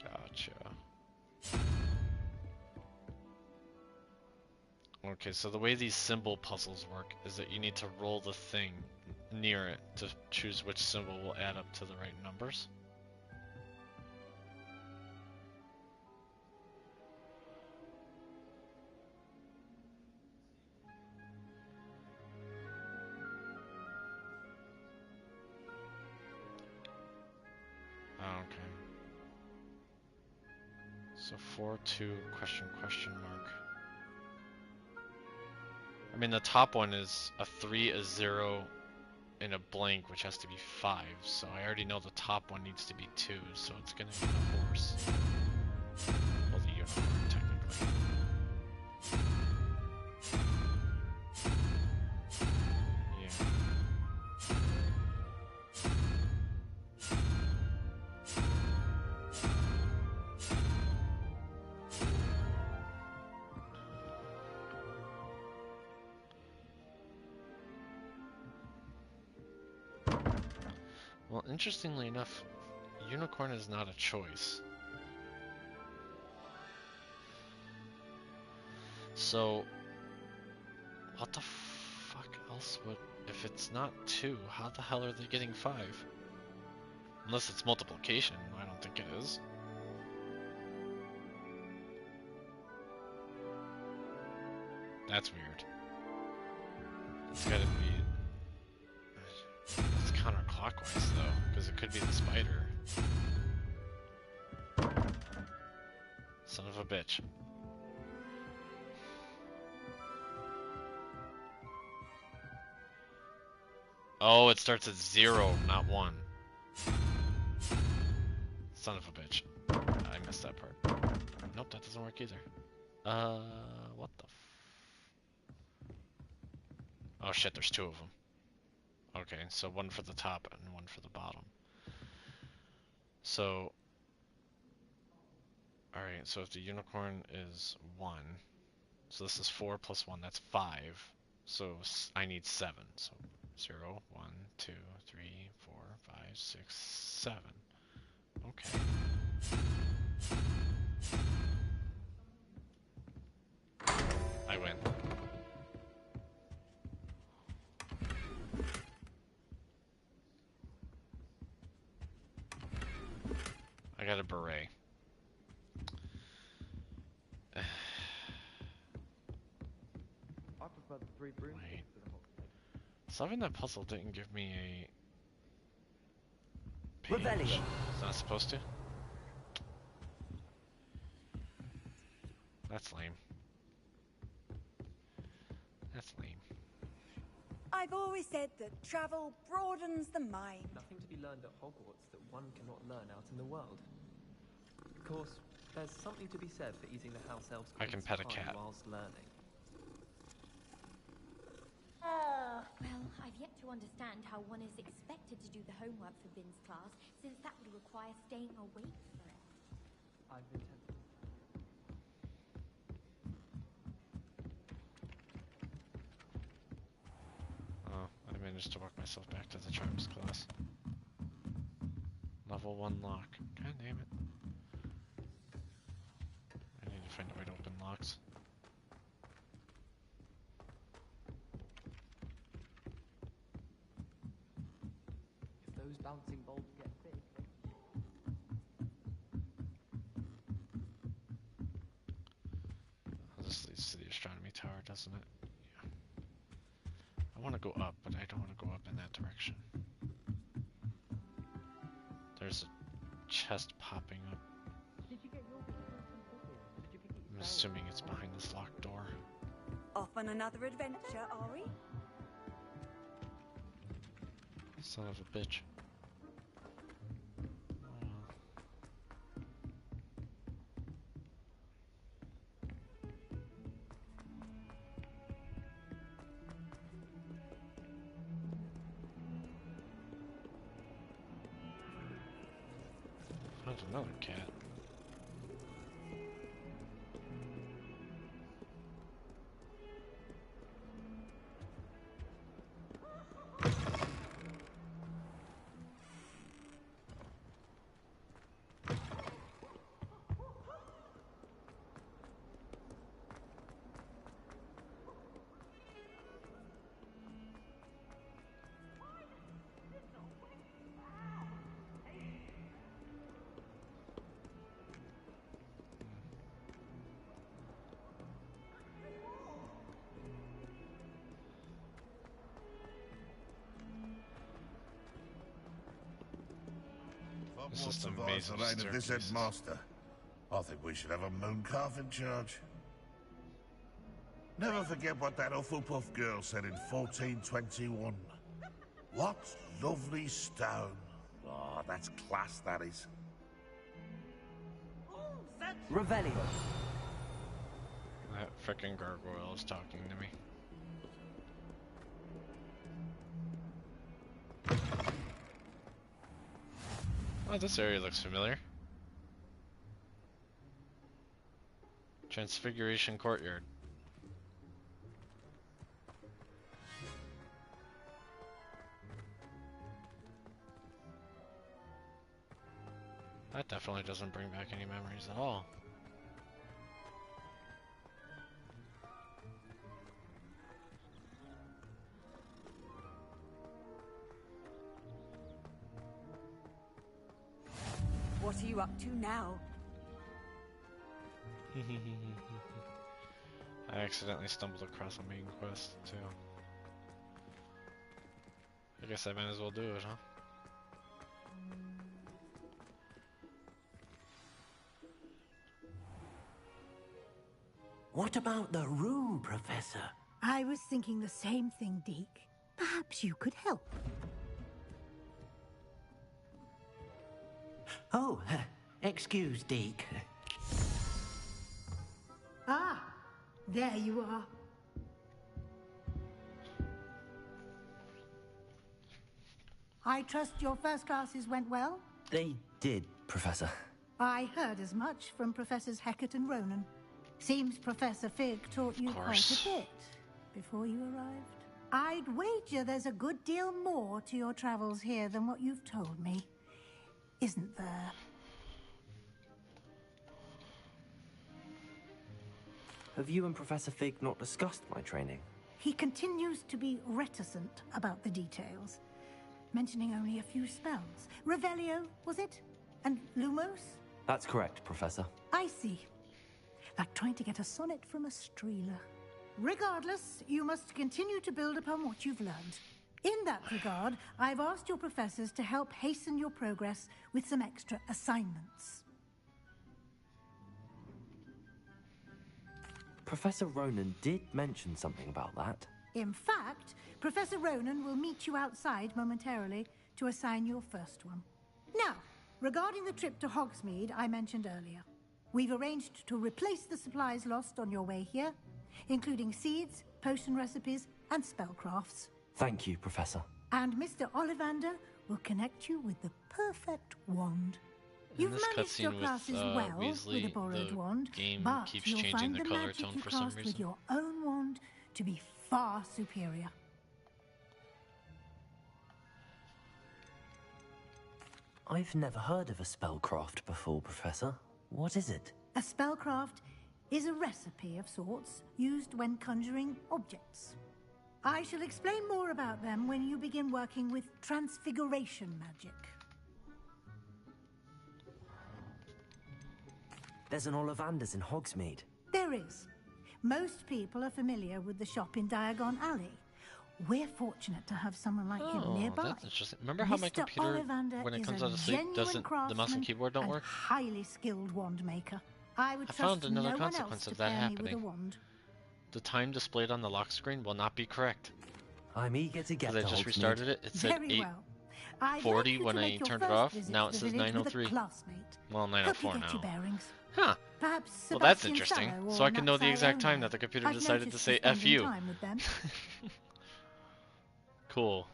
Speaker 12: Gotcha. Okay, so the way these symbol puzzles work is that you need to roll the thing near it to choose which symbol will add up to the right numbers. Oh, okay. So 4, 2, question mark. I mean, the top one is a 3, a 0, and a blank, which has to be 5. So I already know the top one needs to be 2, so it's gonna be the horse. Well, the unicorn, technically. Yeah. Well, interestingly enough, unicorn is not a choice. So, what the fuck else would... If it's not 2, how the hell are they getting 5? Unless it's multiplication, I don't think it is. That's weird. It's gotta be... It's counterclockwise, though, because it could be the spider. Son of a bitch. Oh, it starts at 0, not 1. Son of a bitch. I missed that part. Nope, that doesn't work either. What the Oh shit, there's 2 of them. Okay, so 1 for the top and 1 for the bottom. So... Alright, so if the unicorn is 1, so this is 4 plus 1, that's 5. So I need 7. So 0, 1, 2, 3, 4, 5, 6, 7. Okay. I win. I got a beret.
Speaker 2: I prefer the 3 broomsticks to the whole thing.
Speaker 12: Solving that puzzle didn't give me a page.
Speaker 17: Rebellion.
Speaker 12: It's not supposed to? That's lame. That's lame.
Speaker 20: I've always said that travel broadens the mind.
Speaker 2: Nothing to be learned at Hogwarts that one cannot learn out in the world. Of course, there's something to be said for easing the house elves'
Speaker 12: I can pet a
Speaker 2: time
Speaker 12: cat.
Speaker 2: whilst learning.
Speaker 15: Well, I've yet to understand how one is expected to do the homework for Bin's class, since that would require staying awake for it.
Speaker 2: I've been tempted.
Speaker 12: Oh, I managed to walk myself back to the charms class. Level 1 lock. God damn it. I need to find a way to open locks.
Speaker 2: If those bouncing bulbs get big.
Speaker 12: This leads to the astronomy tower, doesn't it? Yeah. I want to go up, but I don't want to go up in that direction. There's a chest popping up.
Speaker 2: Did you get your Did you pick it
Speaker 12: I'm assuming it's behind this locked door.
Speaker 20: Off on another adventure, are we?
Speaker 12: Son of a bitch. Found another cat. This is the
Speaker 18: survives the
Speaker 12: amazing
Speaker 18: reign of this
Speaker 12: staircases.
Speaker 18: headmaster. I think we should have a moon calf in charge. Never forget what that Hufflepuff girl said in 1421. What lovely stone. Oh, that's class, that is.
Speaker 17: Revelio.
Speaker 12: That frickin' gargoyle is talking to me. Oh, this area looks familiar. Transfiguration Courtyard. That definitely doesn't bring back any memories at all.
Speaker 20: What are you up to now?
Speaker 12: I accidentally stumbled across a main quest, too. I guess I might as well do it, huh?
Speaker 4: What about the room, Professor?
Speaker 9: I was thinking the same thing, Deke. Perhaps you could help.
Speaker 4: Oh, excuse, Deke.
Speaker 9: Ah, there you are. I trust your first classes went well?
Speaker 16: They did, Professor.
Speaker 9: I heard as much from Professors Hecat and Ronan. Seems Professor Fig taught you quite a bit. before you arrived? I'd wager there's a good deal more to your travels here than what you've told me. Isn't there?
Speaker 16: Have you and Professor Fig not discussed my training?
Speaker 9: He continues to be reticent about the details, mentioning only a few spells. Revelio, was it? And Lumos?
Speaker 16: That's correct, Professor.
Speaker 9: I see. Like trying to get a sonnet from a streeler. Regardless, you must continue to build upon what you've learned. In that regard, I've asked your professors to help hasten your progress with some extra assignments.
Speaker 16: Professor Ronan did mention something about that.
Speaker 9: In fact, Professor Ronan will meet you outside momentarily to assign your first one. Now, regarding the trip to Hogsmeade I mentioned earlier, we've arranged to replace the supplies lost on your way here, including seeds, potion recipes, and spellcrafts.
Speaker 16: Thank you, Professor.
Speaker 9: And Mr. Ollivander will connect you with the perfect wand. You've managed your classes well
Speaker 12: Weasley,
Speaker 9: with a borrowed
Speaker 12: the
Speaker 9: wand,
Speaker 12: game
Speaker 9: but
Speaker 12: keeps
Speaker 9: you'll
Speaker 12: changing
Speaker 9: find
Speaker 12: the
Speaker 9: the
Speaker 12: color
Speaker 9: magic
Speaker 12: tone
Speaker 9: you
Speaker 12: for some
Speaker 9: cast with
Speaker 12: reason.
Speaker 9: your own wand to be far superior.
Speaker 16: I've never heard of a spellcraft before, Professor. What is it?
Speaker 9: A spellcraft is a recipe of sorts used when conjuring objects. I shall explain more about them when you begin working with transfiguration magic.
Speaker 16: There's an Ollivander's in Hogsmeade.
Speaker 9: There is. Most people are familiar with the shop in Diagon Alley. We're fortunate to have someone like him nearby.
Speaker 12: That's interesting. Remember how my
Speaker 9: Mr.
Speaker 12: computer,
Speaker 9: Ollivander
Speaker 12: when it
Speaker 9: is
Speaker 12: comes
Speaker 9: a
Speaker 12: out of sleep,
Speaker 9: genuine
Speaker 12: the mouse and keyboard don't
Speaker 9: craftsman
Speaker 12: work?
Speaker 9: and highly skilled wand maker. I would
Speaker 12: I
Speaker 9: trust
Speaker 12: found another
Speaker 9: no one else
Speaker 12: consequence
Speaker 9: to
Speaker 12: of that
Speaker 9: pair me with a
Speaker 12: happening.
Speaker 9: wand.
Speaker 12: The time displayed on the lock screen will not be correct.
Speaker 16: I'm eager to get
Speaker 12: Because
Speaker 16: to
Speaker 12: I just
Speaker 16: Hogsmeade.
Speaker 12: restarted it. It said
Speaker 9: Very well. I'd
Speaker 12: 8:40
Speaker 9: like you
Speaker 12: when
Speaker 9: to
Speaker 12: I
Speaker 9: make your
Speaker 12: turned it
Speaker 9: first
Speaker 12: off.
Speaker 9: visit
Speaker 12: Now
Speaker 9: to
Speaker 12: it
Speaker 9: the
Speaker 12: says
Speaker 9: village with a
Speaker 12: 9:03.
Speaker 9: classmate.
Speaker 12: Well,
Speaker 9: Help you
Speaker 12: 9:04
Speaker 9: get your
Speaker 12: now.
Speaker 9: bearings.
Speaker 12: Huh.
Speaker 9: Perhaps
Speaker 12: Well, that's
Speaker 9: Sebastian
Speaker 12: interesting.
Speaker 9: Sallow
Speaker 12: So
Speaker 9: or
Speaker 12: I can know the
Speaker 9: Matt
Speaker 12: exact time
Speaker 9: Sirona.
Speaker 12: that the computer
Speaker 9: I've
Speaker 12: decided to
Speaker 9: noticed
Speaker 12: say
Speaker 9: you
Speaker 12: F
Speaker 9: spending
Speaker 12: you.
Speaker 9: time with them.
Speaker 12: Cool.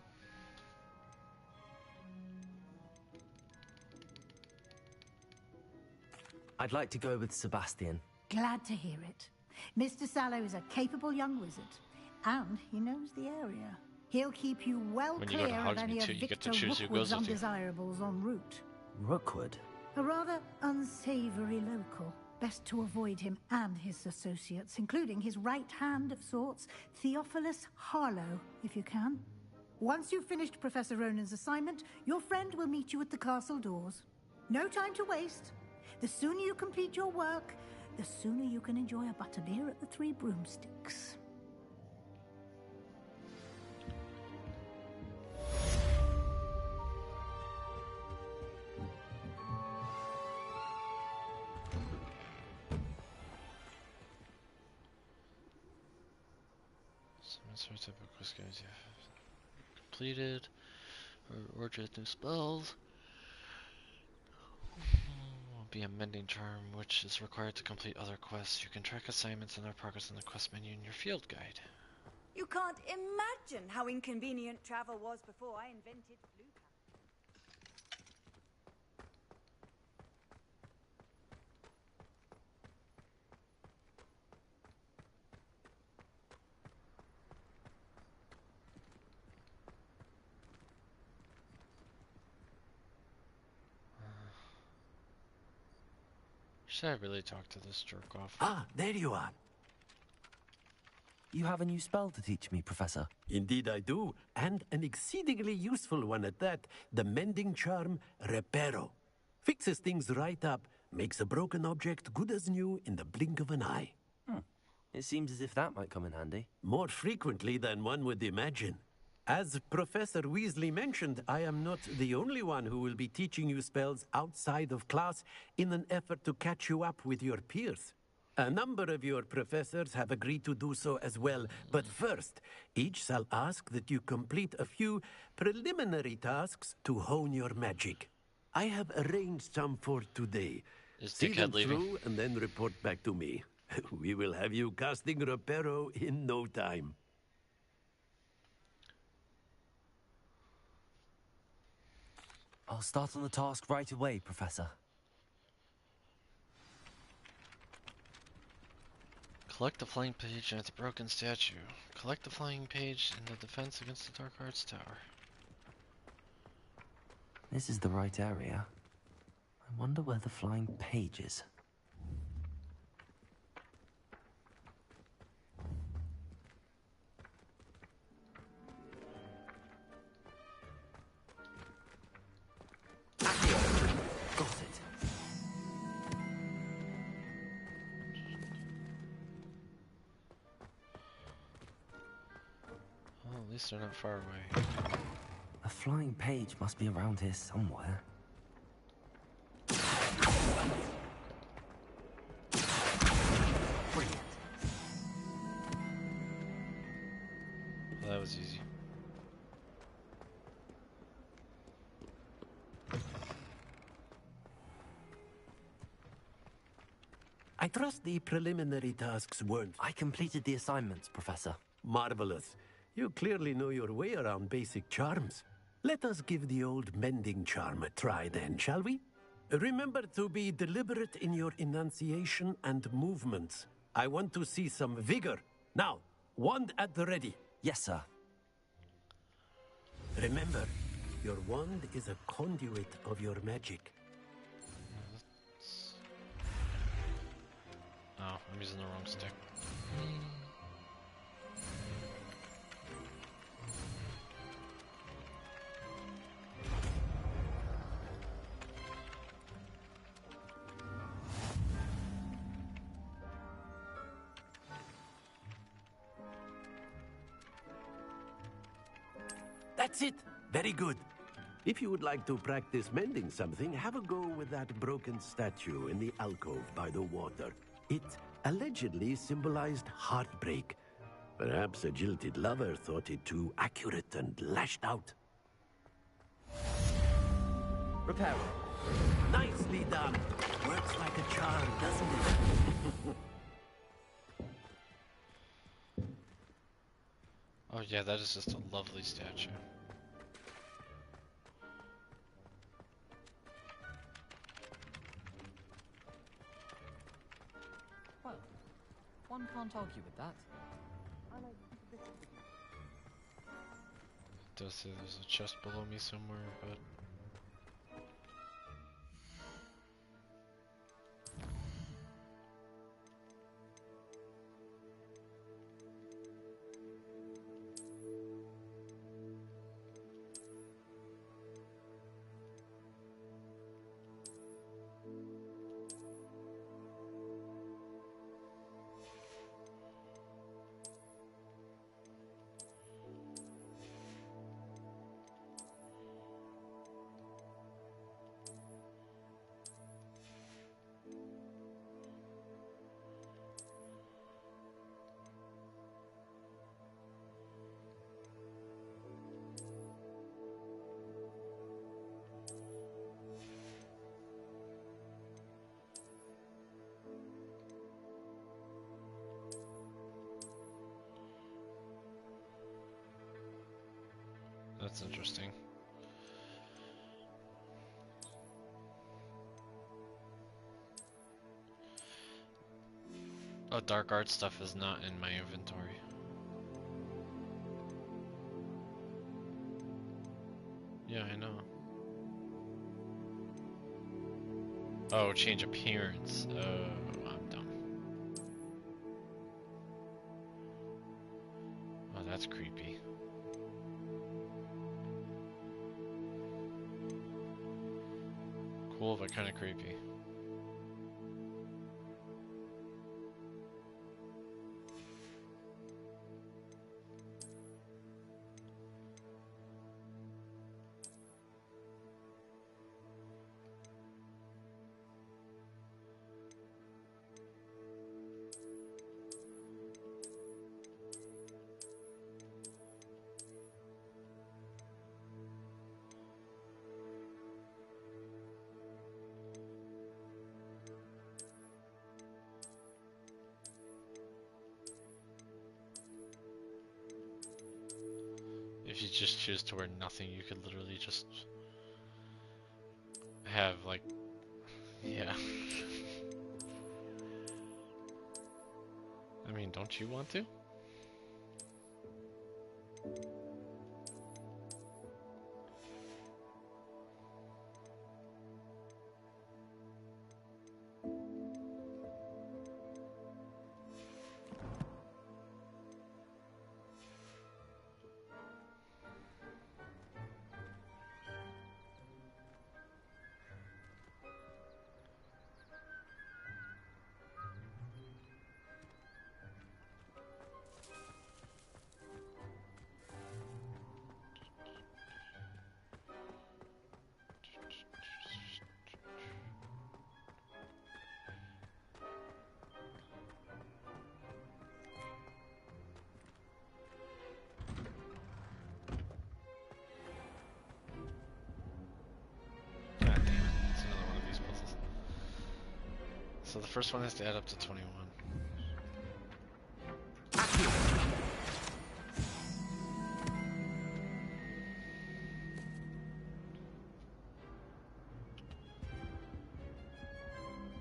Speaker 16: I'd like to go with Sebastian.
Speaker 9: Glad to hear it. Mr. Sallow is a capable young wizard, and he knows the area. He'll keep you well
Speaker 12: When you go to
Speaker 9: clear of any
Speaker 12: Hogsmeade
Speaker 9: of
Speaker 12: too, you get to
Speaker 9: Victor
Speaker 12: choose who
Speaker 9: Rookwood's
Speaker 12: goes with you.
Speaker 9: undesirables en route.
Speaker 16: Rookwood?
Speaker 9: A rather unsavory local. Best to avoid him and his associates, including his right hand of sorts, Theophilus Harlow, if you can. Once you've finished Professor Ronan's assignment, your friend will meet you at the castle doors. No time to waste. The sooner you complete your work, the sooner you can enjoy a butterbeer at the Three Broomsticks.
Speaker 12: Completed. Or just new spells. Will be a mending charm, which is required to complete other quests. You can track assignments and their progress in the quest menu in your field guide.
Speaker 20: You can't imagine how inconvenient travel was before I invented blue.
Speaker 12: Should I really talk to this jerk off?
Speaker 7: Ah, there you are.
Speaker 16: You have a new spell to teach me, Professor.
Speaker 7: Indeed I do, and an exceedingly useful one at that. The mending charm, Reparo. Fixes things right up, makes a broken object good as new in the blink of an eye.
Speaker 16: It seems as if that might come in handy.
Speaker 7: More frequently than one would imagine. As Professor Weasley mentioned, I am not the only one who will be teaching you spells outside of class in an effort to catch you up with your peers. A number of your professors have agreed to do so as well, but first, each shall ask that you complete a few preliminary tasks to hone your magic. I have arranged some for today.
Speaker 12: Is
Speaker 7: See them
Speaker 12: Dickhead leaving?
Speaker 7: through and then report back to me. We will have you casting Reparo in no time.
Speaker 16: I'll start on the task right away, Professor.
Speaker 12: Collect the flying page at the broken statue. Collect the flying page in the defense against the Dark Arts Tower.
Speaker 16: This is the right area. I wonder where the flying page is. Got it.
Speaker 12: Well, at least they're not far away.
Speaker 16: A flying page must be around here somewhere.
Speaker 12: Brilliant. Well, that was easy.
Speaker 7: I trust the preliminary tasks weren't...
Speaker 16: I completed the assignments, Professor.
Speaker 7: Marvelous. You clearly know your way around basic charms. Let us give the old mending charm a try then, shall we? Remember to be deliberate in your enunciation and movements. I want to see some vigor. Now, wand at the ready.
Speaker 16: Yes, sir.
Speaker 7: Remember, your wand is a conduit of your magic.
Speaker 12: Oh, I'm using the wrong stick.
Speaker 7: That's it. Very good. If you would like to practice mending something, have a go with that broken statue in the alcove by the water. It allegedly symbolized heartbreak. Perhaps a jilted lover thought it too accurate and lashed out.
Speaker 16: Repair.
Speaker 7: Nicely done. Works like a charm, doesn't it?
Speaker 12: Oh yeah, that is just a lovely statue.
Speaker 2: Well, one can't argue with that.
Speaker 12: It does say there's a chest below me somewhere, but... That's interesting. Oh, dark art stuff is not in my inventory. Yeah, I know. Oh, change appearance. Oh, I'm dumb. Oh, that's creepy. Cool, but kind of creepy. If you just choose to wear nothing, you could literally just have, like, yeah. I mean, don't you want to? So the first one has to add up to 21.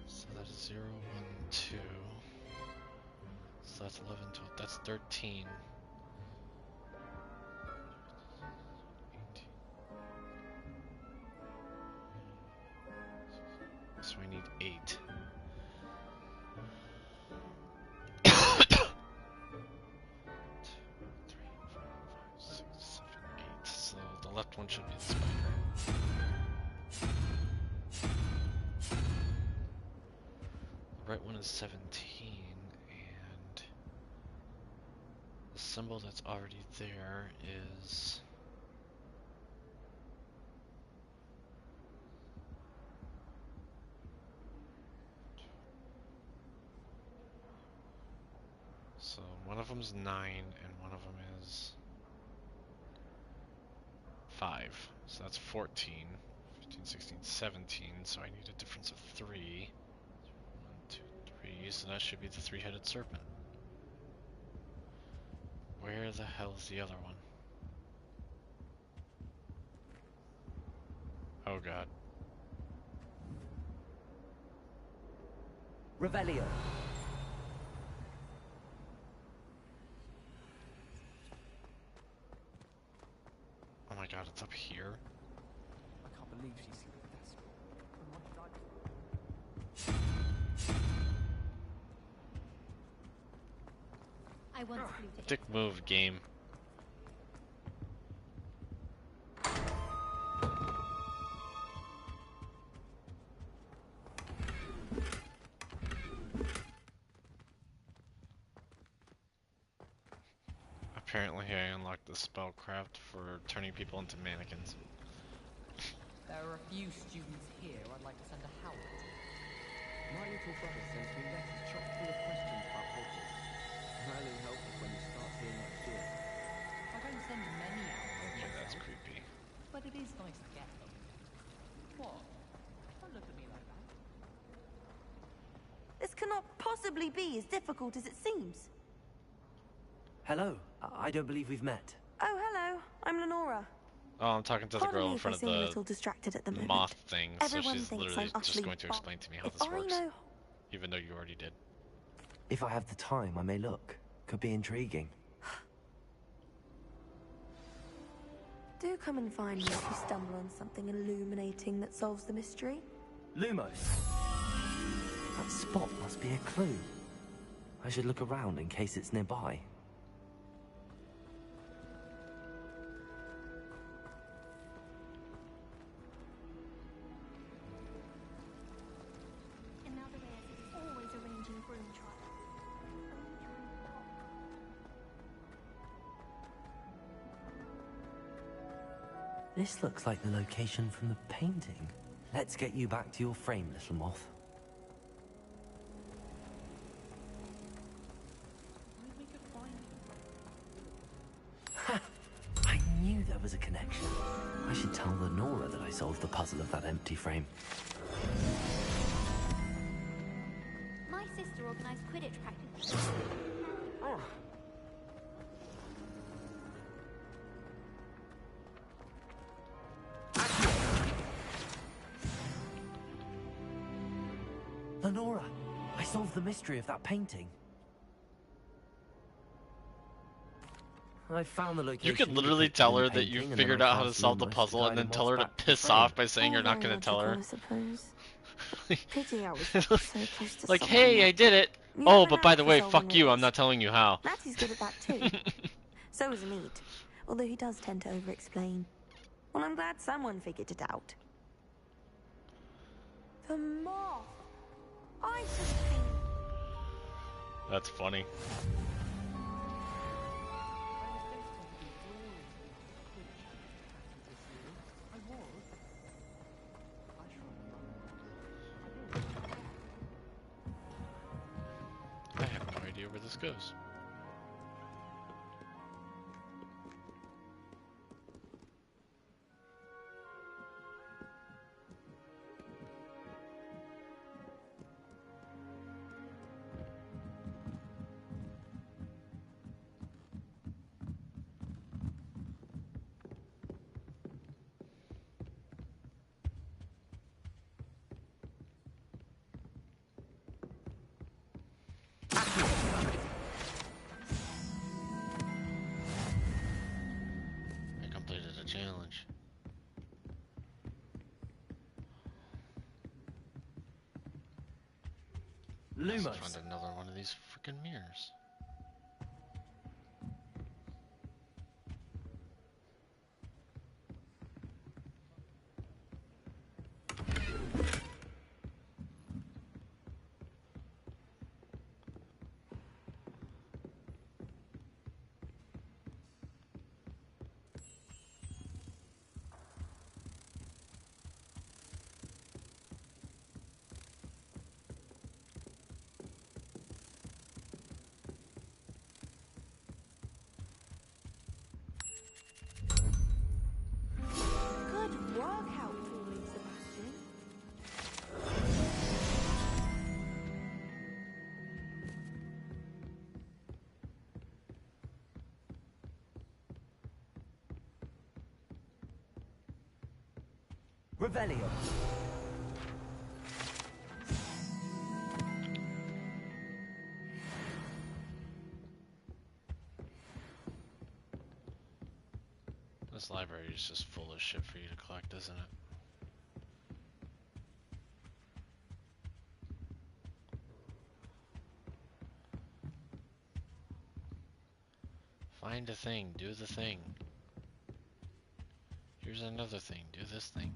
Speaker 12: So that is 0, 1, 2. So that's 11, 12. That's 13. 18. So I need 8. The left one should be the spider. The right one is 17, and the symbol that's already there is... So one of them is 9, and one of them is 5. So that's 14, 15, 16, 17. So I need a difference of 3. 1, 2, 3. So that should be the three-headed serpent. Where the hell is the other one? Oh god.
Speaker 14: Revelio.
Speaker 12: Oh my god, it's up here.
Speaker 2: I can't believe she's sleeping with that
Speaker 15: I once flew to
Speaker 12: Dick move, game. Apparently I unlocked the spellcraft for turning people into mannequins.
Speaker 8: There are a few students here I'd like to send to Hogwarts.
Speaker 2: My little brother sends me letters chock full of questions about Hogwarts. Highly helpful when he starts here next year.
Speaker 8: I don't send many out
Speaker 12: Okay,
Speaker 8: myself,
Speaker 12: that's creepy.
Speaker 8: but it is nice to get them. What? Don't look at me like that.
Speaker 13: This cannot possibly be as difficult as it seems.
Speaker 14: Hello. I don't believe we've met.
Speaker 13: Oh, hello. I'm Lenora.
Speaker 12: Oh, I'm talking to the
Speaker 13: Pardon
Speaker 12: girl
Speaker 13: me
Speaker 12: in
Speaker 13: if
Speaker 12: front
Speaker 13: I
Speaker 12: of
Speaker 13: seem a little distracted at the moment.
Speaker 12: moth thing, so
Speaker 13: Everyone
Speaker 12: she's
Speaker 13: thinks
Speaker 12: literally
Speaker 13: I'm
Speaker 12: just
Speaker 13: utterly
Speaker 12: going to explain to me how
Speaker 13: If
Speaker 12: this
Speaker 13: I
Speaker 12: works.
Speaker 13: know-
Speaker 12: Even though you already did.
Speaker 16: If I have the time, I may look. Could be intriguing.
Speaker 13: Do come and find me if you stumble on something illuminating that solves the mystery.
Speaker 16: Lumos. That spot must be a clue. I should look around in case it's nearby.
Speaker 15: And now the Reyes is always arranging groom trial.
Speaker 16: This looks like the location from the painting. Let's get you back to your frame, little moth. Ha! I knew there was a connection. I should tell Lenora that I solved the puzzle of that empty frame.
Speaker 15: My sister organised Quidditch practice.
Speaker 16: Lenora, I solved the mystery of that painting. I found the location.
Speaker 12: You could literally tell her that you figured out how to solve the puzzle and then tell her to piss off by saying you're not going to tell her.
Speaker 13: I suppose. Pity I was so close to
Speaker 12: Like,
Speaker 13: someone
Speaker 12: hey,
Speaker 13: that-
Speaker 12: I did it.
Speaker 13: You
Speaker 12: Oh,
Speaker 13: never
Speaker 12: but
Speaker 13: know
Speaker 12: by
Speaker 13: if
Speaker 12: the
Speaker 13: you're
Speaker 12: way,
Speaker 13: solving
Speaker 12: fuck you. I'm
Speaker 13: riddles.
Speaker 12: not telling you how.
Speaker 13: Matty's good at that too. So is Neat, although he does tend to over-explain. Well, I'm glad someone figured it out. The moth. I should think.
Speaker 12: That's funny. I have no idea where this goes. I completed a challenge. Let's find another one of these freaking mirrors.
Speaker 13: Good work out, Pauline Sebastian.
Speaker 14: Revelio.
Speaker 12: This library is just full of shit for you to collect, isn't it? Find a thing, do the thing. Here's another thing, do this thing.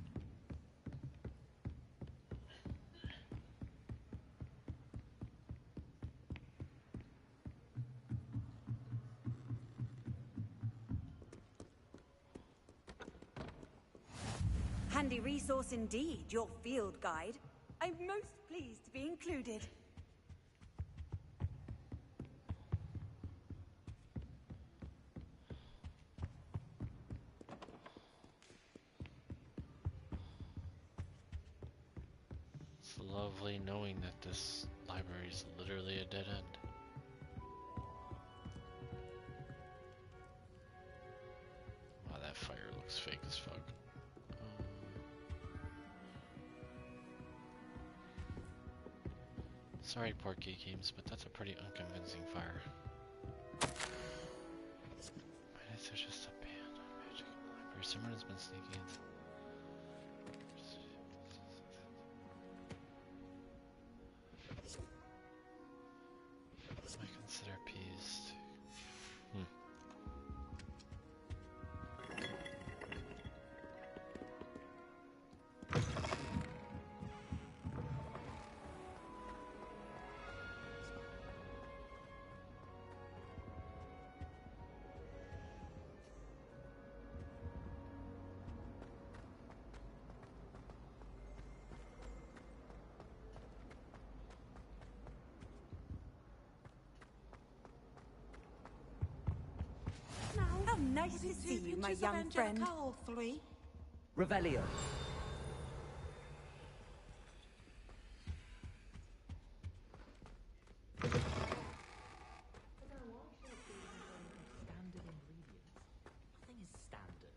Speaker 20: Handy resource indeed, your field guide. I'm most pleased to be included.
Speaker 12: It's lovely knowing that this library is literally a dead end. Wow, that fire looks fake as fuck. Sorry, Porky Games, but that's a pretty unconvincing fire. Why is there just a band on Magic Library? Someone has been sneaking into... I consider peas.
Speaker 20: How nice to see you, my young friend.
Speaker 14: Revelio.
Speaker 16: Nothing is standard.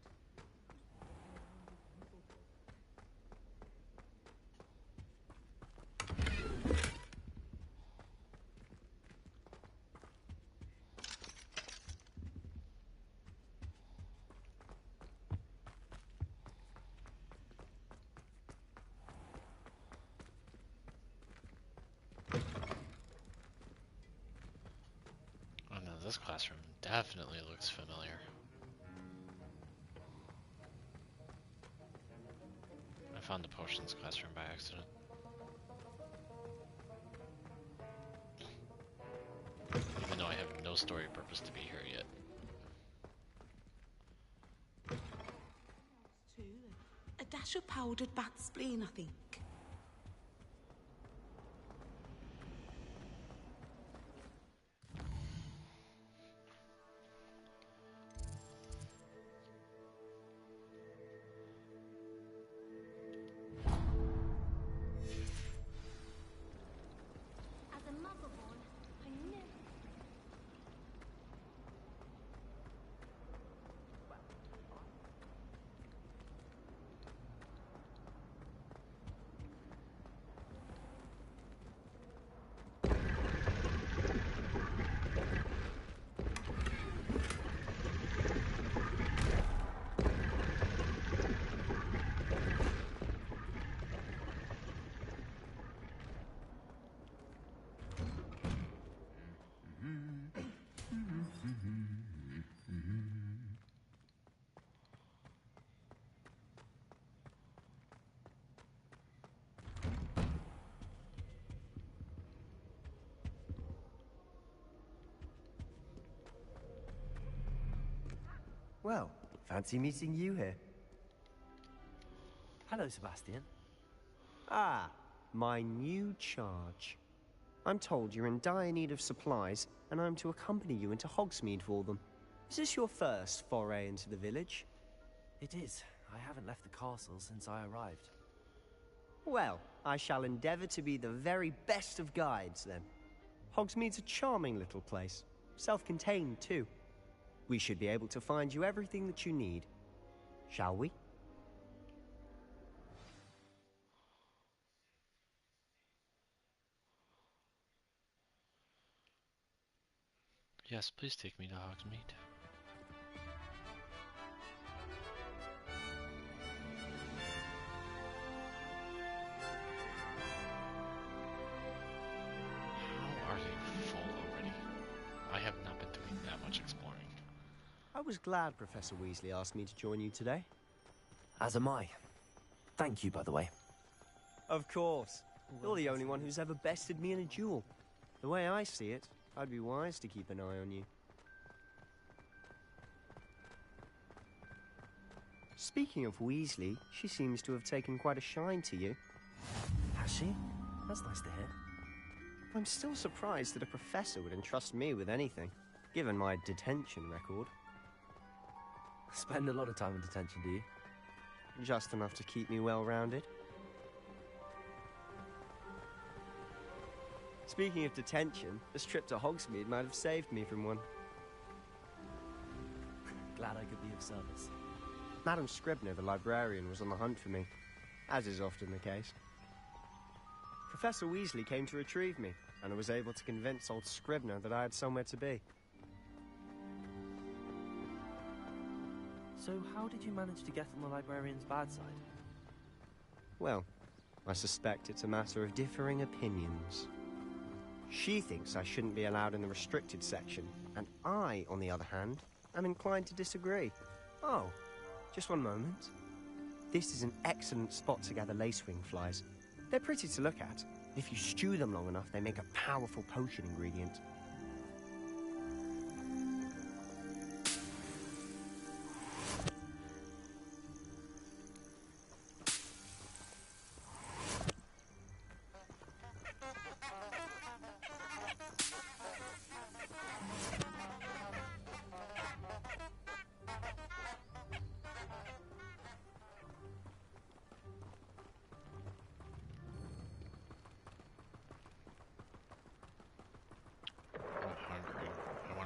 Speaker 12: this classroom definitely looks familiar. I found the potions classroom by accident. Even though I have no story purpose to be here yet.
Speaker 10: A dash of powdered bat spleen, I think.
Speaker 15: As a motherborn, I never...
Speaker 22: Well, fancy meeting you here.
Speaker 16: Hello, Sebastian.
Speaker 22: Ah, my new charge. I'm told you're in dire need of supplies, and I'm to accompany you into Hogsmeade for them. Is this your first foray into the village?
Speaker 16: It is. I haven't left the castle since I arrived.
Speaker 22: Well, I shall endeavour to be the very best of guides, then. Hogsmeade's a charming little place. Self-contained, too. We should be able to find you everything that you need. Shall we?
Speaker 12: Yes, please take me to Hogsmeade. How are they full already? I have not been doing that much exploring.
Speaker 22: I was glad Professor Weasley asked me to join you today.
Speaker 16: As am I. Thank you, by the way.
Speaker 22: Of course. You're the only one who's ever bested me in a duel. The way I see it, I'd be wise to keep an eye on you. Speaking of Weasley, she seems to have taken quite a shine to you.
Speaker 16: Has she? That's nice to hear.
Speaker 22: I'm still surprised that a professor would entrust me with anything, given my detention record.
Speaker 16: Spend a lot of time in detention, do you?
Speaker 22: Just enough to keep me well-rounded. Speaking of detention, this trip to Hogsmeade might have saved me from one.
Speaker 16: Glad I could be of service.
Speaker 22: Madam Scribner, the librarian, was on the hunt for me, as is often the case. Professor Weasley came to retrieve me, and I was able to convince old Scribner that I had somewhere to be.
Speaker 16: So how did you manage to get on the librarian's bad side?
Speaker 22: Well, I suspect it's a matter of differing opinions. She thinks I shouldn't be allowed in the restricted section, and I, on the other hand, am inclined to disagree. Oh, just one moment. This is an excellent spot to gather lacewing flies. They're pretty to look at. If you stew them long enough, they make a powerful potion ingredient.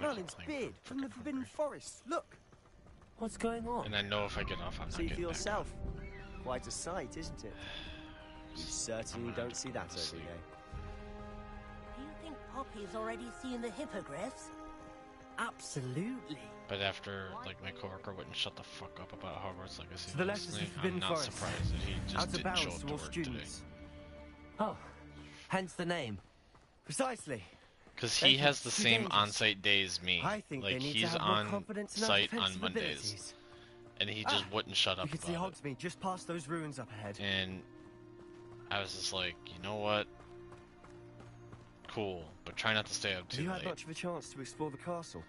Speaker 22: Merlin's beard from the Forbidden Forest. Look!
Speaker 16: What's going on?
Speaker 12: And I know if I get off, I'm not
Speaker 22: See
Speaker 12: getting
Speaker 22: for
Speaker 12: back.
Speaker 22: yourself. Quite a sight, isn't it? You certainly don't see that every day.
Speaker 11: Do you think Poppy's already seen the hippogriffs? Absolutely.
Speaker 12: But after, like, my coworker wouldn't shut the fuck up about Hogwarts Legacy,
Speaker 14: To the left is the
Speaker 12: I'm
Speaker 14: Forbidden
Speaker 12: not
Speaker 14: Forest.
Speaker 12: surprised that he just
Speaker 14: Out of
Speaker 12: didn't
Speaker 14: bounds
Speaker 12: show up to
Speaker 14: to all
Speaker 12: work
Speaker 14: students.
Speaker 12: today.
Speaker 16: Oh, hence the name.
Speaker 14: Precisely.
Speaker 12: Because he has the same on-site days as me.
Speaker 22: I think
Speaker 12: like,
Speaker 22: they need to
Speaker 12: he's
Speaker 22: have more
Speaker 12: on
Speaker 22: confidence in our
Speaker 12: site on
Speaker 22: defensive
Speaker 12: Mondays.
Speaker 22: abilities.
Speaker 12: And he just wouldn't shut up
Speaker 22: You can see
Speaker 12: about it.
Speaker 22: Hogsmeade just past those ruins up ahead.
Speaker 12: And I was just like, you know what? Cool, but try not to stay up
Speaker 22: Have
Speaker 12: too
Speaker 22: you
Speaker 12: late.
Speaker 22: had much of a chance to explore the castle?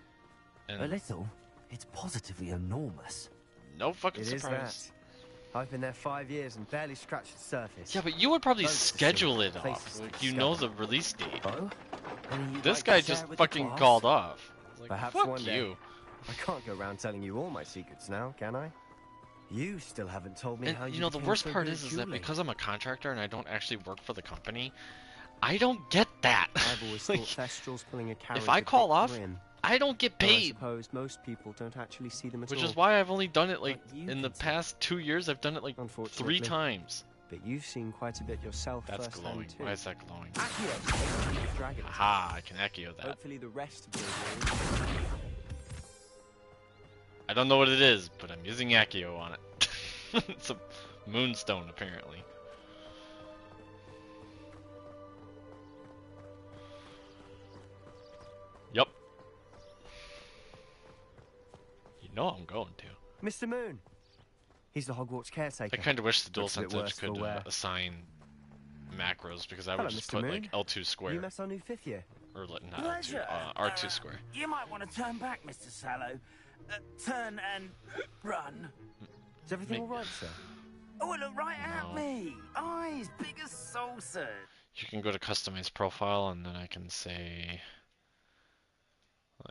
Speaker 12: And
Speaker 16: A little. It's positively enormous.
Speaker 12: no fucking
Speaker 22: It
Speaker 12: surprise.
Speaker 22: is that. I've been there 5 years and barely scratched the surface.
Speaker 12: Yeah, but you would probably
Speaker 22: Loads to
Speaker 12: schedule
Speaker 22: see,
Speaker 12: it off.
Speaker 22: places to
Speaker 12: Like, you know the
Speaker 22: discover.
Speaker 12: release date.
Speaker 22: Oh?
Speaker 12: This guy just fucking called off. I was like,
Speaker 22: Perhaps
Speaker 12: fuck
Speaker 22: one day.
Speaker 12: you.
Speaker 22: I can't go around telling you all my secrets now, can I? You still haven't told me
Speaker 12: And
Speaker 22: how
Speaker 12: you know, the
Speaker 22: became
Speaker 12: worst
Speaker 22: so
Speaker 12: part
Speaker 22: good
Speaker 12: is
Speaker 22: at
Speaker 12: that
Speaker 22: dueling.
Speaker 12: because I'm a contractor and I don't actually work for the company, I don't get that.
Speaker 22: I've always thought Thestrals pulling a carrot.
Speaker 12: If I call off, I don't get
Speaker 22: I
Speaker 12: paid.
Speaker 22: suppose most people don't actually see them at all.
Speaker 12: Which is why I've only done it like in the past 2 years. I've done it like 3 times.
Speaker 22: But you've seen quite a bit yourself.
Speaker 12: That's
Speaker 22: firsthand
Speaker 12: glowing.
Speaker 22: too.
Speaker 12: Why is that glowing?
Speaker 22: Accio, dragon.
Speaker 12: Aha, I can Accio that.
Speaker 22: Hopefully the rest of the
Speaker 12: I don't know what it is, but I'm using Accio on it. It's a moonstone, apparently. Yep. You know I'm going to.
Speaker 22: Mr. Moon. He's the Hogwarts caretaker.
Speaker 12: I kind of wish the
Speaker 22: Looks a bit
Speaker 12: DualSense
Speaker 22: worse
Speaker 12: Edge
Speaker 22: for
Speaker 12: could
Speaker 22: wear.
Speaker 12: assign macros, because I
Speaker 22: Hello,
Speaker 12: would just
Speaker 22: Mr.
Speaker 12: put
Speaker 22: Moon.
Speaker 12: like L2 square.
Speaker 22: You met our new 5th year.
Speaker 12: Or not L2,
Speaker 3: Pleasure.
Speaker 12: R2 square.
Speaker 3: You might want to turn back, Mr. Sallow. Turn and run.
Speaker 22: Is everything all right, sir?
Speaker 3: Oh, look right at me. Eyes big as saucers.
Speaker 12: You can go to customize profile, and then I can say,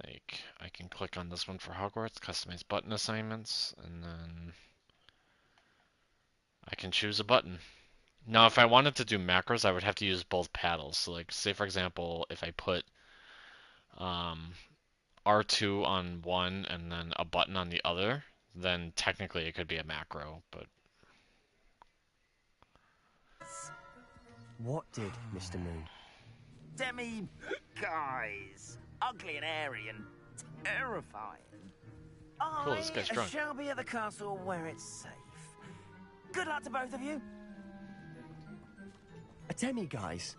Speaker 12: like, I can click on this one for Hogwarts, customize button assignments, and then I can choose a button. Now, if I wanted to do macros, I would have to use both paddles. So, like, say for example, if I put R2 on one and then a button on the other, then technically it could be a macro, but
Speaker 22: What did, Mr. Moon?
Speaker 3: Demi guys. Ugly and airy and terrifying.
Speaker 12: Cool, this guy's
Speaker 3: I
Speaker 12: drunk.
Speaker 3: shall be at the castle where it's safe. Good luck to both of you.
Speaker 22: A demi-guise?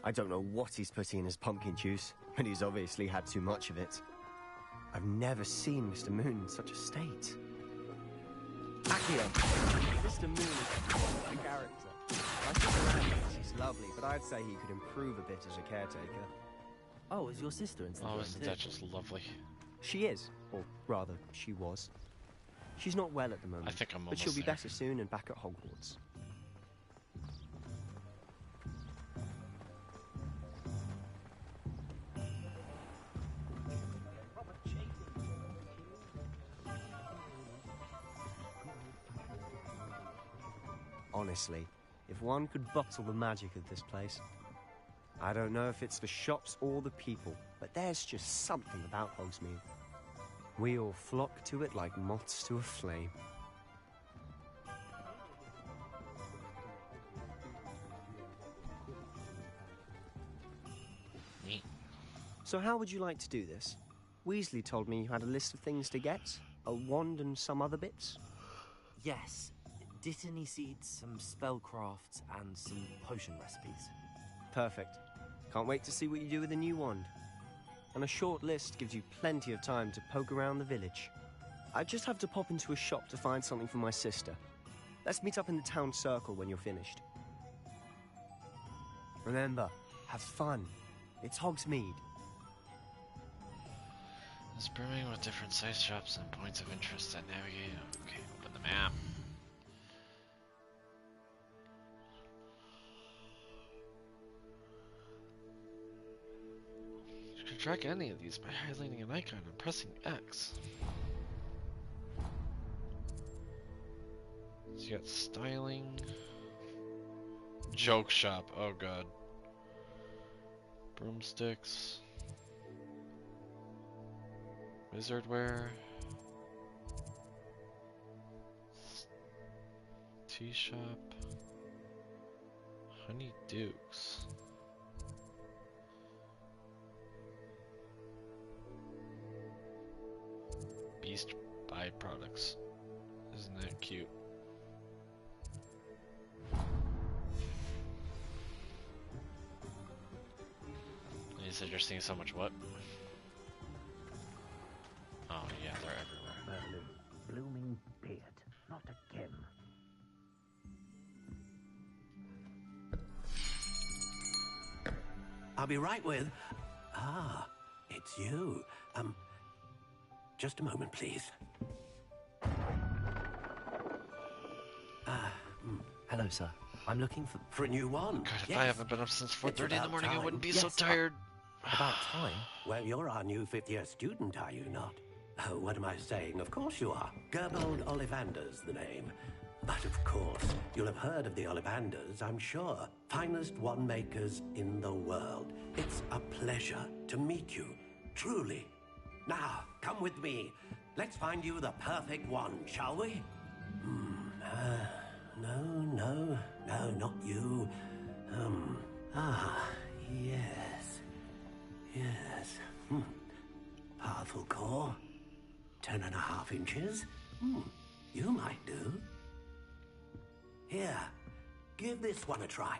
Speaker 22: I don't know what he's putting in his pumpkin juice, but he's obviously had too much of it. I've never seen Mr. Moon in such a state. Accio. Mr. Moon is quite a character. I think he's lovely, but I'd say he could improve a bit as a caretaker.
Speaker 16: Oh, is your sister in
Speaker 12: oh, isn't that just lovely?
Speaker 22: She is, or rather, she was. She's not well at the moment,
Speaker 12: I think I'm
Speaker 22: but she'll
Speaker 12: almost
Speaker 22: be
Speaker 12: there.
Speaker 22: better soon and back at Hogwarts. Honestly, if one could bottle the magic of this place. I don't know if it's the shops or the people, but there's just something about Hogsmeade. We all flock to it like moths to a flame.
Speaker 12: Neat.
Speaker 22: So how would you like to do this? Weasley told me you had a list of things to get, a wand and some other bits.
Speaker 16: Yes. Dittany seeds, some spellcrafts, and some potion recipes.
Speaker 22: Perfect. Can't wait to see what you do with the new wand. And a short list gives you plenty of time to poke around the village. I just have to pop into a shop to find something for my sister. Let's meet up in the town circle when you're finished. Remember, have fun. It's Hogsmeade.
Speaker 12: It's brimming with different size shops and points of interest that navigate. Okay, open the map. You can track any of these by highlighting an icon and pressing X. So you got styling, joke shop. Oh god, broomsticks. Wizard wear, tea shop, honey dukes. Beast byproducts. Isn't that cute? said you're seeing so much what? Oh yeah, they're everywhere.
Speaker 5: Merlin's blooming beard. Not again. I'll be right with... Ah, it's you. Just a moment, please.
Speaker 16: Hello, sir. I'm looking for
Speaker 5: a new one.
Speaker 12: God, if
Speaker 5: Yes.
Speaker 12: I haven't been up since 4:30 in the morning, I
Speaker 5: time.
Speaker 12: wouldn't be
Speaker 5: Yes,
Speaker 12: so tired.
Speaker 16: About time?
Speaker 5: Well, you're our new fifth-year student, are you not? Oh, what am I saying? Of course you are. Gerbold Ollivander's the name. But of course, you'll have heard of the Ollivanders, I'm sure. Finest wand makers in the world. It's a pleasure to meet you, truly. Now, come with me. Let's find you the perfect wand, shall we? No, not you. Yes. Powerful core. 10.5 inches. You might do. Here, give this one a try.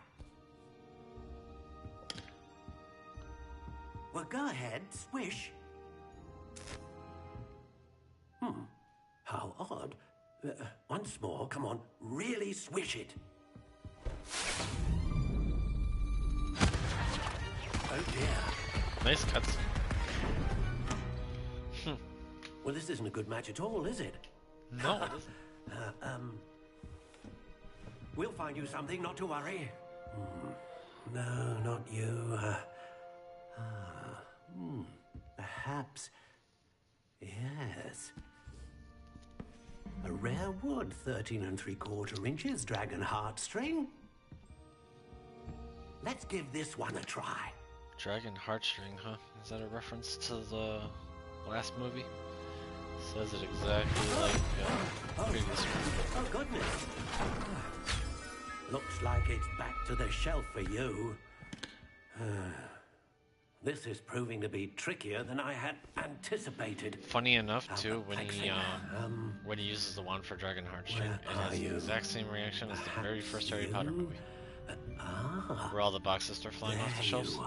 Speaker 5: Well, go ahead, swish. How odd. Once more, come on, really swish it. Oh dear.
Speaker 12: Nice cuts.
Speaker 5: Well, this isn't a good match at all, is it?
Speaker 12: No, it isn't.
Speaker 5: We'll find you something, not to worry. No, not you. Perhaps. Yes. A rare wood, 13 3/4 inches, dragon heartstring. Let's give this one a try.
Speaker 12: Dragon heartstring, huh? Is that a reference to the last movie? Says it exactly like previous one.
Speaker 5: Oh, goodness. Looks like it's back to the shelf for you. This is proving to be trickier than I had anticipated.
Speaker 12: Funny enough, too, when he uses the wand for Dragon Heartstring, it has the exact same reaction as the very first Harry Potter movie. Where all the boxes start flying off the shelves.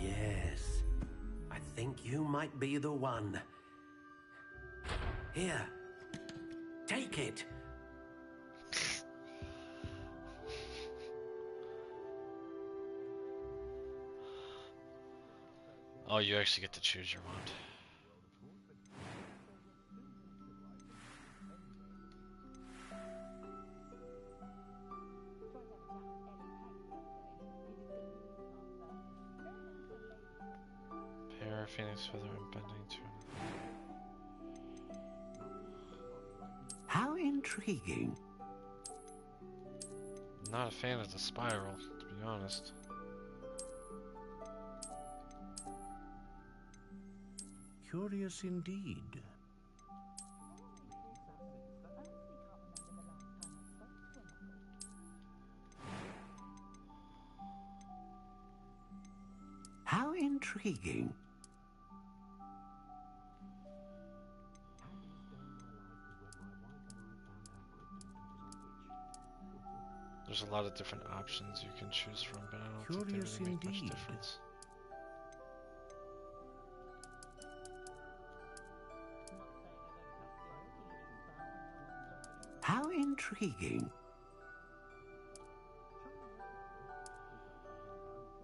Speaker 5: Yes, I think you might be the one. Here, take it.
Speaker 12: Oh, you actually get to choose your wand. Pair, Phoenix Feather, and Bending Turn.
Speaker 5: How intriguing.
Speaker 12: Not a fan of the spiral, to be honest.
Speaker 18: Curious indeed.
Speaker 5: How intriguing.
Speaker 12: There's a lot of different options you can choose from, but I don't think they really make much difference.
Speaker 5: How intriguing.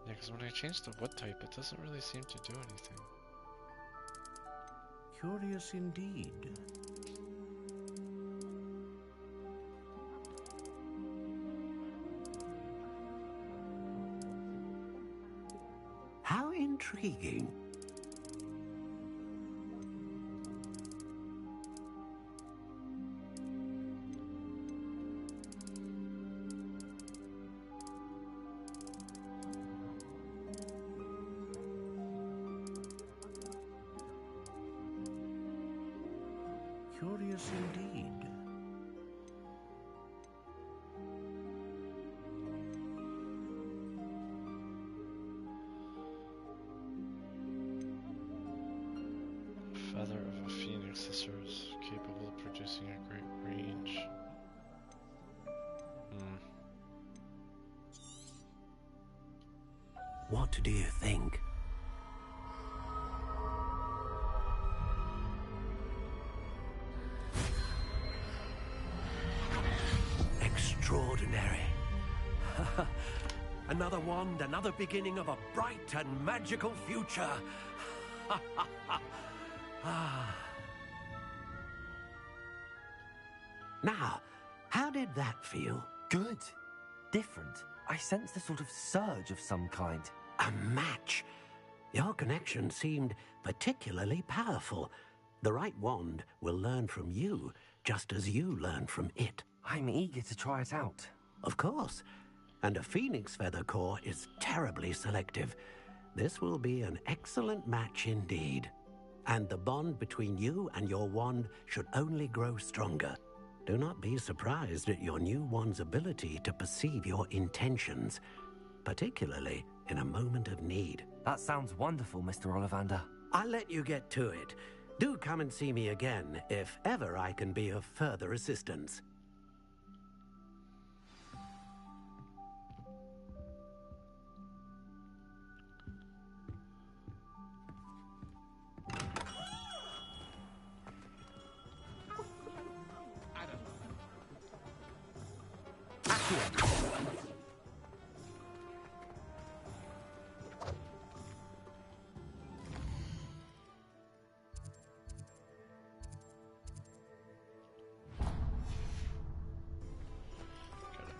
Speaker 12: Yeah, because when I change the wood type, it doesn't really seem to do anything.
Speaker 18: Curious indeed.
Speaker 5: How intriguing. Curious indeed.
Speaker 12: Feather of a phoenix sisters, capable of producing a great range.
Speaker 7: What do you think? Extraordinary. Another wand, another beginning of a bright and magical future. Now, how did that feel?
Speaker 16: Good. Different. I sensed a sort of surge of some kind.
Speaker 7: A match. Your connection seemed particularly powerful. The right wand will learn from you, just as you learn from it.
Speaker 16: I'm eager to try it out.
Speaker 7: Of course. And a phoenix feather core is terribly selective. This will be an excellent match indeed. And the bond between you and your wand should only grow stronger. Do not be surprised at your new wand's ability to perceive your intentions, particularly in a moment of need.
Speaker 16: That sounds wonderful, Mr. Ollivander.
Speaker 7: I'll let you get to it. Do come and see me again if ever I can be of further assistance.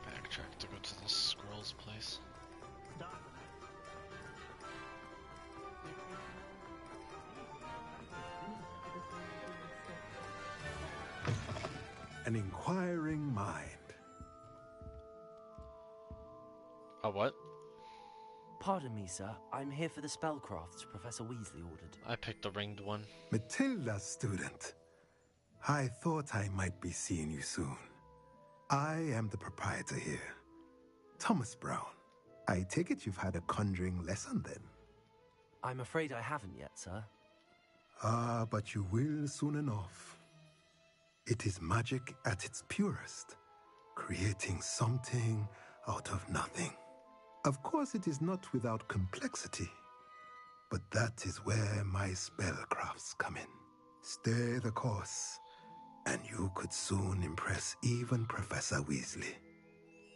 Speaker 12: Backtrack to go to the scrolls place.
Speaker 1: An inquiring mind.
Speaker 12: A what?
Speaker 16: Pardon me, sir. I'm here for the spellcrafts Professor Weasley ordered.
Speaker 12: I picked the ringed one.
Speaker 1: Matilda, student. I thought I might be seeing you soon. I am the proprietor here, Thomas Brown. I take it you've had a conjuring lesson then?
Speaker 16: I'm afraid I haven't yet, sir.
Speaker 1: Ah, but you will soon enough. It is magic at its purest, creating something out of nothing. Of course, it is not without complexity, but that is where my spellcrafts come in. Stay the course, and you could soon impress even Professor Weasley.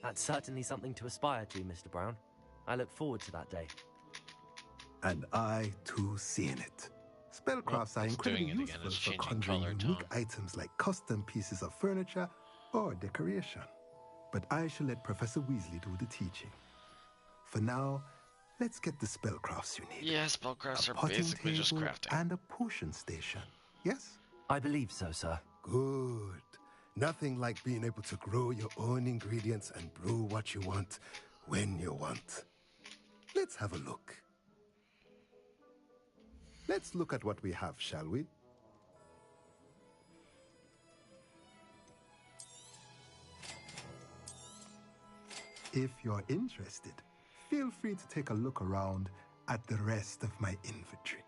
Speaker 16: That's certainly something to aspire to, Mr. Brown. I look forward to that day.
Speaker 1: And I, too, seeing it. Spellcrafts are incredibly useful for conjuring unique items like custom pieces of furniture or decoration. But I shall let Professor Weasley do the teaching. For now, let's get the spellcrafts you need.
Speaker 12: Yeah, spellcrafts are basically just crafting.
Speaker 1: And a potion station, yes?
Speaker 16: I believe so, sir.
Speaker 1: Good. Nothing like being able to grow your own ingredients and brew what you want when you want. Let's have a look. Let's look at what we have, shall we? If you're interested, feel free to take a look around at the rest of my inventory.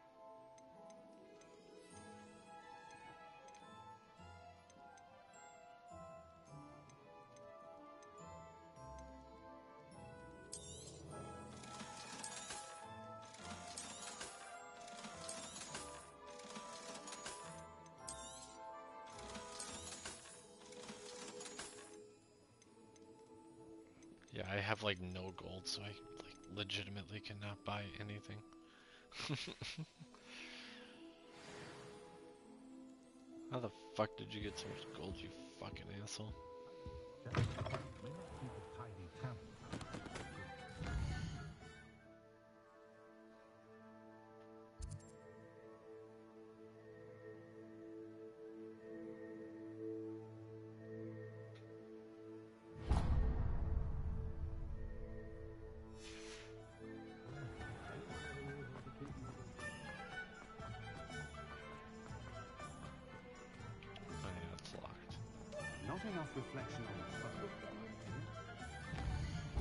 Speaker 12: Yeah, I have like no gold, so I like legitimately cannot buy anything. How the fuck did you get so much gold, you fucking asshole?
Speaker 5: Not enough reflection on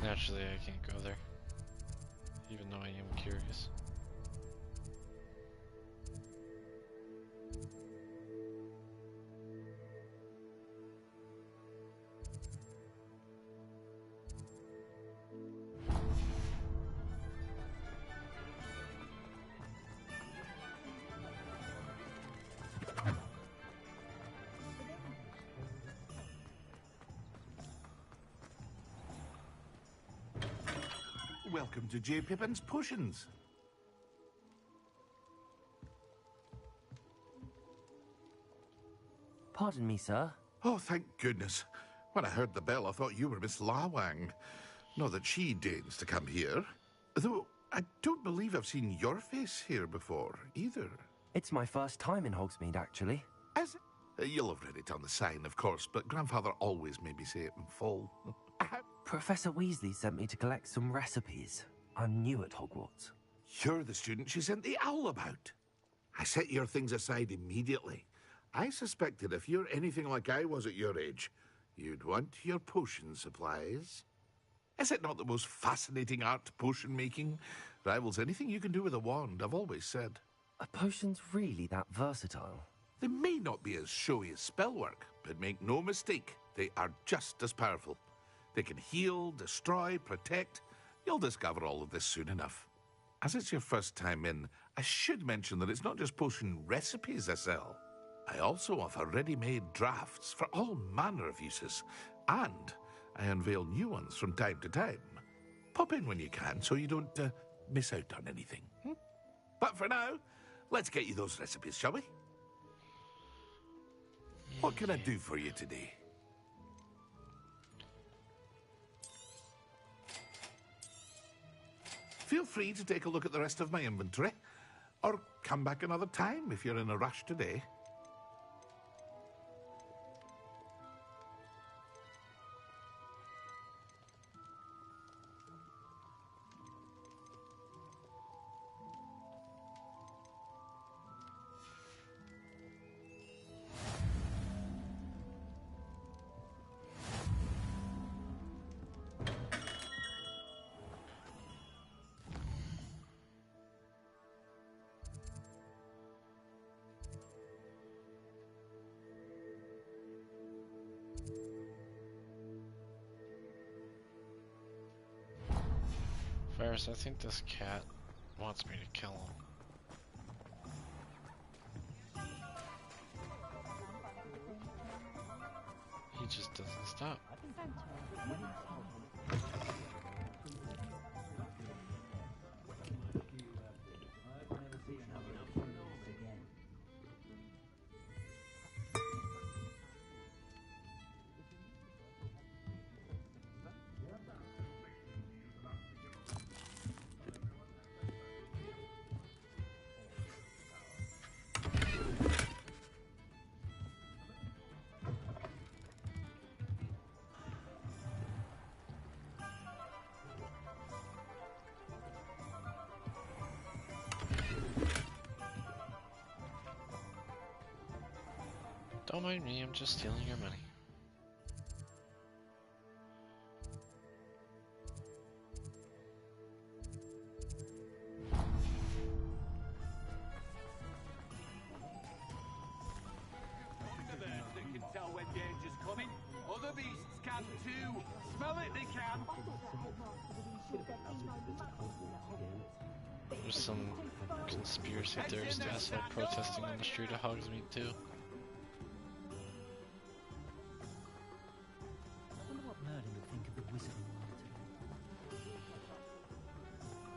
Speaker 5: the
Speaker 12: Naturally, I can't go there, even though I am curious.
Speaker 18: welcome to J. Pippin's Potions.
Speaker 16: Pardon me, sir.
Speaker 18: Oh, thank goodness. When I heard the bell, I thought you were Miss Lawang. Not that she deigns to come here. Though I don't believe I've seen your face here before, either.
Speaker 16: It's my first time in Hogsmeade, actually.
Speaker 18: As you'll have read it on the sign, of course, but Grandfather always made me say it in full.
Speaker 16: Professor Weasley sent me to collect some recipes. I'm new at Hogwarts.
Speaker 18: You're the student she sent the owl about. I set your things aside immediately. I suspected if you're anything like I was at your age, you'd want your potion supplies. Is it not the most fascinating art, potion making? Rivals anything you can do with a wand, I've always said.
Speaker 16: Are potions really that versatile?
Speaker 18: They may not be as showy as spellwork, but make no mistake, they are just as powerful. They can heal, destroy, protect. You'll discover all of this soon enough. As it's your first time in, I should mention that it's not just potion recipes I sell. I also offer ready-made drafts for all manner of uses, and I unveil new ones from time to time. Pop in when you can so you don't miss out on anything. But for now, let's get you those recipes, shall we? What can I do for you today? Feel free to take a look at the rest of my inventory, or come back another time if you're in a rush today.
Speaker 12: Ferris, I think this cat wants me to kill him. He just doesn't stop. Don't mind me, I'm just stealing your money.
Speaker 19: They can tell when danger's coming. Other beasts can too. Smell it, they can.
Speaker 12: There's some conspiracy theorist asshole protesting on the street of Hogsmeade too.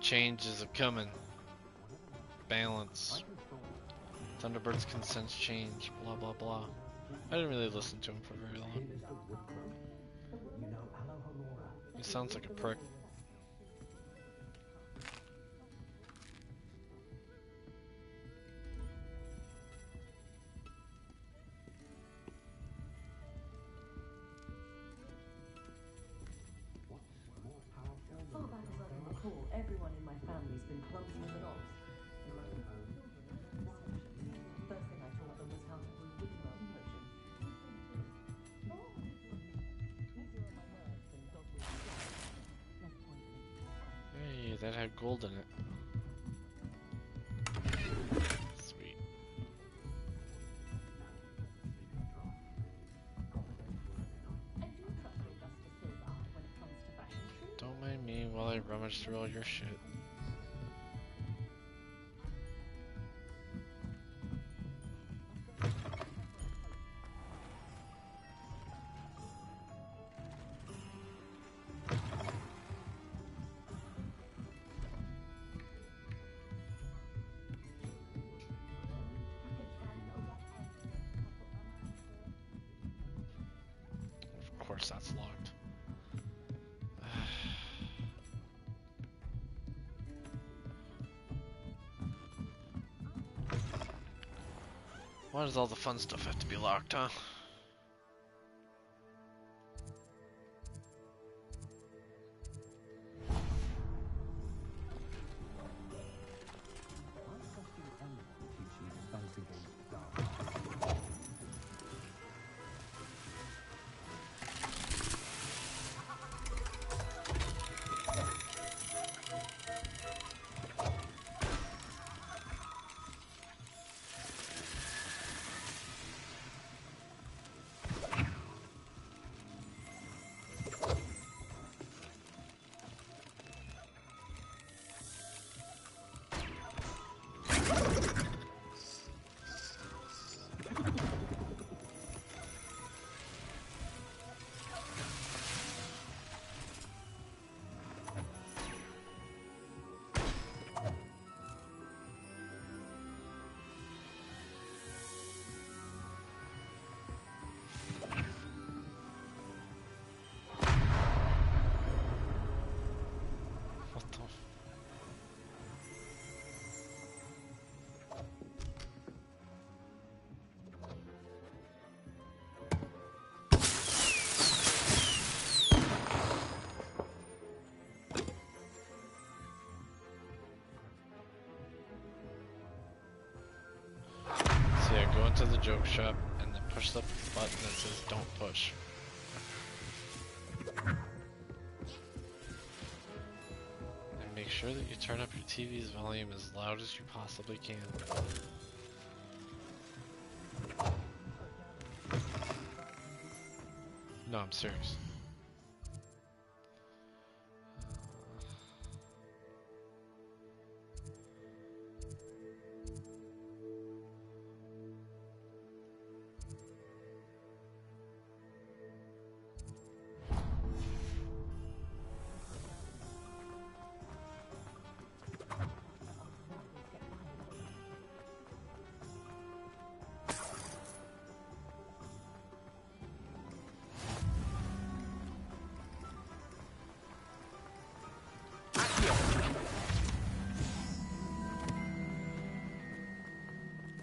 Speaker 12: Changes are coming. Balance. Thunderbird's can sense change. Blah blah blah. I didn't really listen to him for very long. He sounds like a prick.
Speaker 21: Everyone in my family's been clumsy in the knots. First thing I taught them was how to brew Wigmore potion.
Speaker 12: Hey, that had gold in it. Sweet. Don't mind me while I rummage through all your shit. course that's locked. Why does all the fun stuff have to be locked, huh? Go into the joke shop and then push the button that says don't push. And make sure that you turn up your TV's volume as loud as you possibly can. No, I'm serious.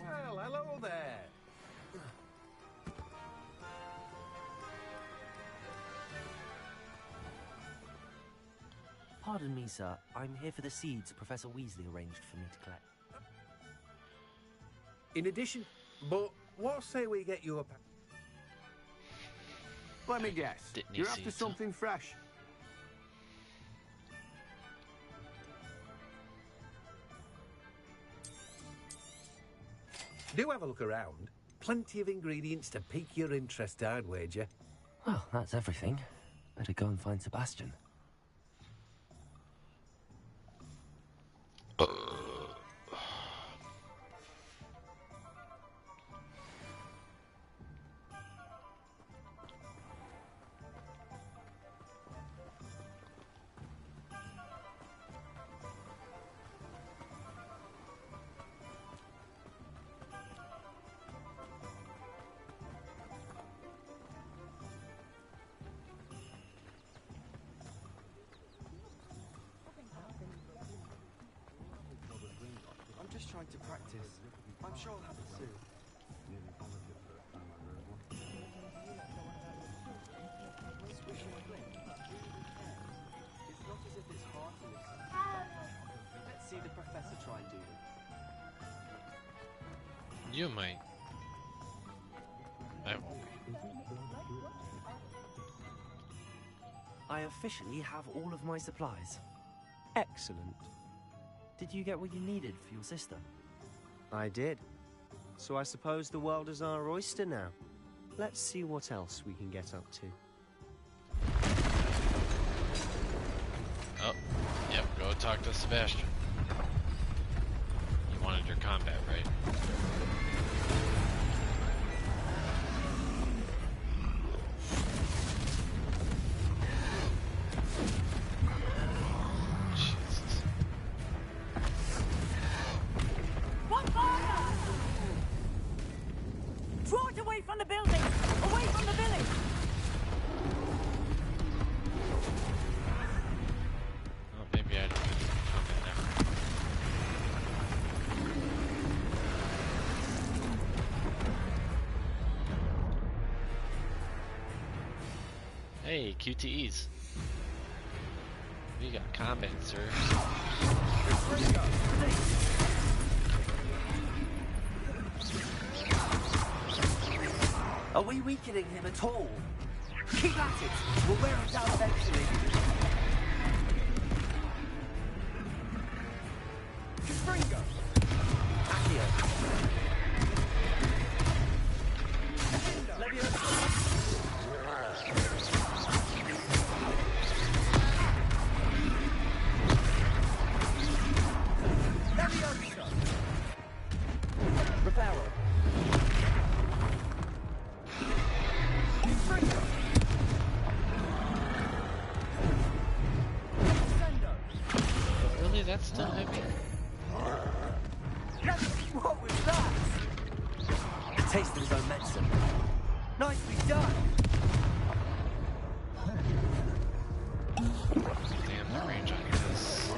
Speaker 6: Well, hello there.
Speaker 16: Pardon me, sir. I'm here for the seeds Professor Weasley arranged for me to collect.
Speaker 6: In addition, but what say we get you a pack? Let me guess. You're after something fresh. Do have a look around. Plenty of ingredients to pique your interest, I'd wager.
Speaker 16: Well, that's everything. Better go and find Sebastian.
Speaker 17: I'm just trying to practice. I'm sure I'll have it soon. Swishing a drink. It's not as if it's hard to listen. Let's see the professor try and do it.
Speaker 12: You might. I won't.
Speaker 16: I officially have all of my supplies. Excellent. Did you get what you needed for your sister?
Speaker 22: I did. So I suppose the world is our oyster now. Let's see what else we can get up to.
Speaker 12: Oh, yep, go talk to Sebastian. You wanted your combat, right?
Speaker 3: Draw it away from the building! Away from the village!
Speaker 12: Hey, QTEs. We got combat, sir.
Speaker 3: Are we weakening him at all? Keep at it! We'll wear him down eventually. Springo! Accio. Reparo.
Speaker 12: Really? That's still heavy?
Speaker 3: What was that? Taste of his own medicine. Nicely done.
Speaker 12: Damn, the range on his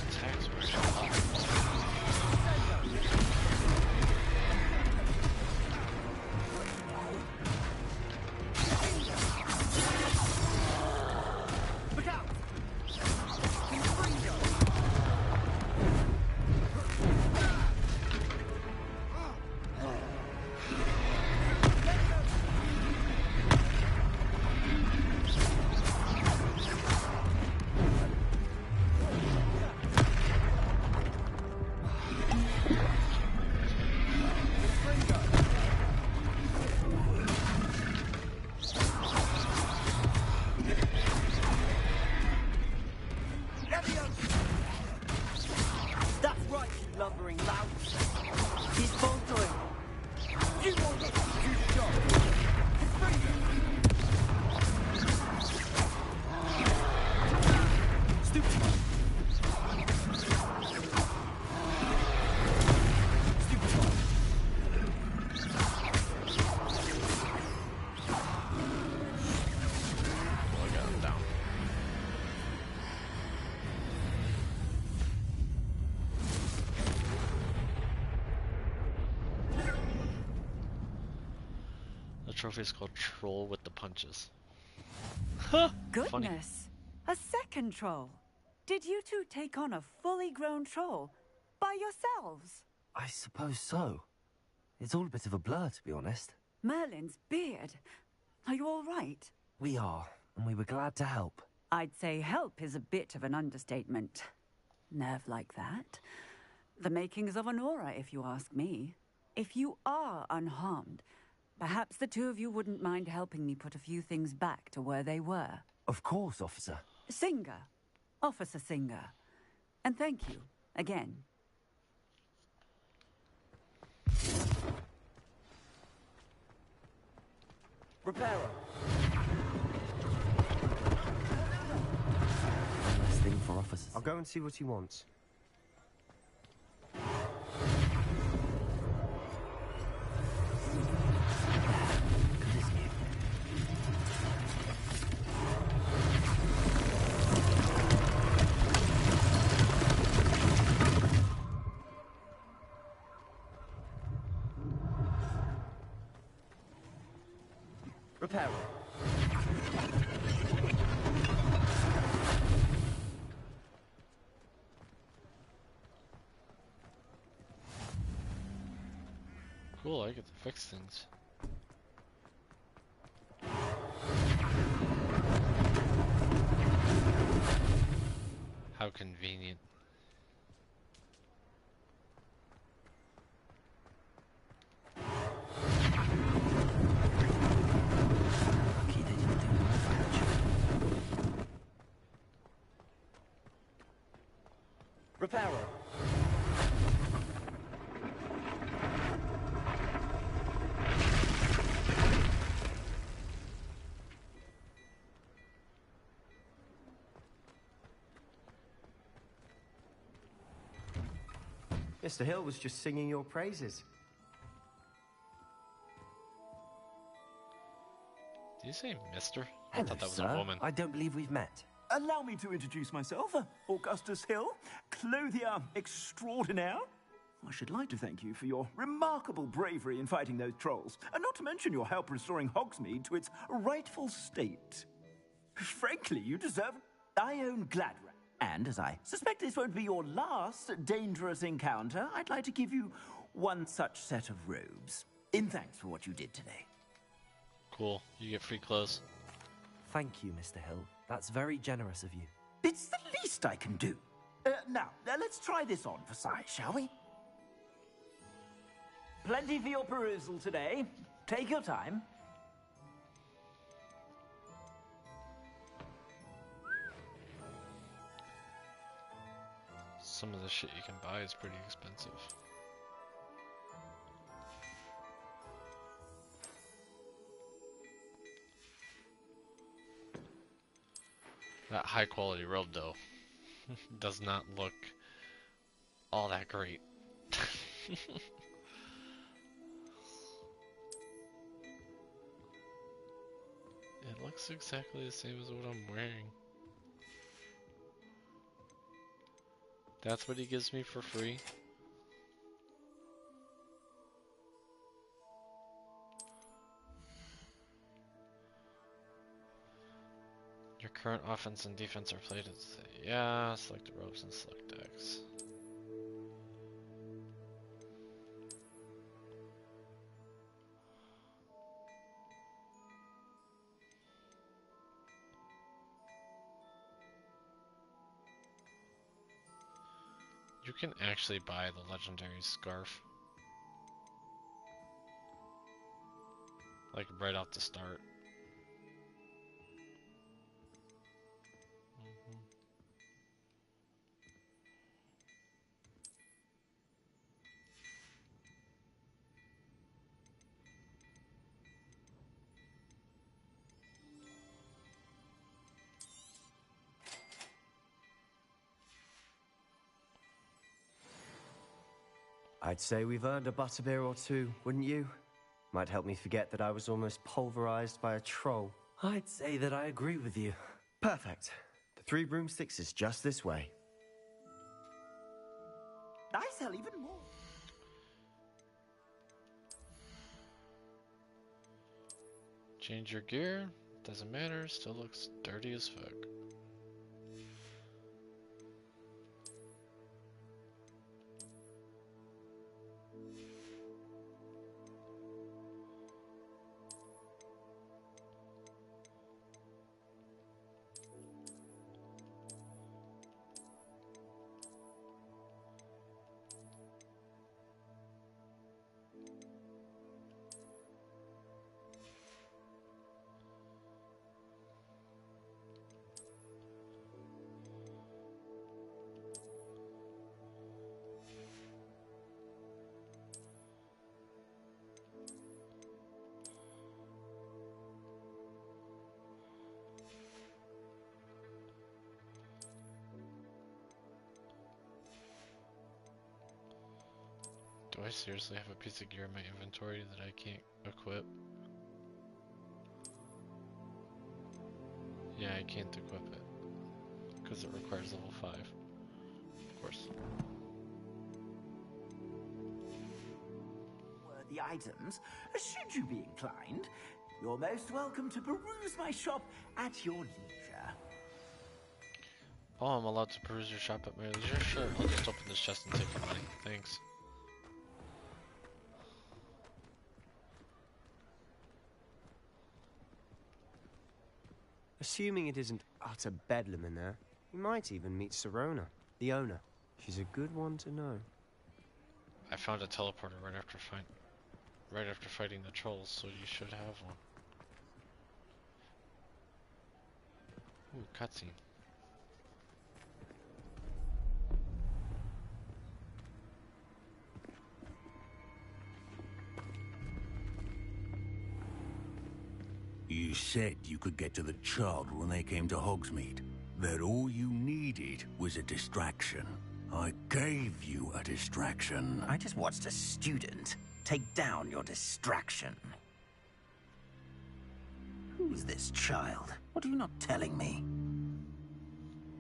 Speaker 12: attacks were actually a lot. Trophy is called Troll with the Punches.
Speaker 4: Goodness!
Speaker 12: Funny.
Speaker 4: A second troll. Did you two take on a fully grown troll by yourselves?
Speaker 16: I suppose so. It's all a bit of a blur, to be honest.
Speaker 4: Merlin's beard. Are you all right?
Speaker 16: We are, and we were glad to help.
Speaker 4: I'd say help is a bit of an understatement. Nerve like that. The makings of an aura, if you ask me. If you are unharmed, perhaps the two of you wouldn't mind helping me put a few things back to where they were.
Speaker 16: Of course, officer.
Speaker 4: Singer. Officer Singer. And thank you, again.
Speaker 3: Reparo.
Speaker 16: Nice thing for officers.
Speaker 22: I'll go and see what he wants.
Speaker 3: Reparo.
Speaker 12: Cool, I get to fix things. How convenient.
Speaker 3: Reparo.
Speaker 22: Mr. Hill was just singing your praises.
Speaker 12: Did you say mister? I
Speaker 16: Hello,
Speaker 12: thought that was
Speaker 16: sir.
Speaker 12: a woman.
Speaker 16: I don't believe we've met.
Speaker 3: Allow me to introduce myself, Augustus Hill, clothier extraordinaire.
Speaker 2: I should like to thank you for your remarkable bravery in fighting those trolls, and not to mention your help restoring Hogsmeade to its rightful state. Frankly, you deserve... I own Gladwell, and as I suspect this won't be your last dangerous encounter, I'd like to give you one such set of robes, in thanks for what you did today.
Speaker 12: Cool. You get free clothes.
Speaker 16: Thank you, Mr. Hill. That's very generous of you.
Speaker 2: It's the least I can do. Now, let's try this on for size, shall we? Plenty for your perusal today. Take your time.
Speaker 12: Some of the shit you can buy is pretty expensive. That high quality robe though does not look all that great. It looks exactly the same as what I'm wearing. That's what he gives me for free? Your current offense and defense are plated. Yeah, select the ropes and select decks. You can actually buy the legendary scarf. Like right off the start.
Speaker 22: I'd say we've earned a butterbeer or two, wouldn't you? Might help me forget that I was almost pulverized by a troll.
Speaker 16: I'd say that I agree with you.
Speaker 22: Perfect. The 3 broomsticks is just this way.
Speaker 2: I sell even more.
Speaker 12: Change your gear. Doesn't matter. Still looks dirty as fuck. Do I seriously have a piece of gear in my inventory that I can't equip? Yeah, I can't equip it. Because it requires level 5. Of course.
Speaker 2: Worthy items, should you be inclined, you're most welcome to peruse my shop at your leisure.
Speaker 12: Oh, I'm allowed to peruse your shop at my leisure? Sure, I'll just open this chest and take your money. Thanks.
Speaker 22: Assuming it isn't utter bedlam in there, you might even meet Sirona, the owner. She's a good one to know.
Speaker 12: I found a teleporter right after fighting the trolls, so you should have one. Ooh, cutscene.
Speaker 9: You said you could get to the child when they came to Hogsmeade. That all you needed was a distraction. I gave you a distraction.
Speaker 2: I just watched a student take down your distraction. Who's this child? What are you not telling me?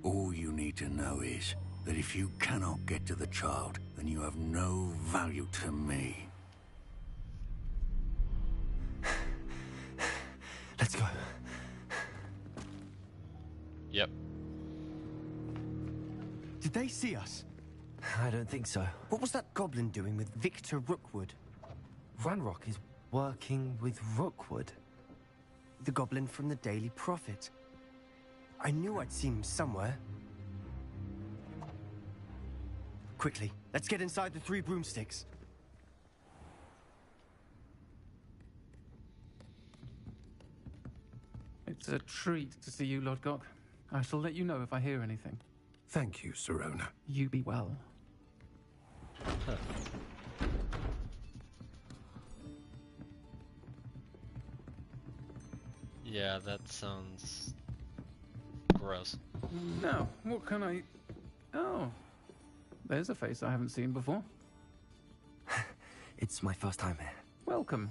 Speaker 9: All you need to know is, that if you cannot get to the child, then you have no value to me.
Speaker 16: Let's go.
Speaker 12: Yep.
Speaker 22: Did they see us?
Speaker 16: I don't think so.
Speaker 22: What was that goblin doing with Victor Rookwood?
Speaker 16: Ranrock is working with Rookwood.
Speaker 22: The goblin from the Daily Prophet. I knew I'd seen him somewhere. Quickly, let's get inside the 3 broomsticks.
Speaker 8: It's a treat to see you, Lodgok. I shall let you know if I hear anything.
Speaker 1: Thank you, Sirona.
Speaker 8: You be well.
Speaker 12: Huh. Yeah, that sounds gross.
Speaker 8: Now, what can I... Oh, there's a face I haven't seen before.
Speaker 16: It's my first time here.
Speaker 8: Welcome.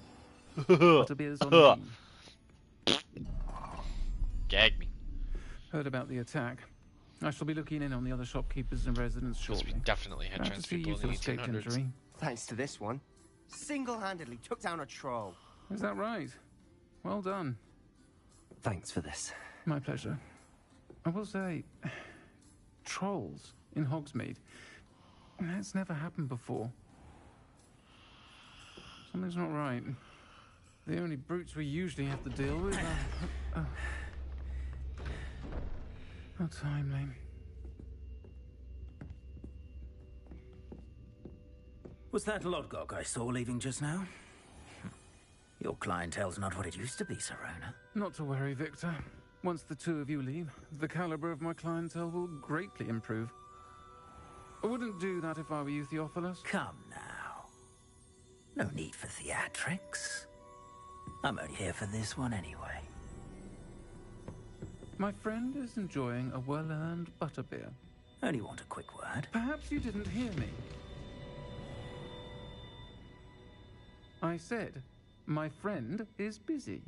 Speaker 8: Butterbeer's on me.
Speaker 12: Gag me.
Speaker 8: Heard about the attack. I shall be looking in on the other shopkeepers and residents shortly.
Speaker 12: We definitely had
Speaker 8: Glad
Speaker 12: trans
Speaker 8: to see
Speaker 12: people
Speaker 8: you
Speaker 12: in
Speaker 8: still
Speaker 12: the
Speaker 8: escaped
Speaker 12: 1800s.
Speaker 8: injury.
Speaker 22: Thanks to this one. Single-handedly took down a troll.
Speaker 8: Is that right? Well done.
Speaker 16: Thanks for this.
Speaker 8: My pleasure. I will say, trolls in Hogsmeade. That's never happened before. Something's not right. The only brutes we usually have to deal with are... How timely.
Speaker 5: Was that Lodgok I saw leaving just now? Your clientele's not what it used to be, Sirona.
Speaker 8: Not to worry, Victor. Once the 2 of you leave, the caliber of my clientele will greatly improve. I wouldn't do that if I were you, Theophilus.
Speaker 5: Come now. No need for theatrics. I'm only here for this one anyway.
Speaker 8: My friend is enjoying a well-earned butterbeer.
Speaker 5: Only want a quick word.
Speaker 8: Perhaps you didn't hear me. I said, my friend is busy.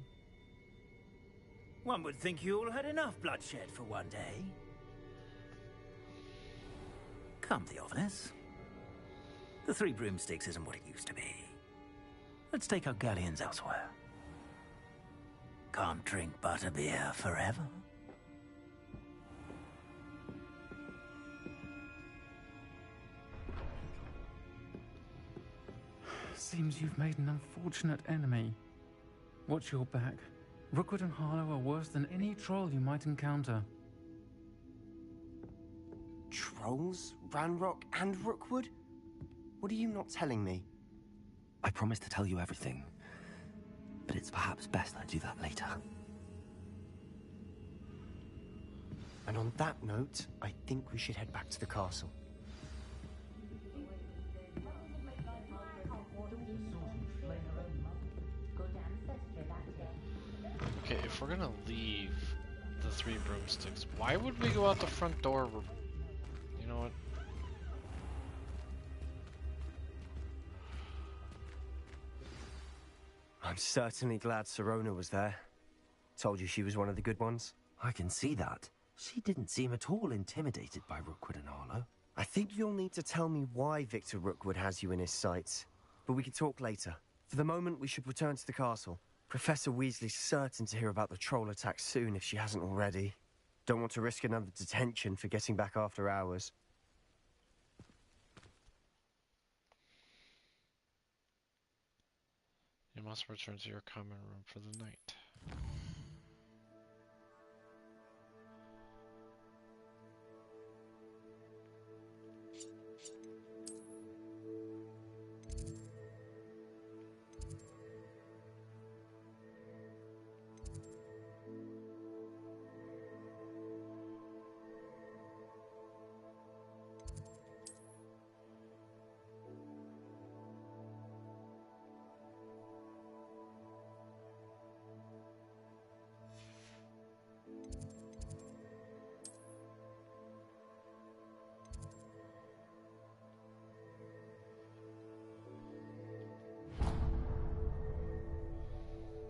Speaker 5: One would think you all had enough bloodshed for one day. Come, Theophilus. The 3 broomsticks isn't what it used to be. Let's take our galleons elsewhere. Can't drink butterbeer forever.
Speaker 8: Seems you've made an unfortunate enemy. Watch your back. Rookwood and Harlow are worse than any troll you might encounter.
Speaker 22: Trolls? Ranrock and Rookwood? What are you not telling me?
Speaker 16: I promised to tell you everything, but it's perhaps best I do that later.
Speaker 22: And on that note, I think we should head back to the castle.
Speaker 12: Okay, if we're gonna leave the 3 broomsticks, why would we go out the front door? You know what?
Speaker 22: I'm certainly glad Sirona was there. Told you she was one of the good ones.
Speaker 16: I can see that. She didn't seem at all intimidated by Rookwood and Harlow.
Speaker 22: I think you'll need to tell me why Victor Rookwood has you in his sights. But we can talk later. For the moment, we should return to the castle. Professor Weasley's certain to hear about the troll attack soon if she hasn't already. Don't want to risk another detention for getting back after hours.
Speaker 12: You must return to your common room for the night.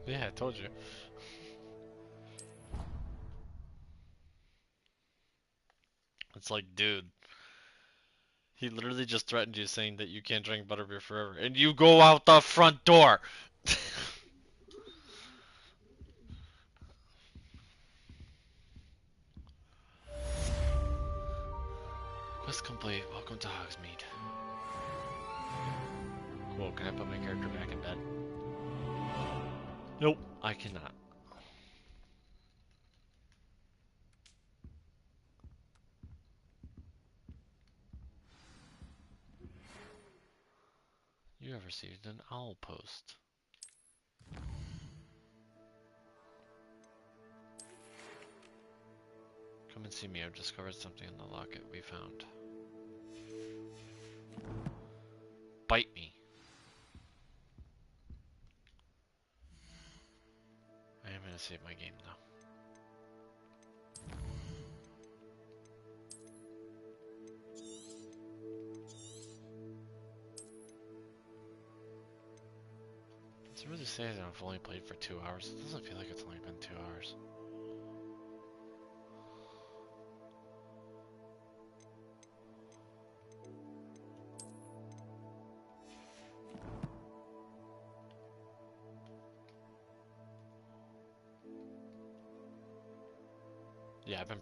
Speaker 12: Yeah, I told you. It's like, dude, He literally just threatened you saying that you can't drink butterbeer forever. And you go out the front door! Quest complete. Welcome to Hogsmeade. Cool, can I put my character back in bed? Nope, I cannot. You have received an owl post. Come and see me, I've discovered something in the locket we found. Bite me. I am gonna save my game though. Does it really say that I've only played for 2 hours? It doesn't feel like it's only been 2 hours. Yeah, I've been